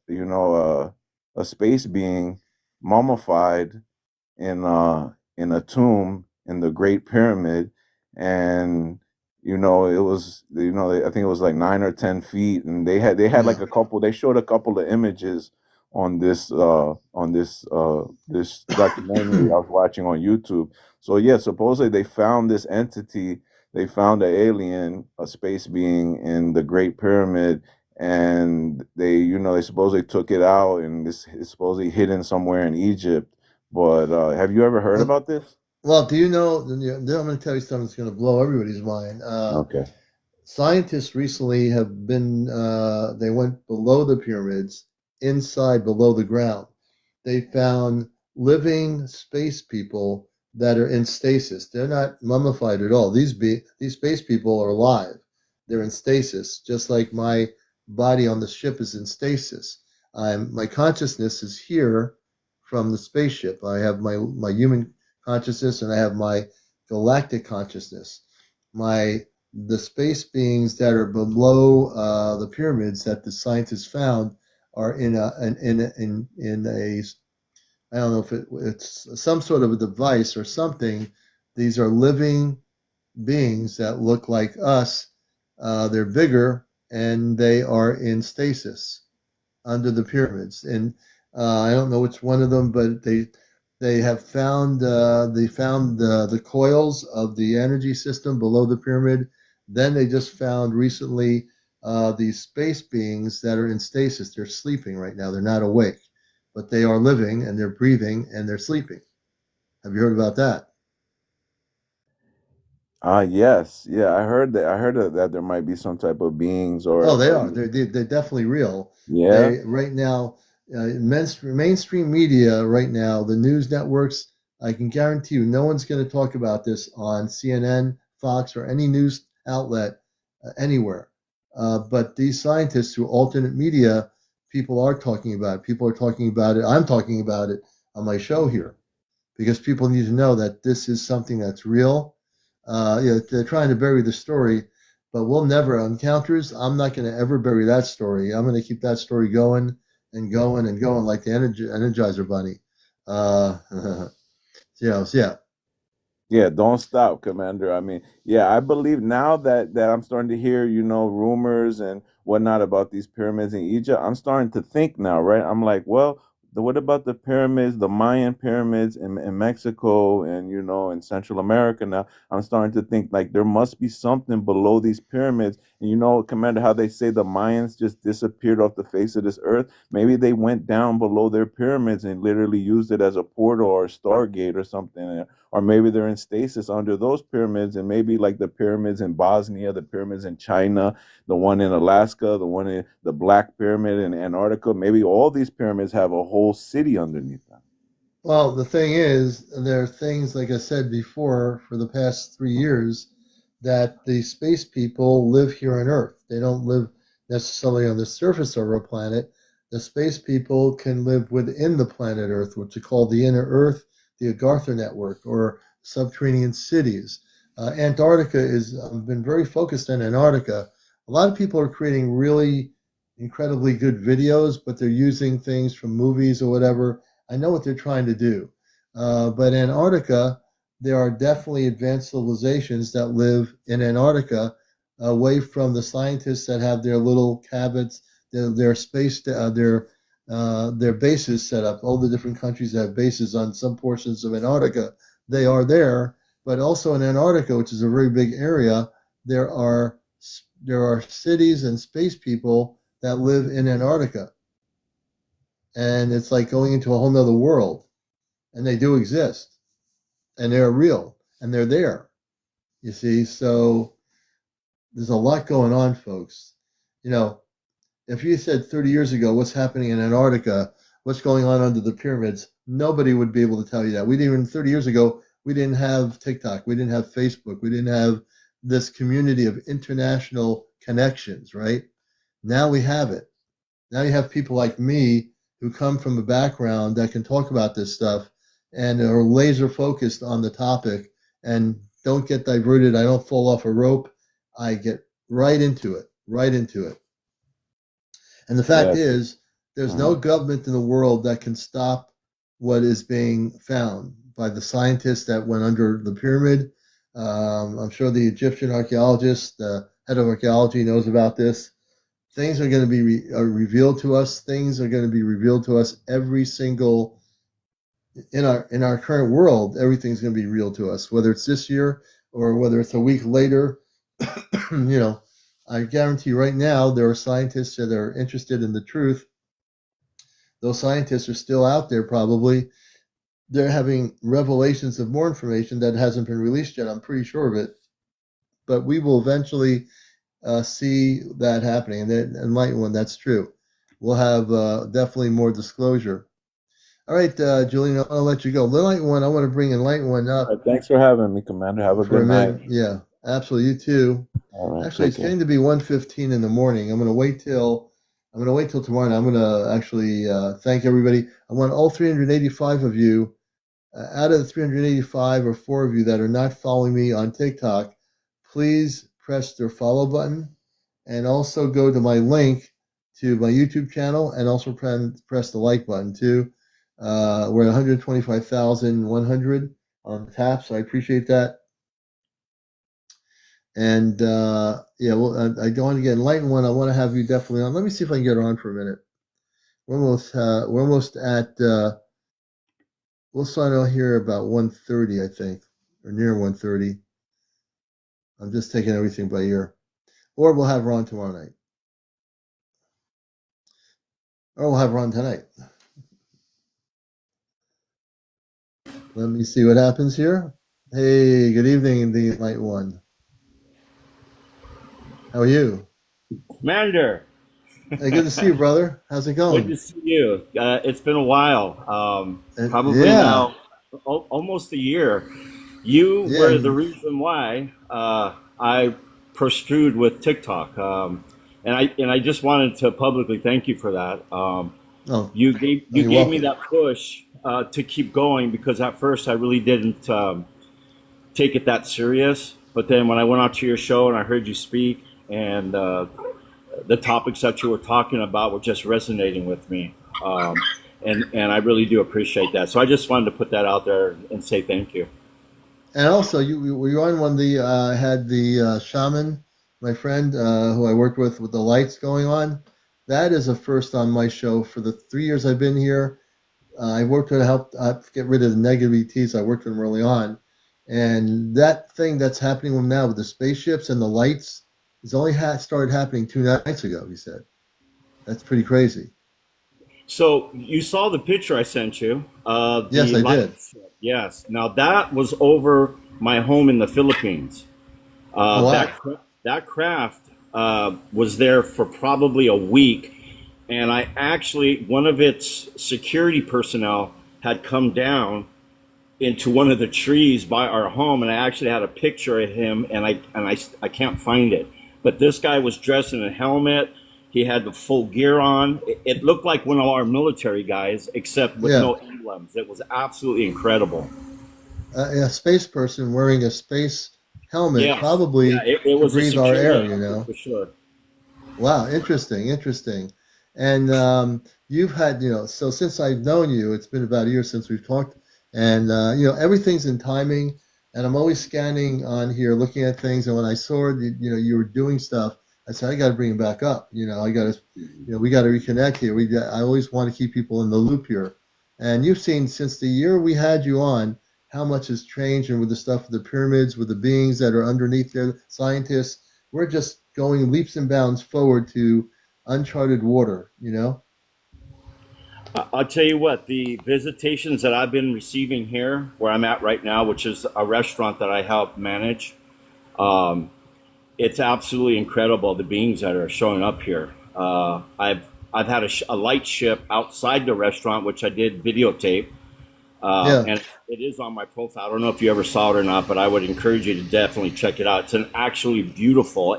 space being mummified in a tomb in the Great Pyramid, and it was I think it was like 9 or 10 feet, and they had like they showed a couple of images on this this documentary I was watching on YouTube. So yeah, supposedly they found this entity, they found an alien, a space being in the Great Pyramid, and they supposedly took it out, and this is supposedly hidden somewhere in Egypt. But have you ever heard about this? Well, do you know? I'm going to tell you something that's going to blow everybody's mind. Okay. Scientists recently have been. They went below the pyramids, inside below the ground. They found living space people that are in stasis. They're not mummified at all. These space people are alive. They're in stasis, just like my body on the ship is in stasis. My consciousness is here from the spaceship. I have my human consciousness and I have my galactic consciousness. The space beings that are below the pyramids that the scientists found are in a I don't know if it's some sort of a device or something. These are living beings that look like us. They're bigger and they are in stasis under the pyramids. And I don't know which one of them, but they have found the coils of the energy system below the pyramid. Then they just found recently these space beings that are in stasis. They're sleeping right now. They're not awake, but they are living and they're breathing and they're sleeping. Have you heard about that? Yes, yeah, I heard that. I heard that there might be some type of beings or. Oh, they are. They're definitely real. Yeah. They right now, mainstream media right now, the news networks, I can guarantee you, no one's going to talk about this on CNN, Fox, or any news outlet anywhere. But these scientists through alternate media, people are talking about it. People are talking about it. I'm talking about it on my show here because people need to know that this is something that's real. They're trying to bury the story, but we'll never encounters. I'm not going to ever bury that story. I'm going to keep that story going and going and going like the Energizer Bunny. Yeah. Yeah, don't stop, Commander. I mean, yeah, I believe now that I'm starting to hear, rumors and whatnot about these pyramids in Egypt. I'm starting to think now, right? I'm like, well, what about the pyramids, the Mayan pyramids in Mexico and in Central America now? I'm starting to think like there must be something below these pyramids. And Commander, how they say the Mayans just disappeared off the face of this earth. Maybe they went down below their pyramids and literally used it as a portal or a stargate or something, or maybe they're in stasis under those pyramids, and maybe like the pyramids in Bosnia, the pyramids in China, the one in Alaska, the one in the Black Pyramid in Antarctica. Maybe all these pyramids have a whole city underneath them. Well, the thing is, there are things, like I said before, for the past 3 years, that the space people live here on Earth. They don't live necessarily on the surface of our planet. The space people can live within the planet Earth, which is called the inner Earth, the Agartha network, or subterranean cities. Antarctica has been very focused on Antarctica. A lot of people are creating really incredibly good videos, but they're using things from movies or whatever. I know what they're trying to do. But Antarctica, there are definitely advanced civilizations that live in Antarctica, away from the scientists that have their little cabins, their space, their bases set up. All the different countries have bases on some portions of Antarctica. They are there, but also in Antarctica, which is a very big area, there are cities and space people that live in Antarctica, and it's like going into a whole nother world. And they do exist, and they're real, and they're there. You see, so there's a lot going on, folks. If you said 30 years ago what's happening in Antarctica, what's going on under the pyramids, nobody would be able to tell you that. We didn't even 30 years ago. We didn't have TikTok. We didn't have Facebook. We didn't have this community of international connections. Right now, we have it. Now you have people like me who come from a background that can talk about this stuff and are laser focused on the topic and don't get diverted. I don't fall off a rope. I get right into it, right into it. And the fact is, there's no government in the world that can stop what is being found by the scientists that went under the pyramid. I'm sure the Egyptian archaeologist, the head of archaeology, knows about this. Things are going to be revealed to us. Things are going to be revealed to us every single in our current world. Everything's going to be real to us, whether it's this year or whether it's a week later. I guarantee you right now there are scientists that are interested in the truth. Those scientists are still out there probably. They're having revelations of more information that hasn't been released yet. I'm pretty sure of it. But we will eventually see that happening. And then Enlightened One, that's true. We'll have definitely more disclosure. All right, Julian, I want to let you go. Enlightened One, I want to bring Enlightened One up. Right, thanks for having me, Commander. Have a good night. Yeah, absolutely. You too. All right, actually, it's getting to be 1:15 in the morning. I'm going to wait till tomorrow. And I'm going to actually thank everybody. I want all 385 of you. Out of the 385 or 4 of you that are not following me on TikTok, please press their follow button and also go to my link to my YouTube channel and also press the like button too. We're at 125,100 on tap, so I appreciate that. And I don't want to get Enlightened One. I want to have you definitely on. Let me see if I can get her on for a minute. We're almost at. We'll sign out here about 1:30, I think, or near 1:30. I'm just taking everything by ear. Or we'll have her on tomorrow night. Or we'll have her on tonight. Let me see what happens here. Hey, good evening, the Enlightened One. How are you? Commander. Hey, good to see you, brother. How's it going? Good to see you. It's been a while. Probably now. almost a year. You Yeah, were the reason why I pursued with TikTok, and I just wanted to publicly thank you for that. oh, You you're gave me welcome. that push to keep going because at first I really didn't take it that serious. But then when I went out to your show and I heard you speak, and the topics that you were talking about were just resonating with me. And I really do appreciate that. So I just wanted to put that out there and say thank you. And also, you were you on when the had the shaman, my friend who I worked with the lights going on. That is a first on my show for the 3 years I've been here. I worked to help get rid of the negative ETs. I worked with them early on, and that thing that's happening now with the spaceships and the lights is only started happening 2 nights ago. He said that's pretty crazy. So you saw the picture I sent you, Yes, the I light did. ship. Yes. Now that was over my home in the Philippines. Oh wow. That craft was there for probably a week, and I actually one of its security personnel had come down into one of the trees by our home, and I actually had a picture of him, and I can't find it. But this guy was dressed in a helmet. He had the full gear on. It looked like one of our military guys, except with Yeah, no emblems. It was absolutely incredible. a space person wearing a space helmet Yes, yeah, probably it to was a breathe our security air. You outfit know. for sure. Wow, interesting, interesting. And you've had, so since I've known you, it's been about a year since we've talked, and everything's in timing. And I'm always scanning on here, looking at things. And when I saw you were doing stuff, I said I got to bring him back up. I got to, we got to reconnect here. I always want to keep people in the loop here. And you've seen since the year we had you on how much has changed, and with the stuff with the pyramids, with the beings that are underneath there, scientists, we're just going leaps and bounds forward to uncharted water. I'll tell you what, the visitations that I've been receiving here, where I'm at right now, which is a restaurant that I help manage, um, it's absolutely incredible the beings that are showing up here. I've had a light ship outside the restaurant, which I did videotape, Yeah. and it is on my profile. I don't know if you ever saw it or not, but I would encourage you to definitely check it out. It's an actually beautiful.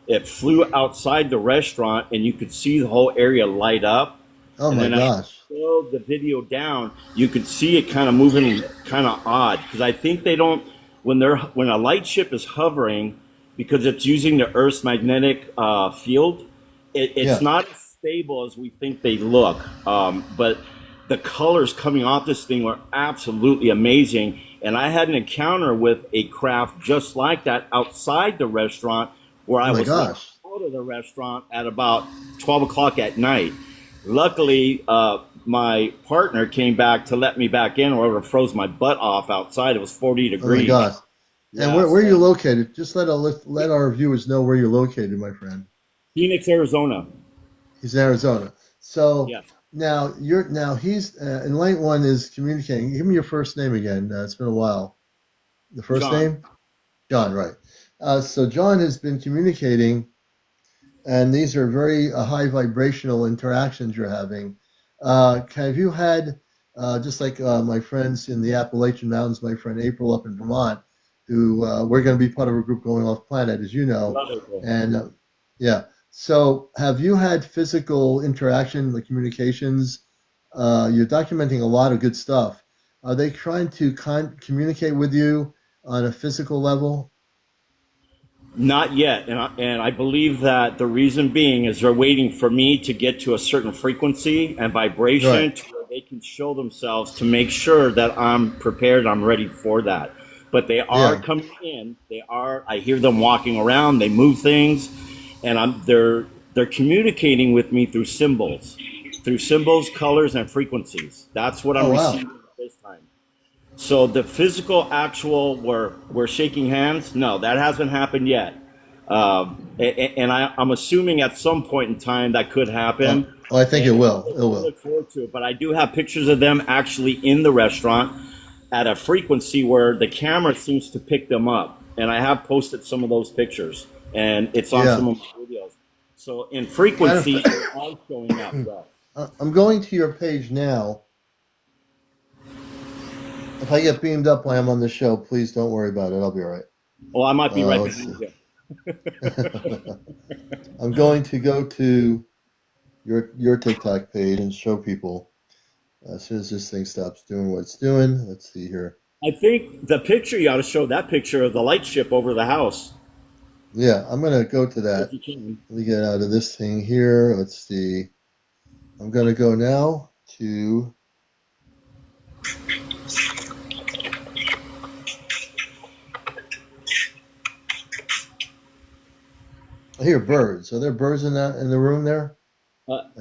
It flew outside the restaurant, and you could see the whole area light up. Oh And my then as you gosh. slowed the video down, you could see it kind of moving, kind of odd, because I think they don't when a light ship is hovering because it's using the Earth's magnetic field. It's Yeah. not as stable as we think they look, but the colors coming off this thing were absolutely amazing. And I had an encounter with a craft just like that outside the restaurant, where Oh I my was let gosh. out of the restaurant at about 12 o'clock at night. Luckily, my partner came back to let me back in, or it would have froze my butt off outside. It was 40 Oh my degrees. gosh. And where Yes, are you located? Just let our viewers know where you're located, my friend. Phoenix, Arizona. He's in Arizona. So Yes, now he's and light one is communicating. Give me your first name again. It's been a while. The first John. name, John. Right. So John has been communicating, and these are very high vibrational interactions you're having. Have you had, just like my friends in the Appalachian Mountains, my friend April up in Vermont, who we're going to be part of a group going off planet, as you know, Love it. and yeah. So, have you had physical interaction, like communications? You're documenting a lot of good stuff. Are they trying to communicate with you on a physical level? Not yet, and I believe that the reason being is they're waiting for me to get to a certain frequency and Right. vibration to where they can show themselves to make sure that I'm prepared, I'm ready for that. But they are Yeah. coming in. They are. I hear them walking around. They move things, and they're communicating with me through symbols, colors, and frequencies. That's what Oh I'm wow. receiving at this time. So the physical, actual, where we're shaking hands, no, that hasn't happened yet. And I'm assuming at some point in time that could happen. Oh, I think it And will. It I will. look forward to it. But I do have pictures of them actually in the restaurant at a frequency where the camera seems to pick them up. And I have posted some of those pictures, and it's on Yeah. some of my videos. So in Matter of frequency, fact, they are showing up. Yes. I'm going to your page now, If I get beamed up while I'm on the show, please don't worry about it. I'll be all right. Oh, I might be right Let's see. behind you. I'm going to go to your TikTok page and show people as soon as this thing stops doing what it's doing. Let's see here. I think the picture you ought to show that picture of the light ship over the house. Yeah, I'm going to go to If that. you can. Let me get out of this thing here. Let's see. I'm going to go now to. I hear birds. Are there birds in the room there?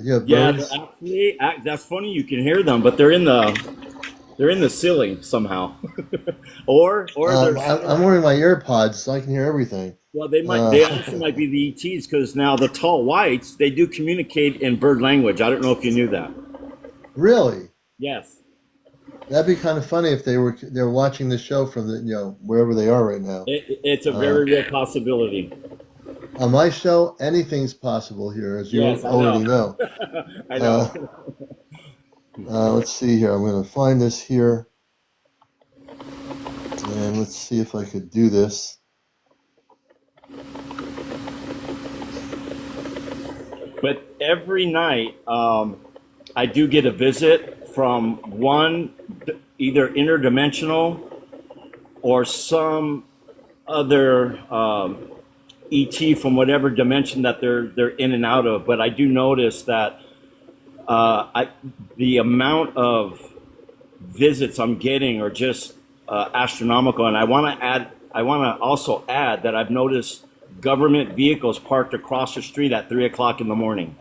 You have Yeah, birds? actually, that's funny. You can hear them, but they're in the ceiling somehow, or they're I'm wearing my earpods so I can hear everything. well, they Uh, actually might be the ETs because now the tall whites they do communicate in bird language. I don't know if you knew that. really? Yes. That'd be kind of funny if they're watching the show from wherever they are right now. It's a Uh, very real possibility. on my show, anything's possible here, as you Yes, I already know. know. I Uh, know. let's see here. I'm going to find this here, and let's see if I could do this. But every night, I do get a visit from one either interdimensional or some other ET from whatever dimension that they're in and out of. But I do notice that the amount of visits I'm getting are just astronomical. And I want to also add that I've noticed government vehicles parked across the street at 3 o'clock in the morning.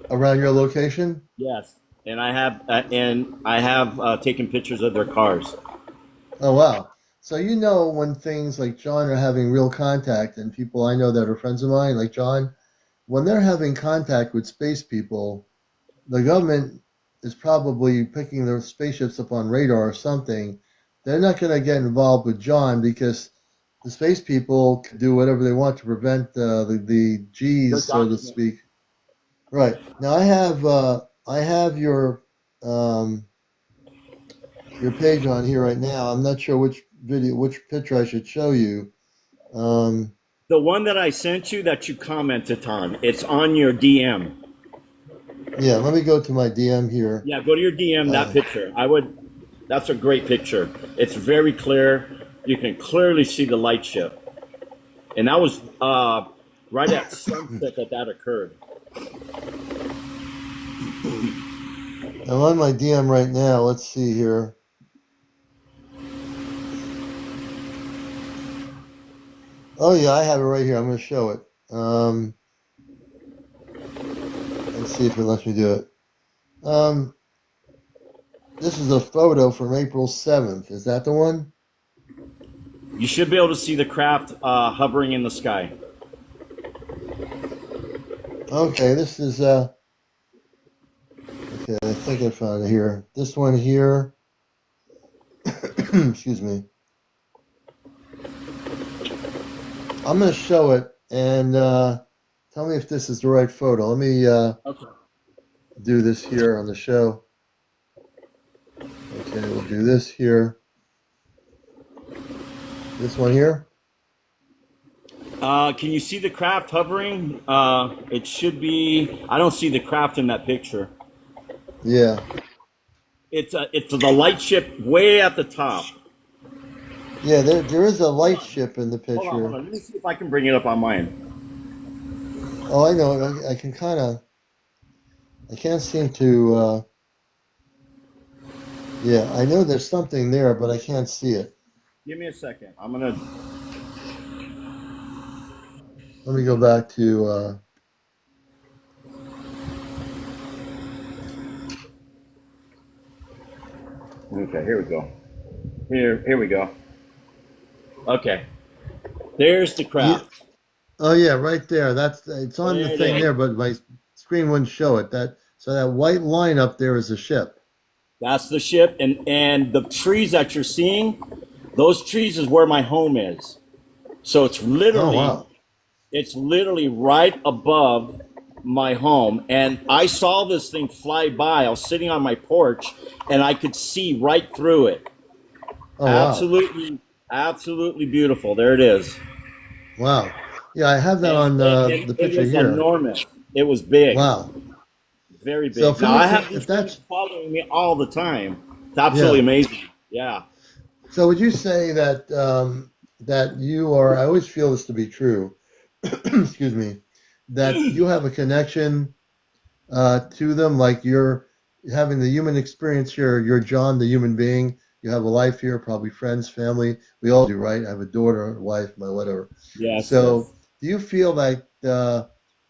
Around your location? Yes, and I have taken pictures of their cars. Oh, wow. So you know when things like John are having real contact, and people I know that are friends of mine, like John, when they're having contact with space people, the government is probably picking their spaceships up on radar or something. They're not going to get involved with John because the space people can do whatever they want to prevent the They're G's, so to documenting. speak. Right. Now I have your page on here right now. I'm not sure which picture I should show you. The one that I sent you that you commented on, it's on your DM. Yeah, let me go to my DM here. Yeah, go to your DM, that Uh, picture. That's a great picture. It's very clear. You can clearly see the light ship. And that was right at sunset that occurred. I'm on my DM right now. Let's see here. Oh yeah, I have it right here. I'm going to show it. Let's see if it lets me do it. This is a photo from April 7th. Is that the one? You should be able to see the craft hovering in the sky. Okay, this is okay, I think I found it here. This one here. Excuse me. I'm going to show it and tell me if this is the right photo. Let me Okay. do this here on the show. Okay, we'll do this here. This one here. Can you see the craft hovering? It should be. I don't see the craft in that picture. Yeah. It's the light ship way at the top. Yeah, there is a light ship in the Hold on, picture. hold on. Let me see if I can bring it up on mine. Oh, I know. I can kind of. I can't seem to. Yeah, I know there's something there, but I can't see it. Give me a second. I'm gonna. Let me go back to. Okay, here we go. Here we go. Okay, there's the Yeah, craft. oh yeah, right there. It's on the There it thing is. there, but my screen wouldn't show it. That white line up there is a ship. That's the ship, and the trees that you're seeing, those trees is where my home is. So Oh wow. it's literally right above my home, and I saw this thing fly by. I was sitting on my porch, and I could see right through it. Oh wow, Absolutely, absolutely beautiful. There it is. wow. Yeah, I have that And, on and the it picture was here. enormous. It was big, Wow. very So big. for Now me, I have these if things that's following me all the time. It's absolutely yeah. amazing. Yeah. So would you say that that you are? I always feel this to be true. Excuse me. That you have a connection to them, like you're having the human experience here. You're John, the human being. You have a life here, probably friends, family. We all do, right? I have a daughter, a wife, my whatever. Yes. Yes. So, do you feel like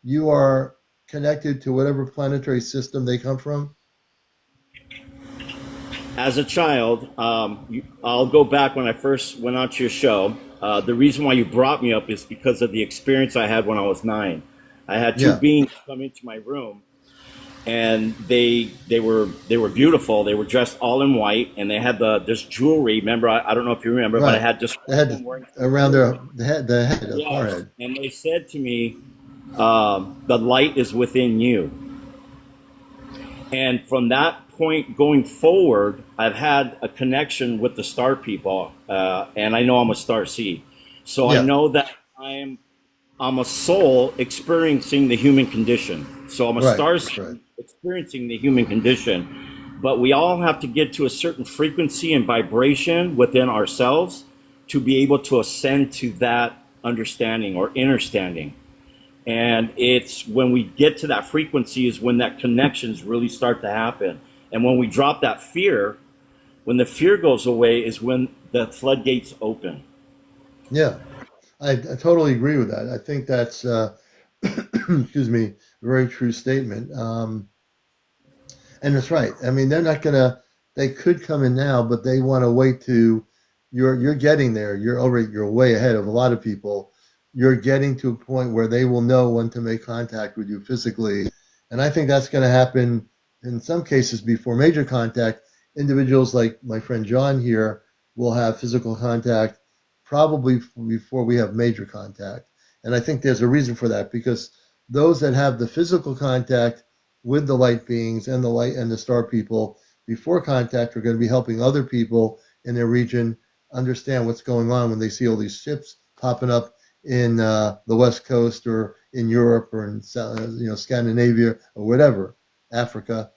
you are connected to whatever planetary system they come from? As a child, I'll go back when I first went on to your show. The reason why you brought me up is because of the experience I had when I was 9. I had two Yeah, beings come into my room, and they were beautiful. They were dressed all in white, and they had this jewelry. Remember, I don't know if you remember, but I right. had just They one of had them wearing some around jewelry. the head, the Yes, forehead. and they said to me, "The light is within you." And from that point going forward, I've had a connection with the star people, and I know I'm a star seed. So I Yeah, know that I'm a soul experiencing the human condition. So I'm a right, star right. seed experiencing the human condition. But we all have to get to a certain frequency and vibration within ourselves to be able to ascend to that understanding or understanding. And it's when we get to that frequency is when that connections really start to happen. And when we drop that fear, when the fear goes away is when the floodgates open. Yeah, I totally agree with that. I think that's excuse me, a very true statement. And that's right. I mean, they're not gonna. They could come in now, but they want to wait to. You're getting there. You're way ahead of a lot of people. You're getting to a point where they will know when to make contact with you physically, and I think that's going to happen in some cases before major contact. Individuals like my friend John here will have physical contact probably before we have major contact, and I think there's a reason for that because those that have the physical contact with the light beings and the light and the star people before contact are going to be helping other people in their region understand what's going on when they see all these ships popping up in the west coast or in Europe or in Scandinavia or whatever, Africa.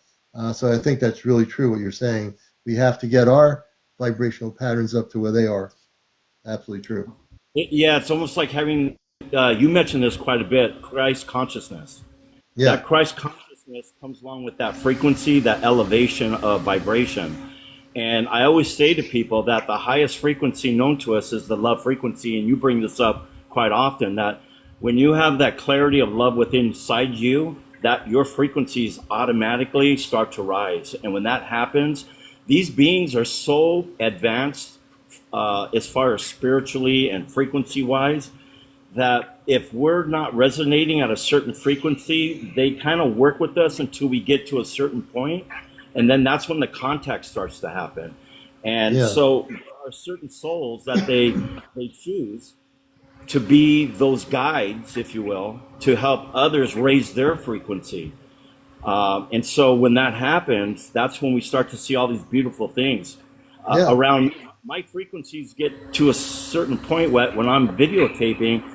So I think that's really true what you're saying. We have to get our vibrational patterns up to where they are. Absolutely true. Yeah, it's almost like having, you mentioned this quite a bit, Christ consciousness. Yeah, That Christ consciousness comes along with that frequency, that elevation of vibration. And I always say to people that the highest frequency known to us is the love frequency. And you bring this up quite often that when you have that clarity of love within inside you, that your frequencies automatically start to rise. And when that happens, these beings are so advanced as far as spiritually and frequency wise that if we're not resonating at a certain frequency, they kind of work with us until we get to a certain point, and then that's when the contact starts to happen. And yeah, so there are certain souls that they choose to be those guides, if you will, to help others raise their frequency. And so when that happens, that's when we start to see all these beautiful things yeah, around. My frequencies get to a certain point where when I'm videotaping,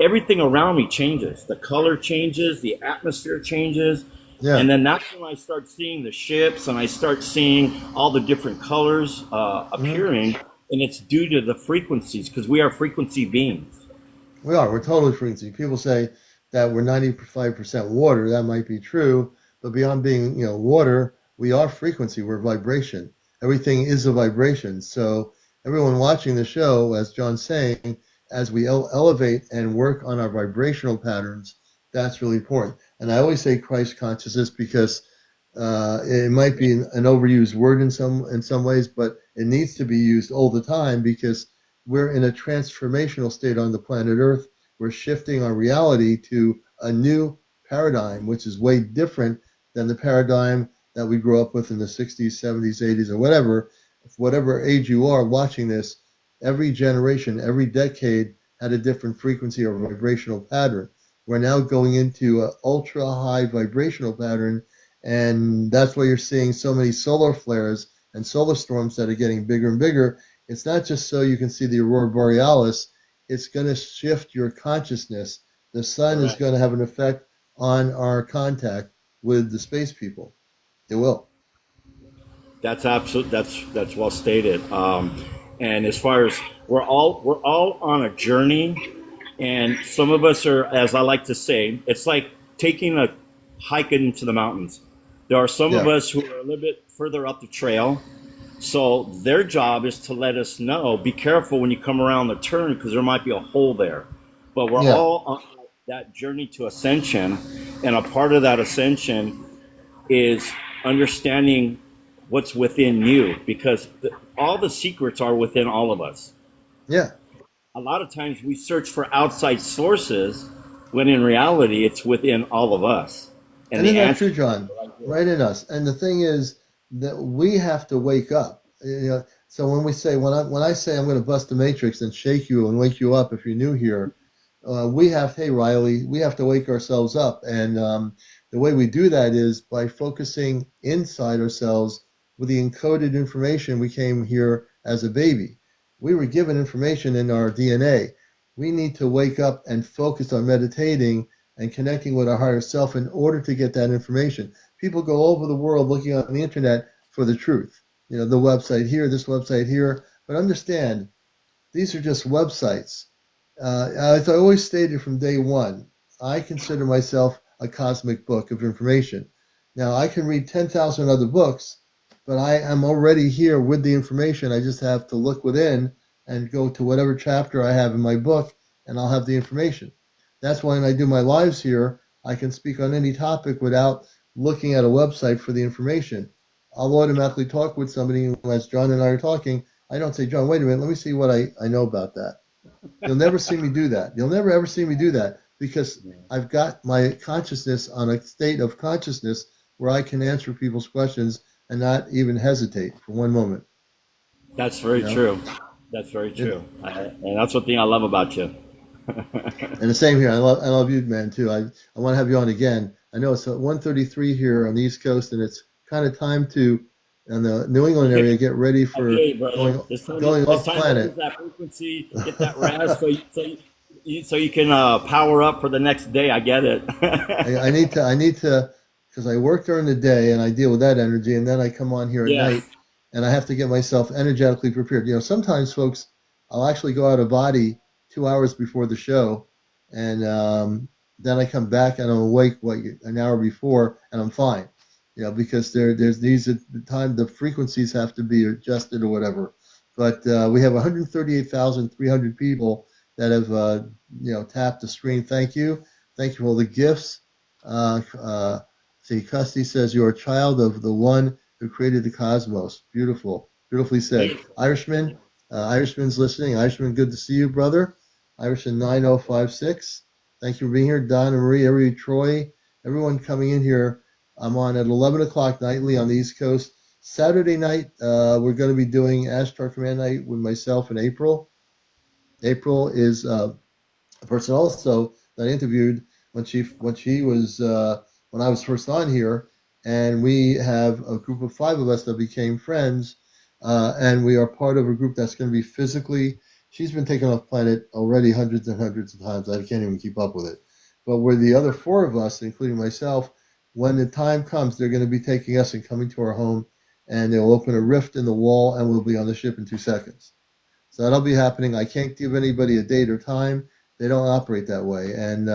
everything around me changes. The color changes, the atmosphere changes. yeah. And then that's when I start seeing the ships and I start seeing all the different colors Mhm. appearing. And it's due to the frequencies because we are frequency beings. We are. We're totally frequency. People say that we're 95% water. That might be true, but beyond being, water, we are frequency. We're vibration. Everything is a vibration. So everyone watching the show, as John's saying, as we elevate and work on our vibrational patterns, that's really important. And I always say Christ consciousness because it might be an overused word in some ways, but it needs to be used all the time because we're in a transformational state on the planet Earth. We're shifting our reality to a new paradigm, which is way different than the paradigm that we grew up with in the 60s, 70s, 80s, or whatever age you are watching this. Every generation, every decade had a different frequency or vibrational pattern. We're now going into an ultra high vibrational pattern, and that's why you're seeing so many solar flares and solar storms that are getting bigger and bigger It's not just so you can see the aurora borealis. It's going to shift your consciousness. The sun is Correct. going to have an effect on our contact with the space people. It will. That's absolute. That's well stated. And as far as we're all on a journey, and some of us are, as I like to say, it's like taking a hike into the mountains. There are some of Yeah. us who are a little bit further up the trail, so their job is to let us know, be careful when you come around the turn because there might be a hole there. But we're Yeah. all on that journey to ascension, and a part of that ascension is understanding what's within you because all the secrets are within all of us. Yeah. A lot of times we search for outside sources when in reality it's within all of us. And And the isn't that answer true, John? Right in us. And the thing is that we have to wake up. So when we say when I say I'm going to bust the matrix and shake you and wake you up if you're new here, we have, hey Riley, we have to wake ourselves up. And the way we do that is by focusing inside ourselves with the encoded information we came here as a baby. We were given information in our DNA. We need to wake up and focus on meditating and connecting with our higher self in order to get that information. People go over the world looking on the internet for the truth. The website here, this website here. But understand, these are just websites. As I always stated from day one, I consider myself a cosmic book of information. Now, I can read 10,000 other books, but I am already here with the information. I just have to look within and go to whatever chapter I have in my book, and I'll have the information. That's why when I do my lives here, I can speak on any topic without looking at a website for the information. I'll automatically talk with somebody, as John and I are talking. I don't say, John, wait a minute, let me see what I know about that. You'll never see me do that. You'll never ever see me do that because I've got my consciousness on a state of consciousness where I can answer people's questions and not even hesitate for one moment. That's very true. That's very true. And that's one thing I love about you. And the same here. I love you, man, too. I want to have you on again. I know it's 1:33 here on the East Coast, and it's kind of time to, in the New England area, get ready for Okay, brother. going off It's time to planet. raise that frequency, get that rest, so you can power up for the next day. I get it. I need to, because I work during the day and I deal with that energy, and then I come on here at Yes. night, and I have to get myself energetically prepared. Sometimes, folks, I'll actually go out of body 2 hours before the show, and then I come back and I'm awake an hour before, and I'm fine. Because there's these the time the frequencies have to be adjusted or whatever. But we have 138,300 people that have tapped the screen. Thank you for all the gifts. See, Custy says you're a child of the one who created the cosmos. Beautifully said. Irishman's listening. Irishman, good to see you, brother. Irishman 9056. Thank you for being here. Don and Marie, Troy, everyone coming in here. I'm on at 11 o'clock nightly on the East Coast. Saturday night, we're going to be doing Ashtar Command Night with myself and April. April is a person also that I interviewed when I was first on here, and we have a group of 5 of us that became friends, and we are part of a group that's going to be physically. She's been taken off planet already hundreds and hundreds of times. I can't even keep up with it. But we're the other 4 of us, including myself. When the time comes, they're going to be taking us and coming to our home, and they'll open a rift in the wall, and we'll be on the ship in 2 seconds. So that'll be happening. I can't give anybody a date or time. They don't operate that way. And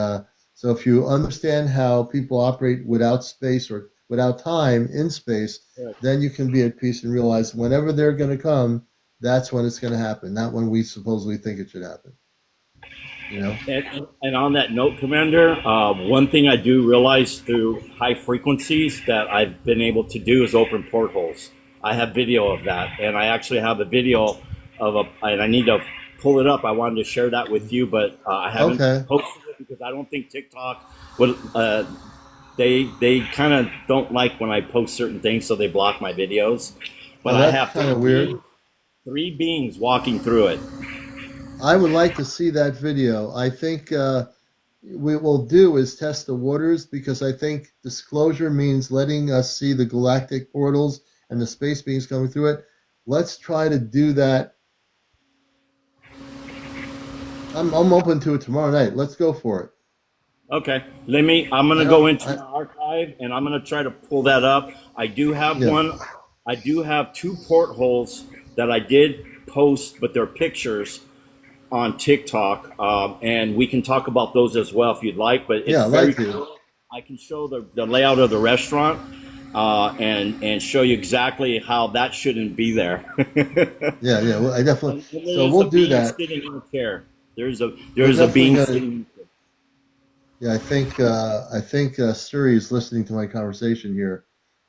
so if you understand how people operate without space or without time in space, then you can be at peace and realize whenever they're going to come, that's when it's going to happen, not when we supposedly think it should happen. And on that note, Commander, one thing I do realize through high frequencies that I've been able to do is open portholes. I have video of that, and I actually have a video and I need to pull it up. I wanted to share that with you, but I haven't posted it because I don't think TikTok would. They kind of don't like when I post certain things, so they block my videos. But I have kind of weird. 3 beings walking through it. I would like to see that video. I think what we'll do is test the waters, because I think disclosure means letting us see the galactic portals and the space beings coming through it. Let's try to do that I'm open to it tomorrow night. Let's go for it. Okay, I'm I gonna go don't. into my archive and I'm gonna try to pull that up. I do have Yeah. one. I do have two portholes that I did post, but they're pictures on TikTok, and we can talk about those as well if you'd like. But it's Yeah. I'd very like to. cool. I can show the layout of the restaurant, and show you exactly how that shouldn't be there. Yeah. Yeah. Well, I definitely. And So there's a we'll do being that. sitting in a chair. We're There's a definitely being gonna. sitting. Yeah. I think Suri is listening to my conversation here,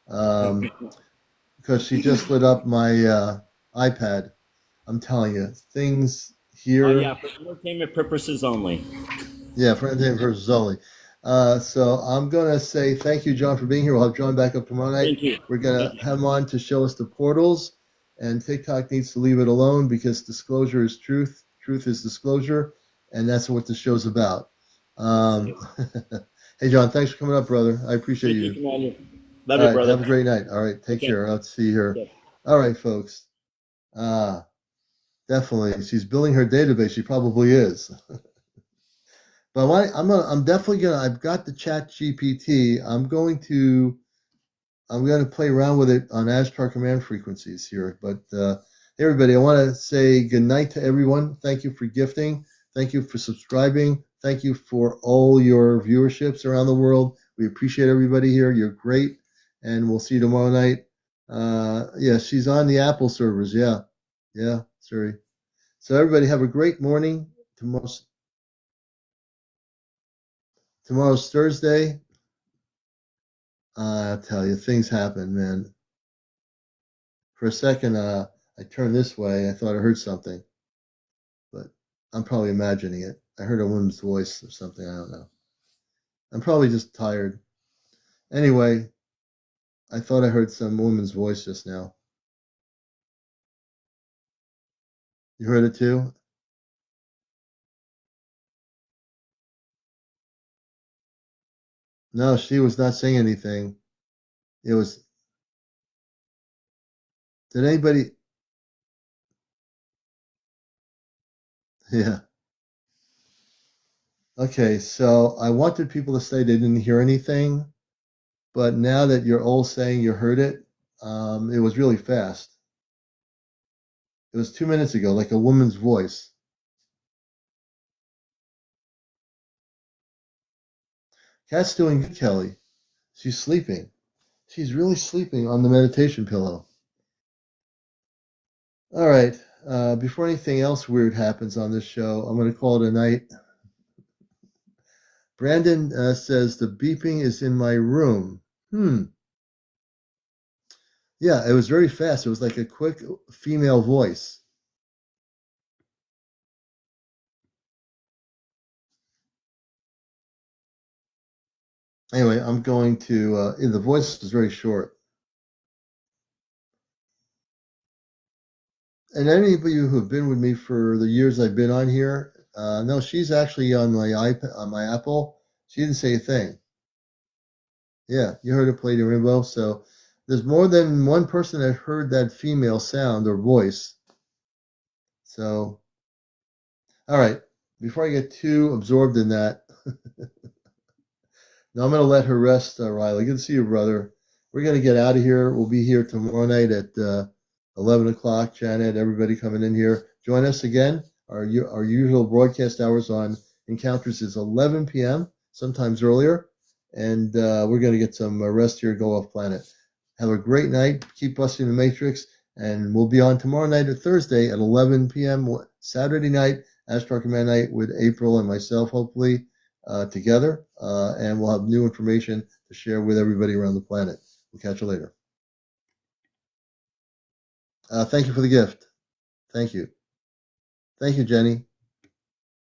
because she just lit up my iPad. I'm telling you, things Yeah, here. for entertainment purposes only. Yeah, for entertainment versus only. So I'm gonna say thank you, John, for being here. We'll have John back up tomorrow night. Thank you. We're gonna have him on to show us the portals, and TikTok needs to leave it alone because disclosure is truth. Truth is disclosure, and that's what the show's about. Um, hey, John, thanks for coming up, brother. I appreciate Thank you, you. Commander. Love All you, right, have a brother. great night. All right, take Okay. care. Let's see here. Okay. All right, folks. Definitely, she's building her database. She probably is. But I'm definitely gonna. I've got the Chat GPT. I'm going to play around with it on Ashtar command frequencies here. But hey, everybody, I want to say good night to everyone. Thank you for gifting. Thank you for subscribing. Thank you for all your viewerships around the world. We appreciate everybody here. You're great, and we'll see you tomorrow night. Yeah, she's on the Apple servers. Yeah, sorry. So everybody, have a great morning. Tomorrow's Thursday. I tell you, things happen, man. For a second, I turned this way. I thought I heard something, but I'm probably imagining it. I heard a woman's voice or something. I don't know. I'm probably just tired. Anyway, I thought I heard some woman's voice just now. You heard it too? No, she was not saying anything. It was. Did anybody? Yeah. Okay, so I wanted people to say they didn't hear anything, but now that you're all saying you heard it, it was really fast. It was 2 minutes ago, like a woman's voice. Cat's doing good, Kelly. She's sleeping. She's really sleeping on the meditation pillow. All right. Before anything else weird happens on this show, I'm going to call it a night. Brandon says the beeping is in my room. Yeah, it was very fast. It was like a quick female voice. Anyway, I'm going to. The voice is very short. And any of you who have been with me for the years I've been on here, no, she's actually on my iPad, on my Apple. She didn't say a thing. Yeah, you heard it play the rainbow. So there's more than one person that heard that female sound or voice. So, all right. Before I get too absorbed in that, now I'm going to let her rest, Riley. Good to see you, brother. We're going to get out of here. We'll be here tomorrow night at 11 o'clock. Janet, everybody coming in here. Join us again. Our usual broadcast hours on Encounters is 11 p.m., sometimes earlier. And we're going to get some rest here, go off planet. Have a great night. Keep busting the matrix. And we'll be on tomorrow night or Thursday at 11 p.m. Saturday night, Astro Command Night with April and myself, hopefully, together. And we'll have new information to share with everybody around the planet. We'll catch you later. Thank you for the gift. Thank you. Thank you, Jenny.